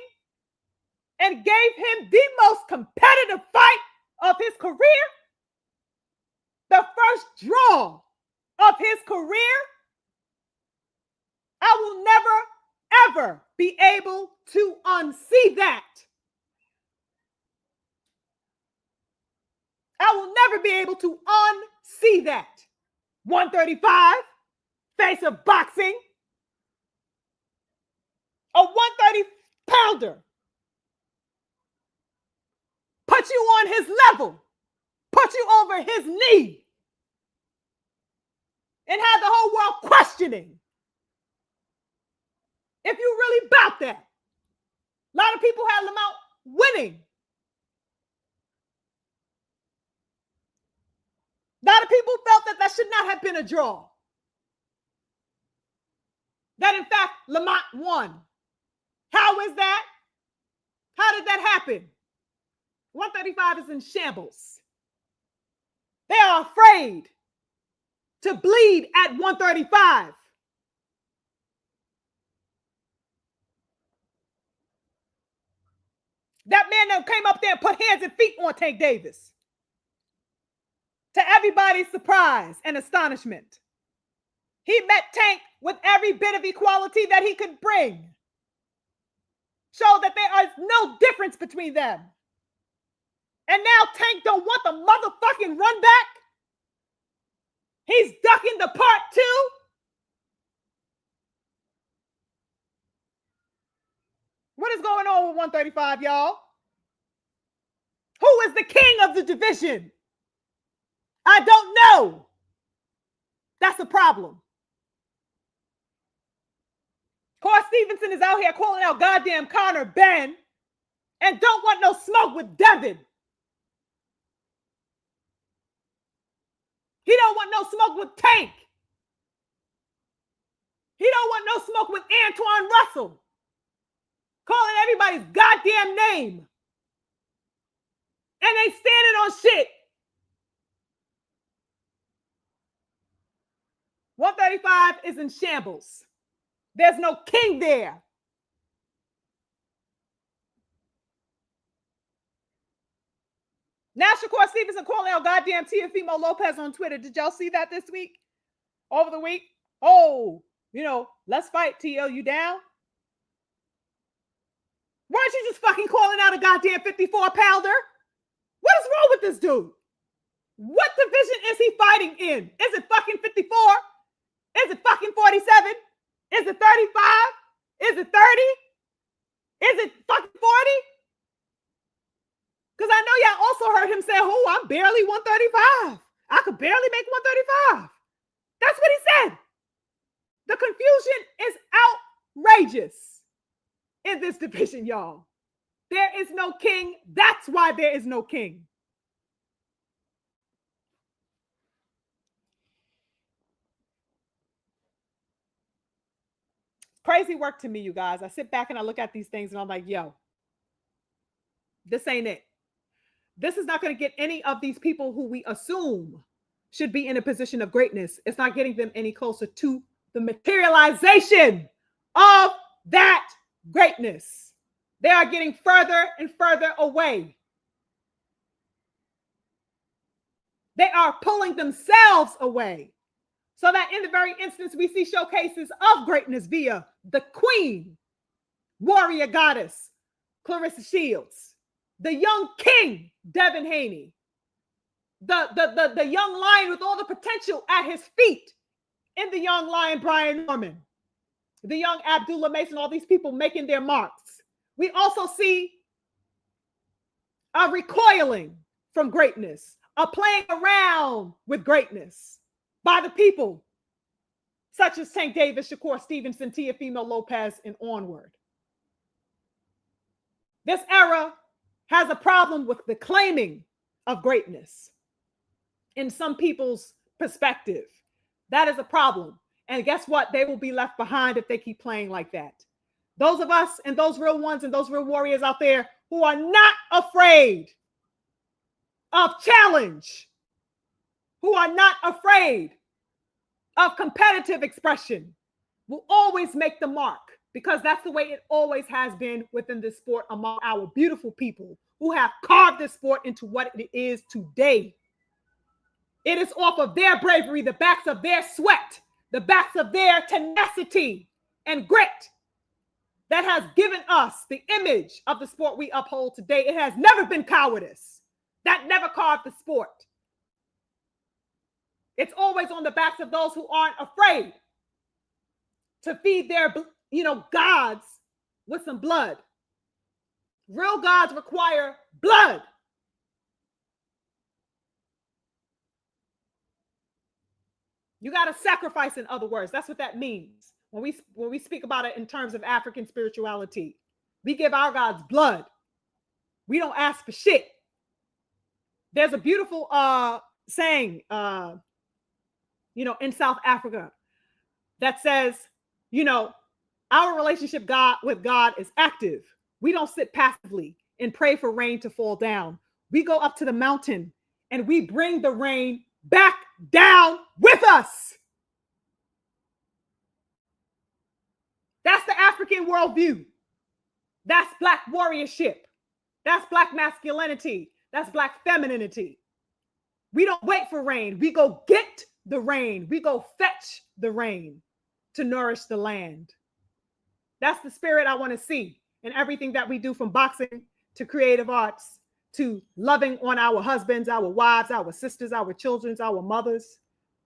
and gave him the most competitive fight of his career? The first draw of his career? I will never, ever be able to unsee that. I will never be able to unsee that. 135, face of boxing. A 130-pounder. Put you on his level. Put you over his knee. And had the whole world questioning if you really about that. A lot of people had Lamont winning. A lot of people felt that should not have been a draw. That, in fact, Lamont won. How is that? How did that happen? 135 is in shambles. They are afraid to bleed at 135. That man that came up there and put hands and feet on Tank Davis. To everybody's surprise and astonishment, he met Tank with every bit of equality that he could bring. Showed that there is no difference between them. And now Tank don't want the motherfucking run back. He's ducking the part 2. What is going on with 135, y'all? Who is the king of the division? I don't know. That's a problem. Corey Stevenson is out here calling out goddamn Conor Ben and don't want no smoke with Devin. He don't want no smoke with Tank. He don't want no smoke with Antoine Russell. Calling everybody's goddamn name. And they standing on shit. 135 is in shambles. There's no king there. Now Shakur Stevenson calling out goddamn Teofimo Lopez on Twitter. Did y'all see that this week? Over the week? Oh, let's fight, T.O. You down? Weren't you just fucking calling out a goddamn 54-pounder? What is wrong with this dude? What division is he fighting in? Is it fucking 54? Is it fucking 47? Is it 35? Is it 30? Is it fucking 40? Because I know y'all also heard him say, oh, I'm barely 135. I could barely make 135. That's what he said. The confusion is outrageous in this division, y'all. There is no king. That's why there is no king. Crazy work to me, you guys. I sit back and I look at these things and I'm like, yo, this ain't it. This is not going to get any of these people who we assume should be in a position of greatness. It's not getting them any closer to the materialization of that greatness. They are getting further and further away. They are pulling themselves away. So that in the very instance, we see showcases of greatness via the queen, warrior goddess, Claressa Shields, the young king, Devin Haney, the young lion with all the potential at his feet in the young lion, Brian Norman, the young Abdullah Mason, all these people making their marks. We also see a recoiling from greatness, a playing around with greatness by the people, such as Tank Davis, Shakur Stevenson, Teofimo Lopez, and onward. This era has a problem with the claiming of greatness in some people's perspective. That is a problem. And guess what? They will be left behind if they keep playing like that. Those of us and those real ones and those real warriors out there who are not afraid of challenge, who are not afraid of competitive expression, will always make the mark, because that's the way it always has been within this sport among our beautiful people who have carved this sport into what it is today. It is off of their bravery, the backs of their sweat, the backs of their tenacity and grit that has given us the image of the sport we uphold today. It has never been cowardice. That never carved the sport. It's always on the backs of those who aren't afraid to feed their, gods with some blood. Real gods require blood. You got to sacrifice, in other words. That's what that means. When we speak about it in terms of African spirituality, we give our gods blood. We don't ask for shit. There's a beautiful saying, in South Africa that says, our relationship with God is active. We don't sit passively and pray for rain to fall down. We go up to the mountain and we bring the rain back down with us. That's the African worldview. That's Black warriorship. That's Black masculinity. That's Black femininity. We don't wait for rain. We go get the rain. We go fetch the rain to nourish the land. That's the spirit I want to see in everything that we do, from boxing to creative arts to loving on our husbands, our wives, our sisters, our children, our mothers,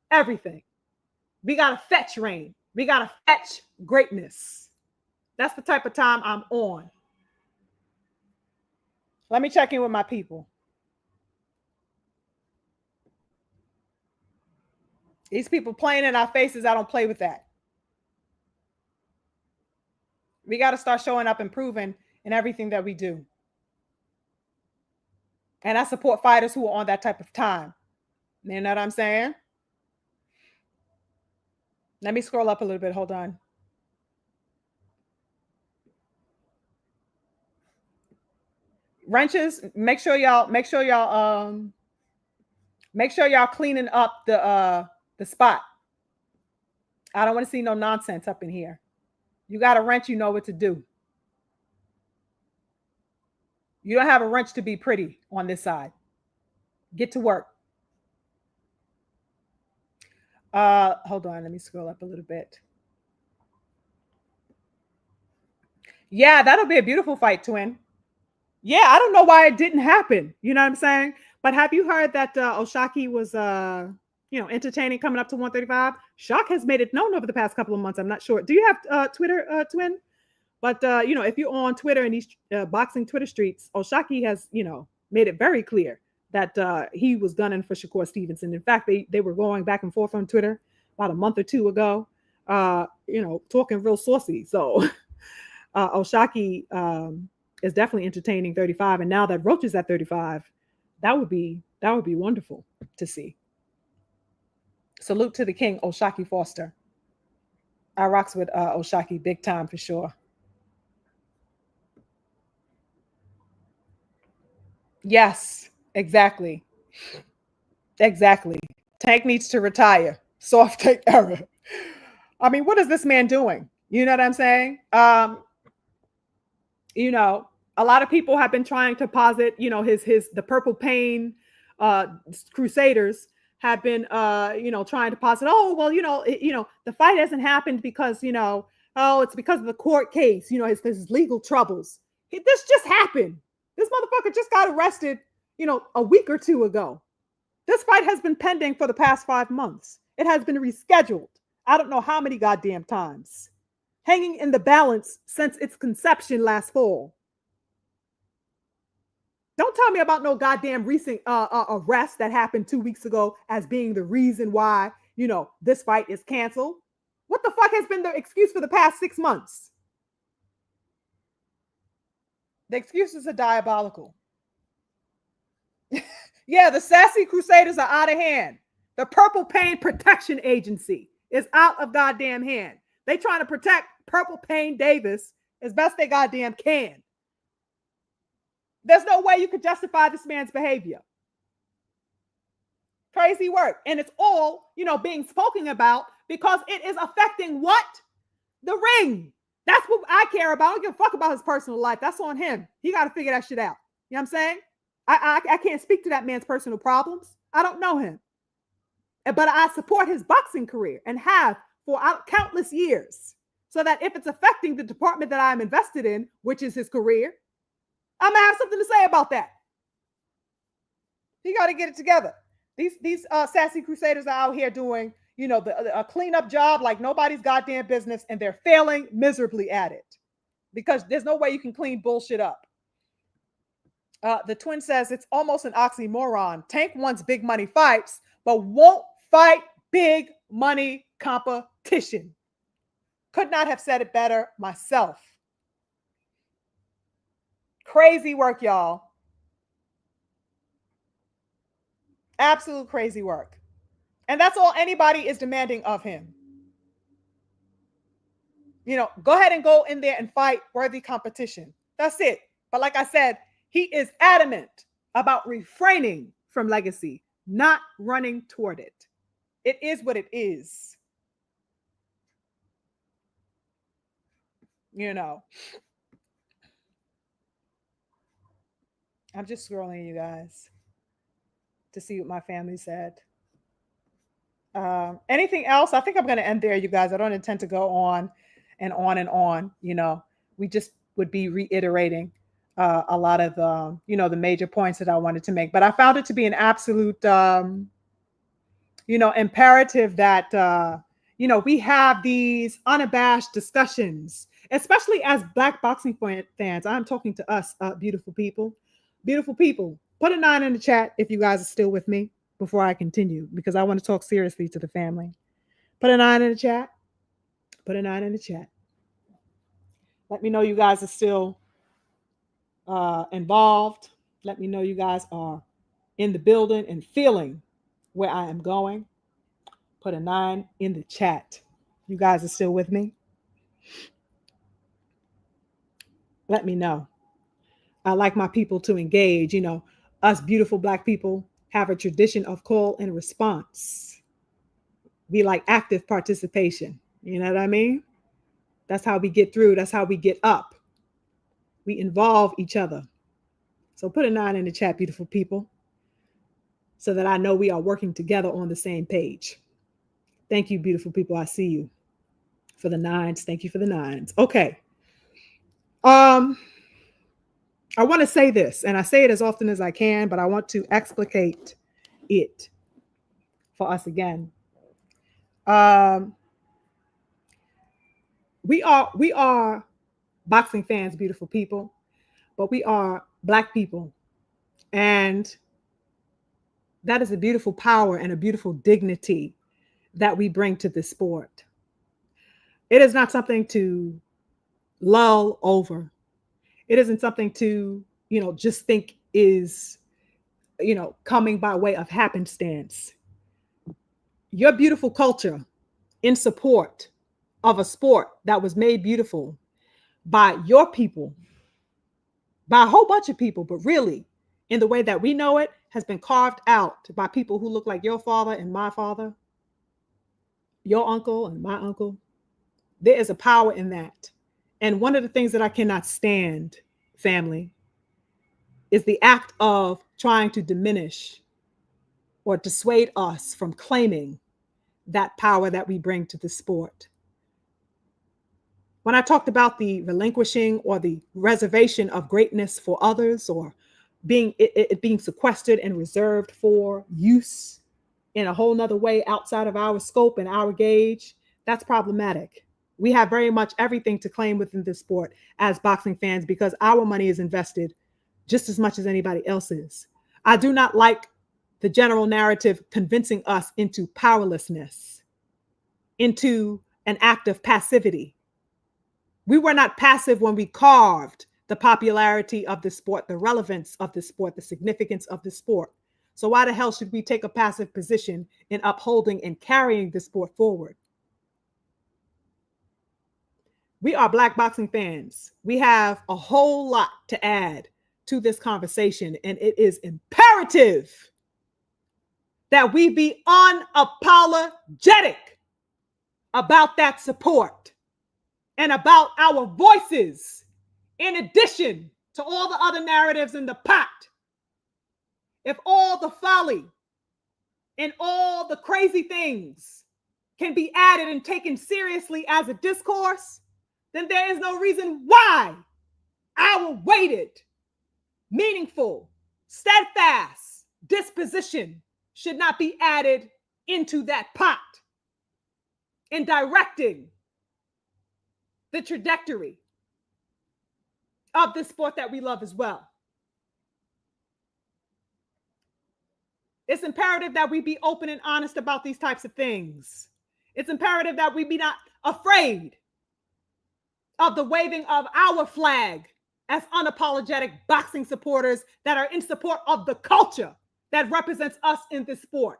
everything. We got to fetch rain. We got to fetch greatness. That's the type of time I'm on. Let me check in with my people. These people playing in our faces, I don't play with that. We got to start showing up and proving in everything that we do. And I support fighters who are on that type of time. You know what I'm saying? Let me scroll up a little bit. Hold on. Wrenches, make sure y'all cleaning up the spot. I don't want to see no nonsense up in here. You got a wrench, you know what to do. You don't have a wrench to be pretty on this side. Get to work. Hold on, let me scroll up a little bit. Yeah, that'll be a beautiful fight, twin. Yeah, I don't know why it didn't happen. You know what I'm saying? But have you heard that Oshaki was entertaining coming up to 135? Shock has made it known over the past couple of months. I'm not sure. Do you have Twitter, twin? But if you're on Twitter and these boxing Twitter streets, Oshaki has, made it very clear that he was gunning for Shakur Stevenson. In fact, they were going back and forth on Twitter about a month or two ago, talking real saucy. So Oshaki is definitely entertaining 35, and now that Roach is at 35, that would be wonderful to see. Salute to the king, Oshaki Foster. I rocks with Oshaki big time for sure. Yes, exactly. Exactly. Tank needs to retire. Soft tank era. I mean, what is this man doing? You know what I'm saying? A lot of people have been trying to posit, the Purple Pain Crusaders have been trying to posit, oh, well, the fight hasn't happened because, it's because of the court case, his legal troubles. This just happened. This motherfucker just got arrested, a week or two ago. This fight has been pending for the past 5 months. It has been rescheduled. I don't know how many goddamn times. Hanging in the balance since its conception last fall. Don't tell me about no goddamn recent arrest that happened 2 weeks ago as being the reason why, this fight is canceled. What the fuck has been the excuse for the past 6 months? The excuses are diabolical. Yeah, the sassy Crusaders are out of hand. The Purple Pain Protection Agency is out of goddamn hand. They trying to protect Purple Pain Davis as best they goddamn can. There's no way you could justify this man's behavior. Crazy work. And it's all, being spoken about because it is affecting what? The ring. That's what I care about. I don't give a fuck about his personal life. That's on him. He got to figure that shit out. You know what I'm saying? I can't speak to that man's personal problems. I don't know him. But I support his boxing career and have for countless years. So that if it's affecting the department that I'm invested in, which is his career, I'm going to have something to say about that. He got to get it together. These sassy Crusaders are out here doing, a cleanup job like nobody's goddamn business, and they're failing miserably at it because there's no way you can clean bullshit up. The twin says it's almost an oxymoron. Tank wants big money fights, but won't fight big money competition. Could not have said it better myself. Crazy work, y'all. Absolute crazy work. And that's all anybody is demanding of him. Go ahead and go in there and fight worthy competition. That's it. But like I said, he is adamant about refraining from legacy, not running toward it. It is what it is. I'm just scrolling, you guys, to see what my family said. Anything else? I think I'm going to end there, you guys. I don't intend to go on and on and on. We just would be reiterating a lot of the major points that I wanted to make. But I found it to be an absolute, imperative that, we have these unabashed discussions, especially as Black boxing fans. I'm talking to us, beautiful people. Beautiful people. Put a 9 in the chat if you guys are still with me before I continue, because I want to talk seriously to the family. Put a 9 in the chat. Put a 9 in the chat. Let me know you guys are still involved. Let me know you guys are in the building and feeling where I am going. Put a 9 in the chat. You guys are still with me? Let me know. I like my people to engage. Us beautiful Black people have a tradition of call and response. We like active participation. You know what I mean? That's how we get through. That's how we get up. We involve each other. So put a 9 in the chat, beautiful people. so that I know we are working together on the same page. Thank you, beautiful people. I see you for the nines. Thank you for the nines. Okay. I want to say this, and I say it as often as I can, but I want to explicate it for us again. Um, we are boxing fans, beautiful people, but we are Black people, and that is a beautiful power and a beautiful dignity that we bring to this sport. It is not something to lull over. It isn't something to, just think is, coming by way of happenstance. Your beautiful culture in support of a sport that was made beautiful by your people, by a whole bunch of people, but really in the way that we know it has been carved out by people who look like your father and my father, your uncle and my uncle. There is a power in that. And one of the things that I cannot stand, family, is the act of trying to diminish or dissuade us from claiming that power that we bring to the sport. When I talked about the relinquishing or the reservation of greatness for others, or it being sequestered and reserved for use in a whole nother way outside of our scope and our gauge, that's problematic. We have very much everything to claim within this sport as boxing fans because our money is invested just as much as anybody else's. I do not like the general narrative convincing us into powerlessness, into an act of passivity. We were not passive when we carved the popularity of the sport, the relevance of the sport, the significance of the sport. So why the hell should we take a passive position in upholding and carrying the sport forward? We are Black boxing fans. We have a whole lot to add to this conversation, and it is imperative that we be unapologetic about that support and about our voices, in addition to all the other narratives in the pot. If all the folly and all the crazy things can be added and taken seriously as a discourse, then there is no reason why our weighted, meaningful, steadfast disposition should not be added into that pot in directing the trajectory of this sport that we love as well. It's imperative that we be open and honest about these types of things. It's imperative that we be not afraid of the waving of our flag as unapologetic boxing supporters that are in support of the culture that represents us in this sport.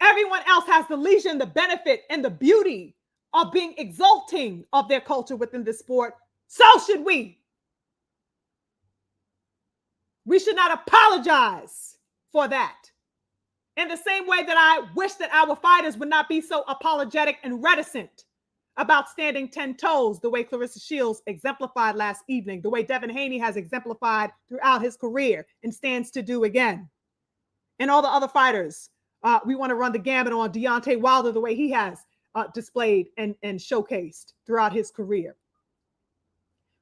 Everyone else has the leisure and the benefit and the beauty of being exalting of their culture within this sport. So should we. We should not apologize for that. In the same way that I wish that our fighters would not be so apologetic and reticent about standing 10 toes, the way Claressa Shields exemplified last evening, the way Devin Haney has exemplified throughout his career and stands to do again. And all the other fighters, we want to run the gamut on Deontay Wilder, the way he has displayed and showcased throughout his career.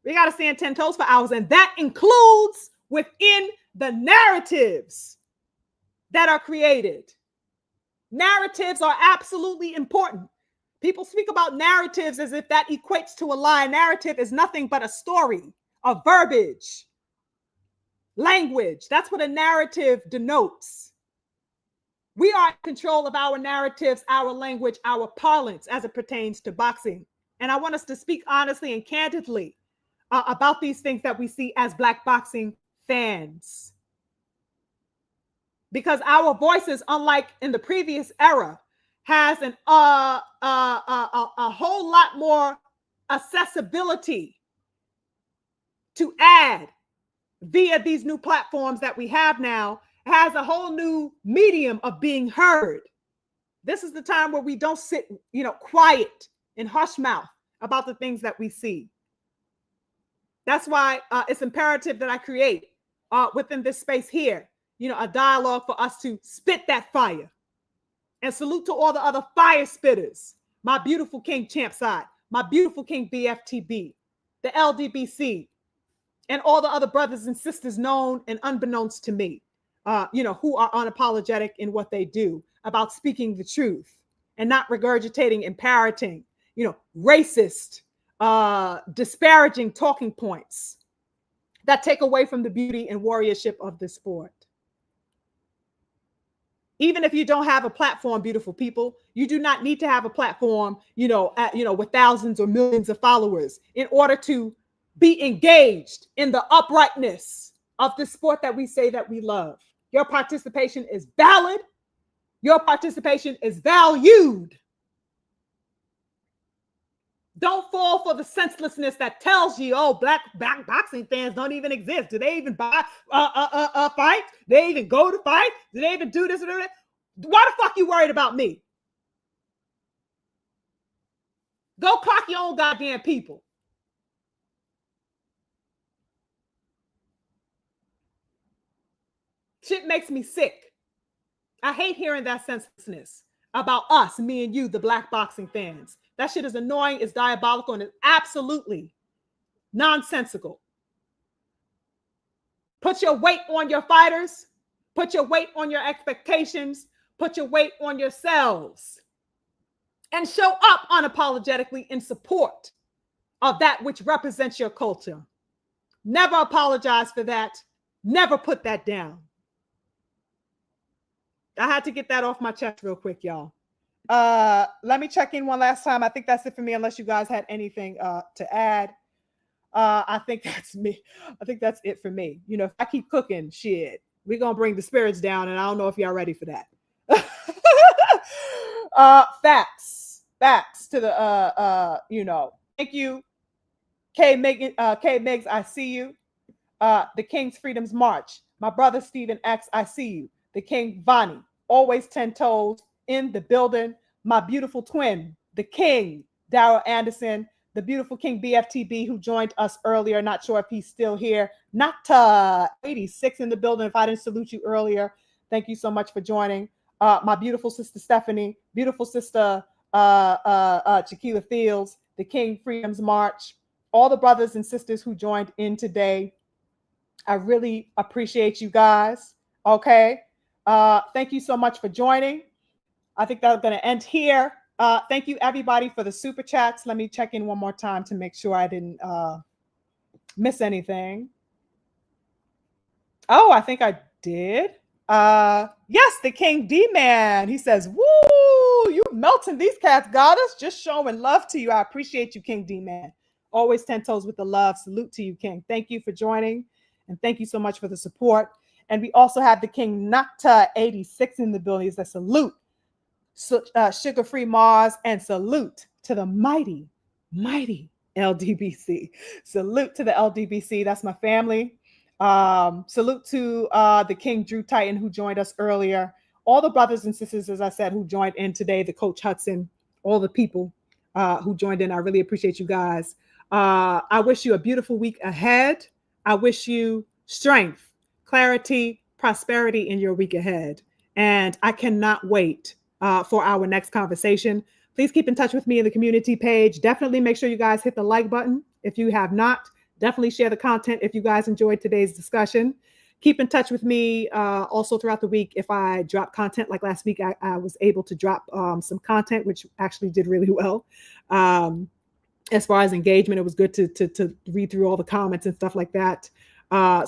We got to stand 10 toes for ours, and that includes within the narratives that are created. Narratives are absolutely important. People speak about narratives as if that equates to a lie. Narrative is nothing but a story, a verbiage, language. That's what a narrative denotes. We are in control of our narratives, our language, our parlance as it pertains to boxing. And I want us to speak honestly and candidly about these things that we see as Black boxing fans. Because our voices, unlike in the previous era, has a whole lot more accessibility to add via these new platforms that we have now. It has a whole new medium of being heard. This is the time where we don't sit, quiet and hush mouth about the things that we see. That's why it's imperative that I create within this space here a dialogue for us to spit that fire. And salute to all the other fire spitters. My beautiful King Champside, my beautiful King BFTB, the LDBC, and all the other brothers and sisters known and unbeknownst to me, who are unapologetic in what they do about speaking the truth and not regurgitating and parroting, racist, disparaging talking points that take away from the beauty and warriorship of the sport. Even if you don't have a platform, beautiful people, you do not need to have a platform, with thousands or millions of followers in order to be engaged in the uprightness of the sport that we say that we love. Your participation is valid. Your participation is valued. Don't fall for the senselessness that tells you, oh, black boxing fans don't even exist. Do they even buy fight? Do they even go to fight? Do they even do this or that? Why the fuck you worried about me? Go clock your own goddamn people. Shit makes me sick. I hate hearing that senselessness about us, me and you, the black boxing fans. That shit is annoying, it's diabolical, and it's absolutely nonsensical. Put your weight on your fighters. Put your weight on your expectations. Put your weight on yourselves. And show up unapologetically in support of that which represents your culture. Never apologize for that. Never put that down. I had to get that off my chest real quick, y'all. Let me check in one last time. I think that's it for me, unless you guys had anything to add. I think that's me. I think that's it for me. If I keep cooking, shit, we're gonna bring the spirits down, and I don't know if y'all ready for that. Facts to the thank you, K Megs, I see you. The King's Freedom's March, my brother Stephen X, I see you. The King Vonnie, always 10 toes in the building. My beautiful twin, the King Darrell Anderson, the beautiful King BFTB, who joined us earlier. Not sure if he's still here. Nata 86 in the building. If I didn't salute you earlier, thank you so much for joining. My beautiful sister Stephanie, beautiful sister Chiquila Fields, the King Freedom's March, all the brothers and sisters who joined in today. I really appreciate you guys. Okay. Thank you so much for joining. I think that's going to end here. Thank you, everybody, for the super chats. Let me check in one more time to make sure I didn't miss anything. Oh, I think I did. Yes, the King D-Man. He says, woo, you melting these cats, goddess. Just showing love to you. I appreciate you, King D-Man. Always 10 toes with the love. Salute to you, King. Thank you for joining. And thank you so much for the support. And we also have the King Nocta 86 in the building. It's a salute. SugarFreeMars, and salute to the mighty LDBC. Salute to the LDBC. That's my family. Salute to the King Drew Titan, who joined us earlier. All the brothers and sisters, as I said, who joined in today, the Coach Hudson, all the people who joined in. I really appreciate you guys. I wish you a beautiful week ahead. I wish you strength, clarity, prosperity in your week ahead. And I cannot wait for our next conversation. Please keep in touch with me in the community page. Definitely make sure you guys hit the like button if you have not. Definitely share the content if you guys enjoyed today's discussion. Keep in touch with me also throughout the week. If I drop content like last week, I was able to drop some content, which actually did really well. As far as engagement, it was good to read through all the comments and stuff like that.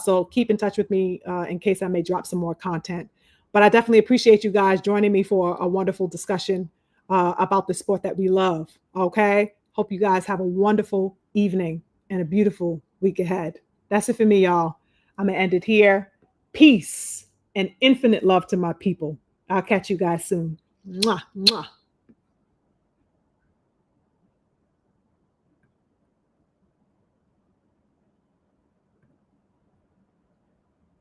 So keep in touch with me in case I may drop some more content. But I definitely appreciate you guys joining me for a wonderful discussion about the sport that we love. Okay. Hope you guys have a wonderful evening and a beautiful week ahead. That's it for me, y'all. I'm going to end it here. Peace and infinite love to my people. I'll catch you guys soon. Mwah, mwah.